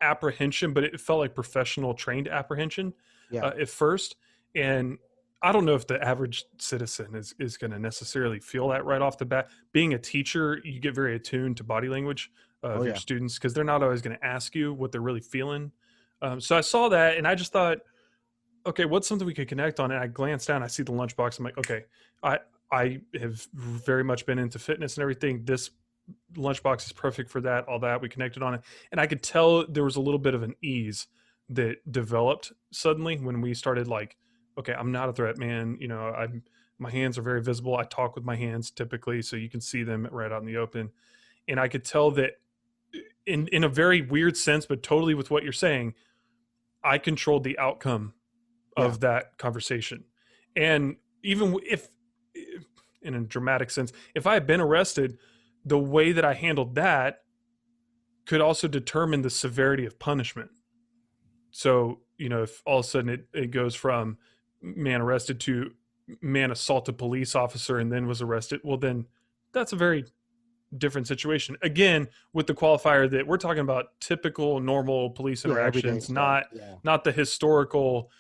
apprehension, but it felt like professional, trained apprehension Yeah. at first. And I don't know if the average citizen is going to necessarily feel that right off the bat. Being a teacher, you get very attuned to body language of your Yeah. students, because they're not always going to ask you what they're really feeling. So I saw that, and I just thought, okay, what's something we could connect on? And I glanced down, I see the lunchbox. I'm like, okay, I have very much been into fitness and everything. This lunchbox is perfect for that. All that, we connected on it, and I could tell there was a little bit of an ease that developed suddenly when we started, like, okay, I'm not a threat, man. My hands are very visible. I talk with my hands typically, so you can see them right out in the open. And I could tell that in a very weird sense, but totally with what you're saying, I controlled the outcome Yeah. of that conversation. And even if, in a dramatic sense, if I had been arrested, the way that I handled that could also determine the severity of punishment. So, if all of a sudden it goes from man arrested to man assaulted police officer and then was arrested, well, then that's a very different situation. Again, with the qualifier that we're talking about typical, normal police Yeah. Everyday interactions, stuff. not Yeah. not the historical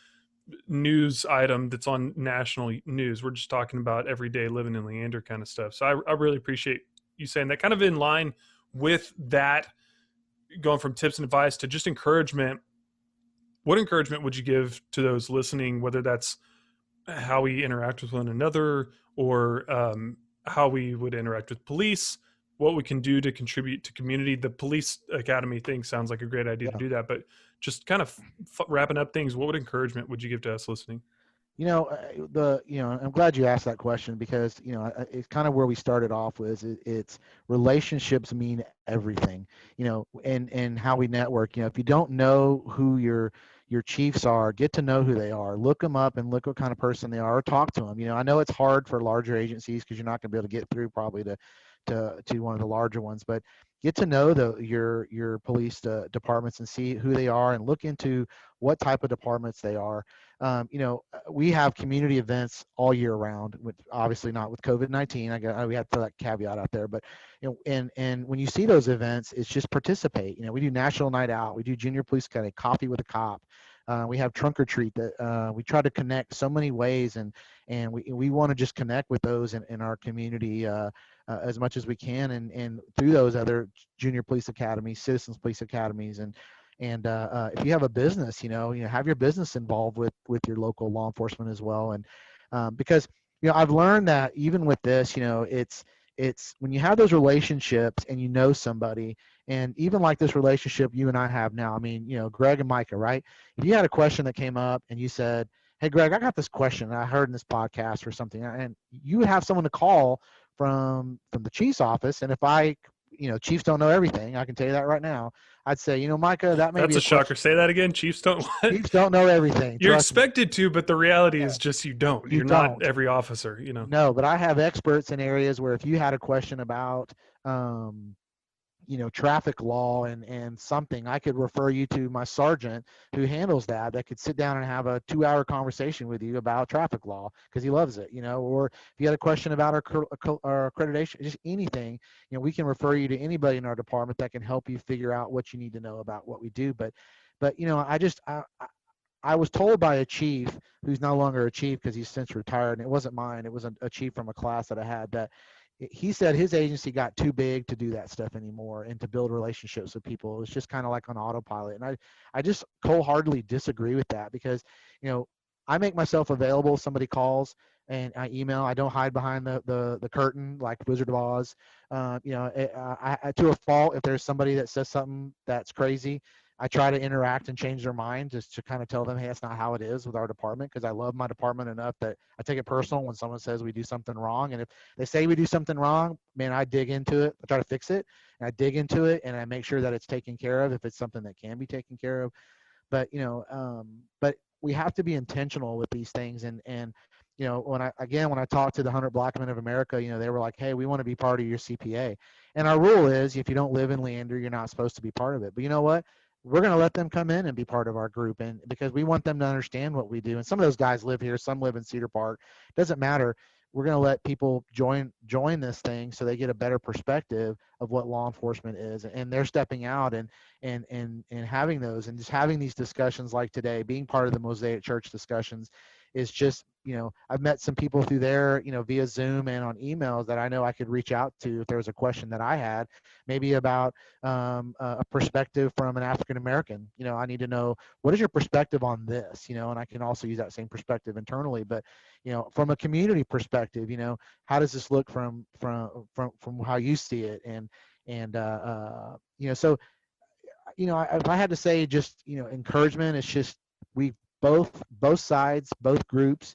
news item that's on national news. We're just talking about everyday living in Leander kind of stuff. So I really appreciate you saying that. Kind of in line with that, going from tips and advice to just encouragement. What encouragement would you give to those listening, whether that's how we interact with one another or how we would interact with police, what we can do to contribute to community? The police academy thing sounds like a great idea to Yeah. do that, but just kind of wrapping up things, what encouragement would you give to us listening? I'm glad you asked that question because it's kind of where we started off with. It's relationships mean everything. And how we network. If you don't know who your chiefs are, get to know who they are. Look them up and look what kind of person they are, or talk to them. I know it's hard for larger agencies because you're not going to be able to get through probably to one of the larger ones, but get to know your police departments and see who they are and look into what type of departments they are. We have community events all year round, with obviously not with COVID-19. We had to throw that caveat out there, but and when you see those events, it's just participate. We do National Night Out, we do Junior Police Academy, Coffee with a Cop. We have Trunk or Treat that we try to connect so many ways, and we want to just connect with those in our community as much as we can, and through those other junior police academies, citizens police academies, and if you have a business, have your business involved with your local law enforcement as well. And because I've learned that even with this, it's when you have those relationships and somebody, and even like this relationship you and I have now. I mean, Greg and Micah, right? If you had a question that came up and you said, "Hey, Greg, I got this question I heard in this podcast or something," and you would have someone to call from the chief's office, and if chiefs don't know everything, I can tell you that right now. I'd say, Micah, that may be That's a a question. shocker. Say that again. Chiefs don't what? Chiefs don't know everything. You're Trust me. expected to, but the reality Yeah, is just you don't. you You're not don't. every officer, No, but I have experts in areas where if you had a question about, um, traffic law and something, I could refer you to my sergeant who handles that could sit down and have a 2-hour conversation with you about traffic law because he loves it, or if you had a question about our accreditation, just anything, we can refer you to anybody in our department that can help you figure out what you need to know about what we do. But I was told by a chief who's no longer a chief because he's since retired, and it wasn't mine. It was a chief from a class that I had, that he said his agency got too big to do that stuff anymore and to build relationships with people. It was just kind of like on autopilot. And I just wholeheartedly disagree with that because, I make myself available. Somebody calls and I email. I don't hide behind the curtain like Wizard of Oz. To a fault, if there's somebody that says something that's crazy, I try to interact and change their mind just to kind of tell them, hey, that's not how it is with our department, because I love my department enough that I take it personal when someone says we do something wrong. And if they say we do something wrong, man, I dig into it. I try to fix it, and I dig into it, and I make sure that it's taken care of if it's something that can be taken care of. But but we have to be intentional with these things. And when I talked to the 100 Black Men of America, they were like, hey, we want to be part of your CPA. And our rule is, if you don't live in Leander, you're not supposed to be part of it. But you know what? We're going to let them come in and be part of our group, and because we want them to understand what we do. And some of those guys live here, some live in Cedar Park. Doesn't matter. We're going to let people join this thing so they get a better perspective of what law enforcement is, and they're stepping out and having those, and just having these discussions like today, being part of the Mosaic Church discussions is just, I've met some people through there, via Zoom and on emails that I know I could reach out to if there was a question that I had, maybe about a perspective from an African American. I need to know, what is your perspective on this, and I can also use that same perspective internally. But from a community perspective, how does this look from how you see it? So if I had to say just encouragement, it's just we both sides, both groups,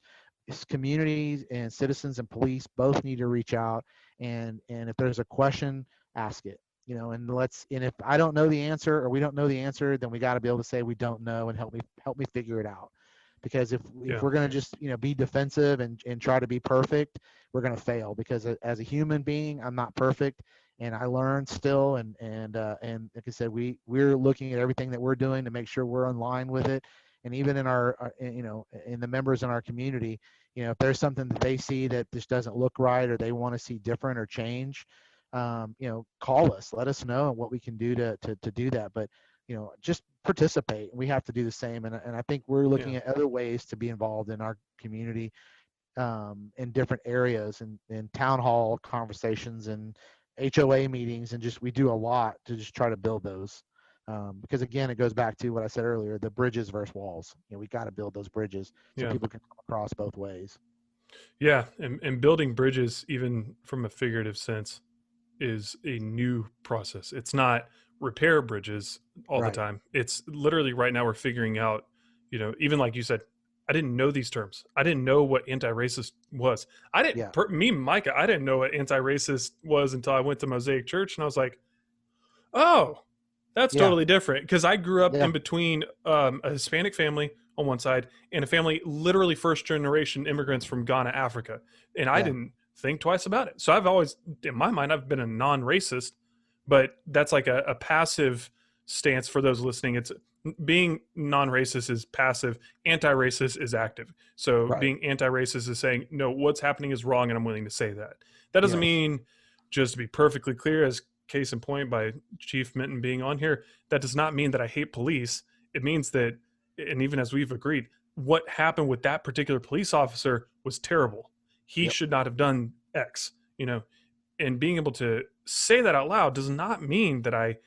communities and citizens and police both need to reach out, and if there's a question, ask it. And if I don't know the answer or we don't know the answer, then we got to be able to say we don't know and help me figure it out. Because if Yeah. we're going to just be defensive and try to be perfect, we're going to fail. Because as a human being, I'm not perfect, and I learn still. And like I said, we're looking at everything that we're doing to make sure we're in line with it. And even in in the members in our community, if there's something that they see that just doesn't look right or they want to see different or change, call us, let us know what we can do to do that. But just participate. We have to do the same. And I think we're looking Yeah. at other ways to be involved in our community, in different areas, and in town hall conversations and HOA meetings, and just we do a lot to just try to build those. Because again, it goes back to what I said earlier: the bridges versus walls. We got to build those bridges so Yeah. people can come across both ways. Yeah. And building bridges, even from a figurative sense, is a new process. It's not repair bridges all the Right. time. It's literally right now we're figuring out, even like you said, I didn't know these terms. I didn't know what anti-racist was. I didn't, Yeah. me, Micah, I didn't know what anti-racist was until I went to Mosaic Church and I was like, oh, that's Yeah. totally different. Because I grew up Yeah. in between a Hispanic family on one side and a family literally first generation immigrants from Ghana, Africa. And I Yeah. didn't think twice about it. So I've always, in my mind, I've been a non racist, but that's like a passive stance for those listening. It's being non racist is passive, anti racist is active. So Right. being anti racist is saying, no, what's happening is wrong and I'm willing to say that. That doesn't Yes. mean, just to be perfectly clear, as case in point by Chief Minton being on here, that does not mean that I hate police. It means that, and even as we've agreed, what happened with that particular police officer was terrible. He Yep. should not have done X, and being able to say that out loud does not mean that I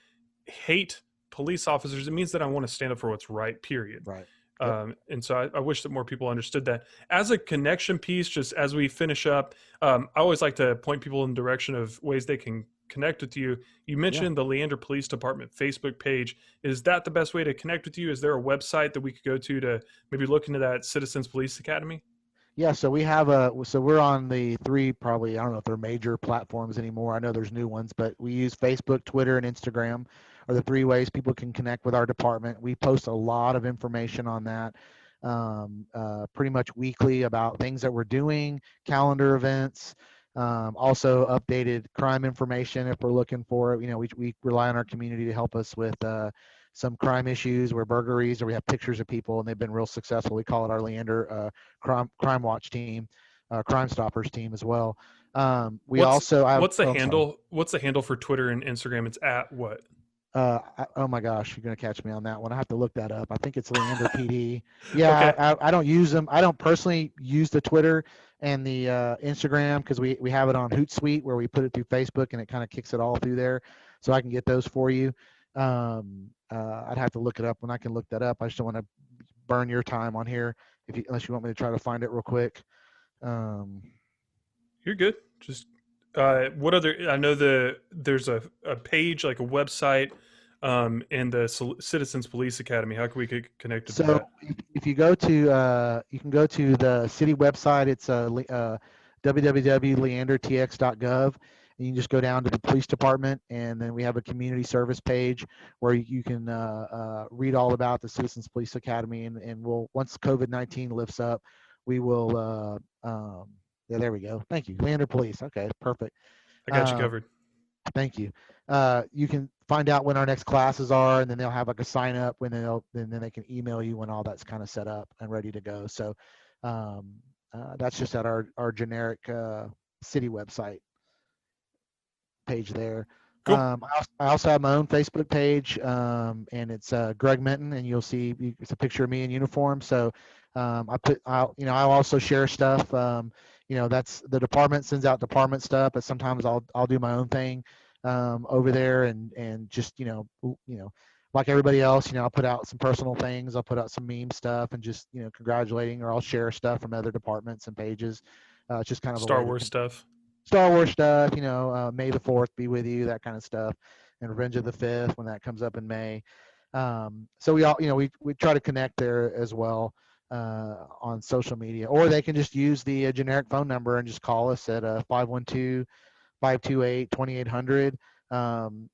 hate police officers. It means that I want to stand up for what's right, period. Right. Yep. And so I wish that more people understood that. As a connection piece, just as we finish up, I always like to point people in the direction of ways they can connect with you. You Yeah. mentioned the Leander Police Department Facebook page. Is that the best way to connect with you? Is there a website that we could go to maybe look into that Citizens Police Academy? Yeah, so we're on the three, probably, I don't know if they're major platforms anymore. I know there's new ones, but we use Facebook, Twitter, and Instagram are the three ways people can connect with our department. We post a lot of information on that, pretty much weekly, about things that we're doing, calendar events, also updated crime information if we're looking for it. We rely on our community to help us with some crime issues where burglaries, or we have pictures of people and they've been real successful. We call it our Leander Crime Watch team, Crime Stoppers team as well. We What's also have. what's the Oh, I'm sorry. handle? What's the handle for Twitter and Instagram? It's at what? Oh my gosh, you're gonna catch me on that one. I have to look that up. I think it's Leander PD. Yeah, Okay. I don't use them. I don't personally use the Twitter and the Instagram, because we have it on Hootsuite, where we put it through Facebook and it kind of kicks it all through there, so I can get those for you. I'd have to look it up. When I can look that up, I just don't want to burn your time on here unless you want me to try to find it real quick. Um, You're good. Just what other? I know there's a page, like a website, in the Citizens Police Academy. How can we get connected to So that? if you go to, you can go to the city website. It's www.leandertx.gov. And you can just go down to the police department, and then we have a community service page where you can read all about the Citizens Police Academy. And once COVID-19 lifts up, we will. Yeah, there we go. Thank you, Leander Police. Okay, perfect. I got you Um, covered. Thank you. You can find out when our next classes are, and then they'll have like a sign up and then they can email you when all that's kind of set up and ready to go. So that's just at our generic city website page there. Cool. I also have my own Facebook page, and it's Greg Minton, and you'll see it's a picture of me in uniform. So I'll also share stuff. That's the department sends out department stuff, but sometimes I'll do my own thing over there, and just like everybody else, I'll put out some personal things. I'll put out some meme stuff and just congratulating, or I'll share stuff from other departments and pages. It's just kind of a Star way to Wars stuff. Star Wars stuff, May the 4th be with you, that kind of stuff, and Revenge of the 5th when that comes up in May. So we all, we try to connect there as well. on social media, or they can just use the generic phone number and just call us at 512-528-2800.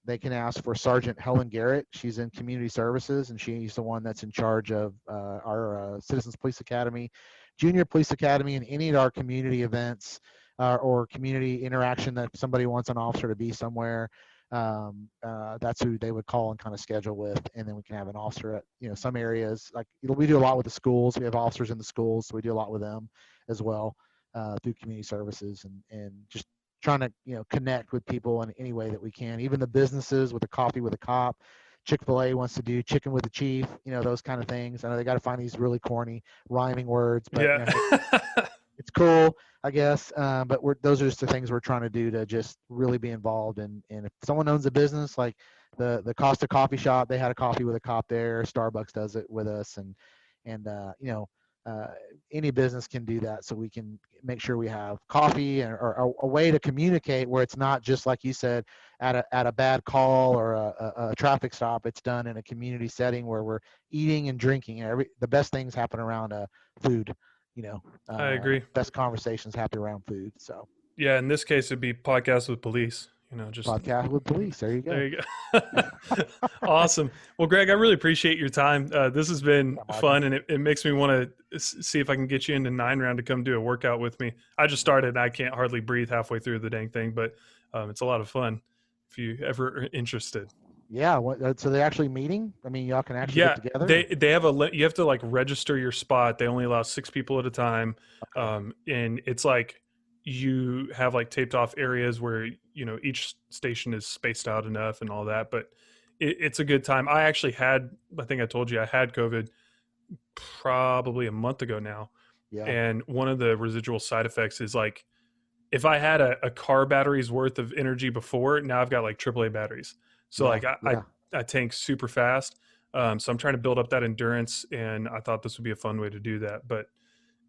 They can ask for Sergeant Helen Garrett. She's in community services, and she's the one that's in charge of our Citizens Police Academy, Junior Police Academy, and any of our community events or community interaction that somebody wants an officer to be somewhere. That's who they would call and kind of schedule with, and then we can have an officer at some areas. Like we do a lot with the schools. We have officers in the schools, so we do a lot with them as well through community services, and just trying to connect with people in any way that we can. Even the businesses with the coffee with a cop. Chick-fil-A wants to do chicken with the chief, those kind of things. I know they got to find these really corny rhyming words, but it's cool, I guess. But those are just the things we're trying to do to just really be involved. And if someone owns a business, like the Costa Coffee Shop, they had a coffee with a cop there. Starbucks does it with us, and any business can do that. So we can make sure we have coffee or a way to communicate where it's not just like you said at a bad call or a traffic stop. It's done in a community setting where we're eating and drinking. The best things happen around food. I agree. Best conversations happen around food. So yeah, in this case, it'd be podcast with police. Just podcast with police. There you go. There you go. Awesome. Well, Greg, I really appreciate your time. This has been fun, and it makes me want to see if I can get you into 9 Round to come do a workout with me. I just started, and I can't hardly breathe halfway through the dang thing, but it's a lot of fun if you ever are interested. Yeah. So they're actually meeting? I mean, y'all can actually get together? They have you have to like register your spot. They only allow 6 people at a time. Okay. And it's like you have like taped off areas where, each station is spaced out enough and all that, but it's a good time. I think I told you I had COVID probably a month ago now. Yeah. And one of the residual side effects is like, if I had a car battery's worth of energy before, now I've got like AAA batteries. So I tank super fast. So I'm trying to build up that endurance, and I thought this would be a fun way to do that. But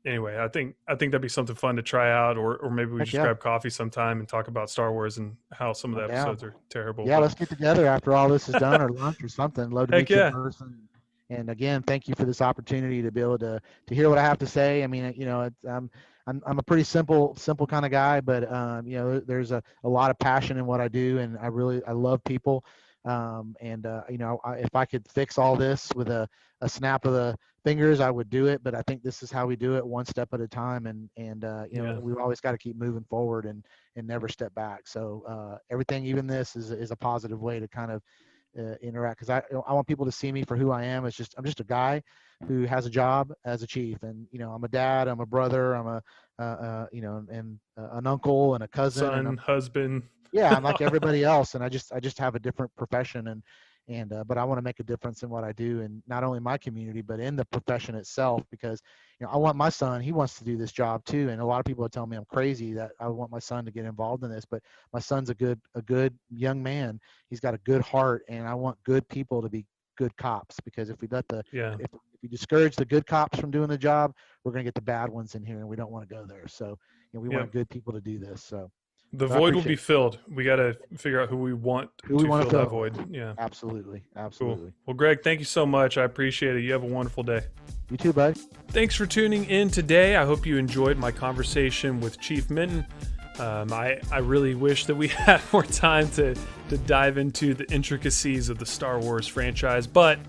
anyway, I think that'd be something fun to try out, or maybe we just grab coffee sometime and talk about Star Wars and how some of the episodes are terrible. Yeah, let's get together after all this is done, or lunch or something. Love to meet you in person. And again, thank you for this opportunity to be able to hear what I have to say. I mean, I'm a pretty simple kind of guy, but there's a lot of passion in what I do, and I love people. If I could fix all this with a snap of the fingers, I would do it. But I think this is how we do it, one step at a time. And we've always got to keep moving forward and never step back. So everything, even this, is a positive way to kind of interact, because I want people to see me for who I am. I'm just a guy who has a job as a chief, and I'm a dad, I'm a brother, I'm and an uncle and a cousin, son, and husband. Yeah, I'm like everybody else, and I just have a different profession, but I want to make a difference in what I do, and not only my community, but in the profession itself, because I want my son, he wants to do this job too, and a lot of people are telling me I'm crazy that I want my son to get involved in this, but my son's a good young man. He's got a good heart, and I want good people to be good cops, because if we if we discourage the good cops from doing the job, we're going to get the bad ones in here, and we don't want to go there. So we want good people to do this. So the void will be filled. We got to figure out who we want to fill that void. Yeah, absolutely. Cool. Well, Greg, thank you so much. I appreciate it. You have a wonderful day. You too, bud. Thanks for tuning in today. I hope you enjoyed my conversation with Chief Minton. I really wish that we had more time to dive into the intricacies of the Star Wars franchise, but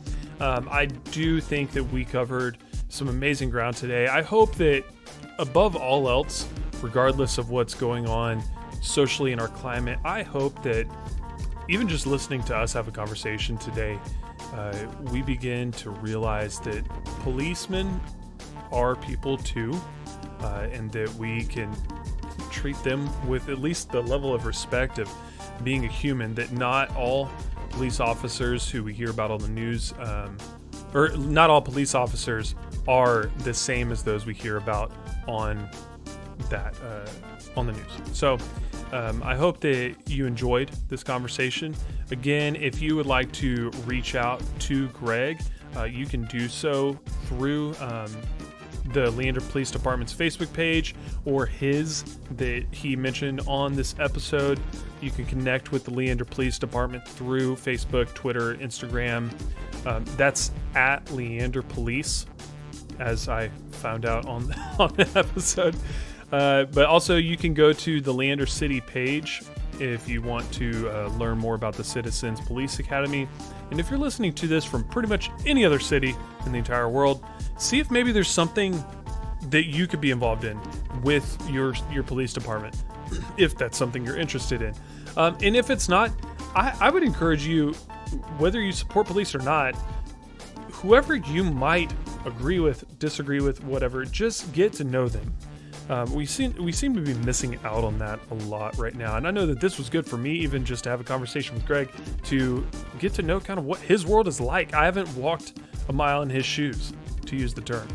I do think that we covered some amazing ground today. I hope that above all else, regardless of what's going on socially in our climate, I hope that even just listening to us have a conversation today, we begin to realize that policemen are people too, and that we can treat them with at least the level of respect of being a human, that not all police officers who we hear about on the news, or not all police officers are the same as those we hear about on the news. So I hope that you enjoyed this conversation. Again, if you would like to reach out to Greg, you can do so through the Leander Police Department's Facebook page, or his that he mentioned on this episode. You can connect with the Leander Police Department through Facebook, Twitter, Instagram. That's at Leander Police. as I found out on the episode. But also, you can go to the Leander City page if you want to learn more about the Citizens Police Academy. And if you're listening to this from pretty much any other city in the entire world, see if maybe there's something that you could be involved in with your police department, if that's something you're interested in. And if it's not, I would encourage you, whether you support police or not, whoever you might agree with, disagree with, whatever, just get to know them. We seem to be missing out on that a lot right now. And I know that this was good for me, even just to have a conversation with Greg, to get to know kind of what his world is like. I haven't walked a mile in his shoes, to use the term.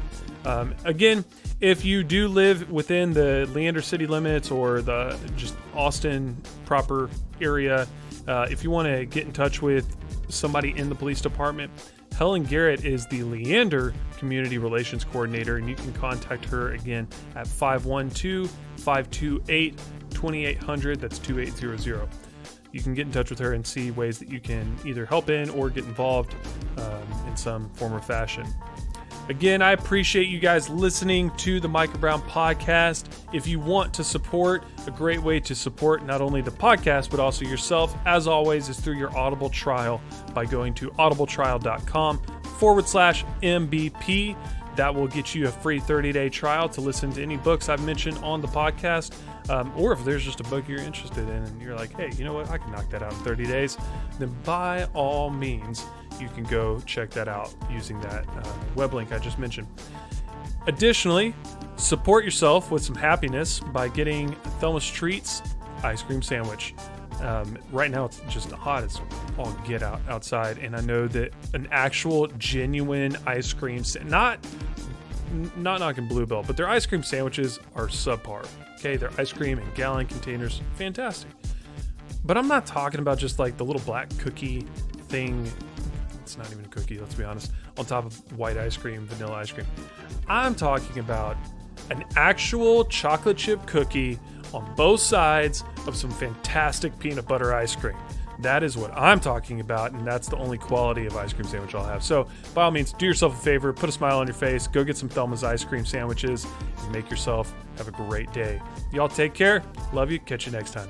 Again, if you do live within the Leander city limits or the just Austin proper area, if you want to get in touch with somebody in the police department, Helen Garrett is the Leander Community Relations Coordinator, and you can contact her again at 512-528-2800. That's 2800. You can get in touch with her and see ways that you can either help in or get involved in some form or fashion. Again, I appreciate you guys listening to the Micah Brown podcast. If you want to support, a great way to support not only the podcast, but also yourself, as always, is through your Audible trial by going to audibletrial.com/MBP. That will get you a free 30-day trial to listen to any books I've mentioned on the podcast. Or if there's just a book you're interested in and you're like, hey, you know what, I can knock that out in 30 days, then by all means, you can go check that out using that web link I just mentioned. Additionally, support yourself with some happiness by getting Thelma's Treats ice cream sandwich. Right now it's just hot as all get out outside, and I know that an actual genuine ice cream, not knocking Bluebell, but their ice cream sandwiches are subpar. Okay, their ice cream in gallon containers, fantastic. But I'm not talking about just like the little black cookie thing. It's not even a cookie, let's be honest, on top of white ice cream, vanilla ice cream. I'm talking about an actual chocolate chip cookie on both sides of some fantastic peanut butter ice cream. That is what I'm talking about, and that's the only quality of ice cream sandwich I'll have. So by all means, do yourself a favor, put a smile on your face, go get some Thelma's ice cream sandwiches, and make yourself have a great day. Y'all take care. Love you. Catch you next time.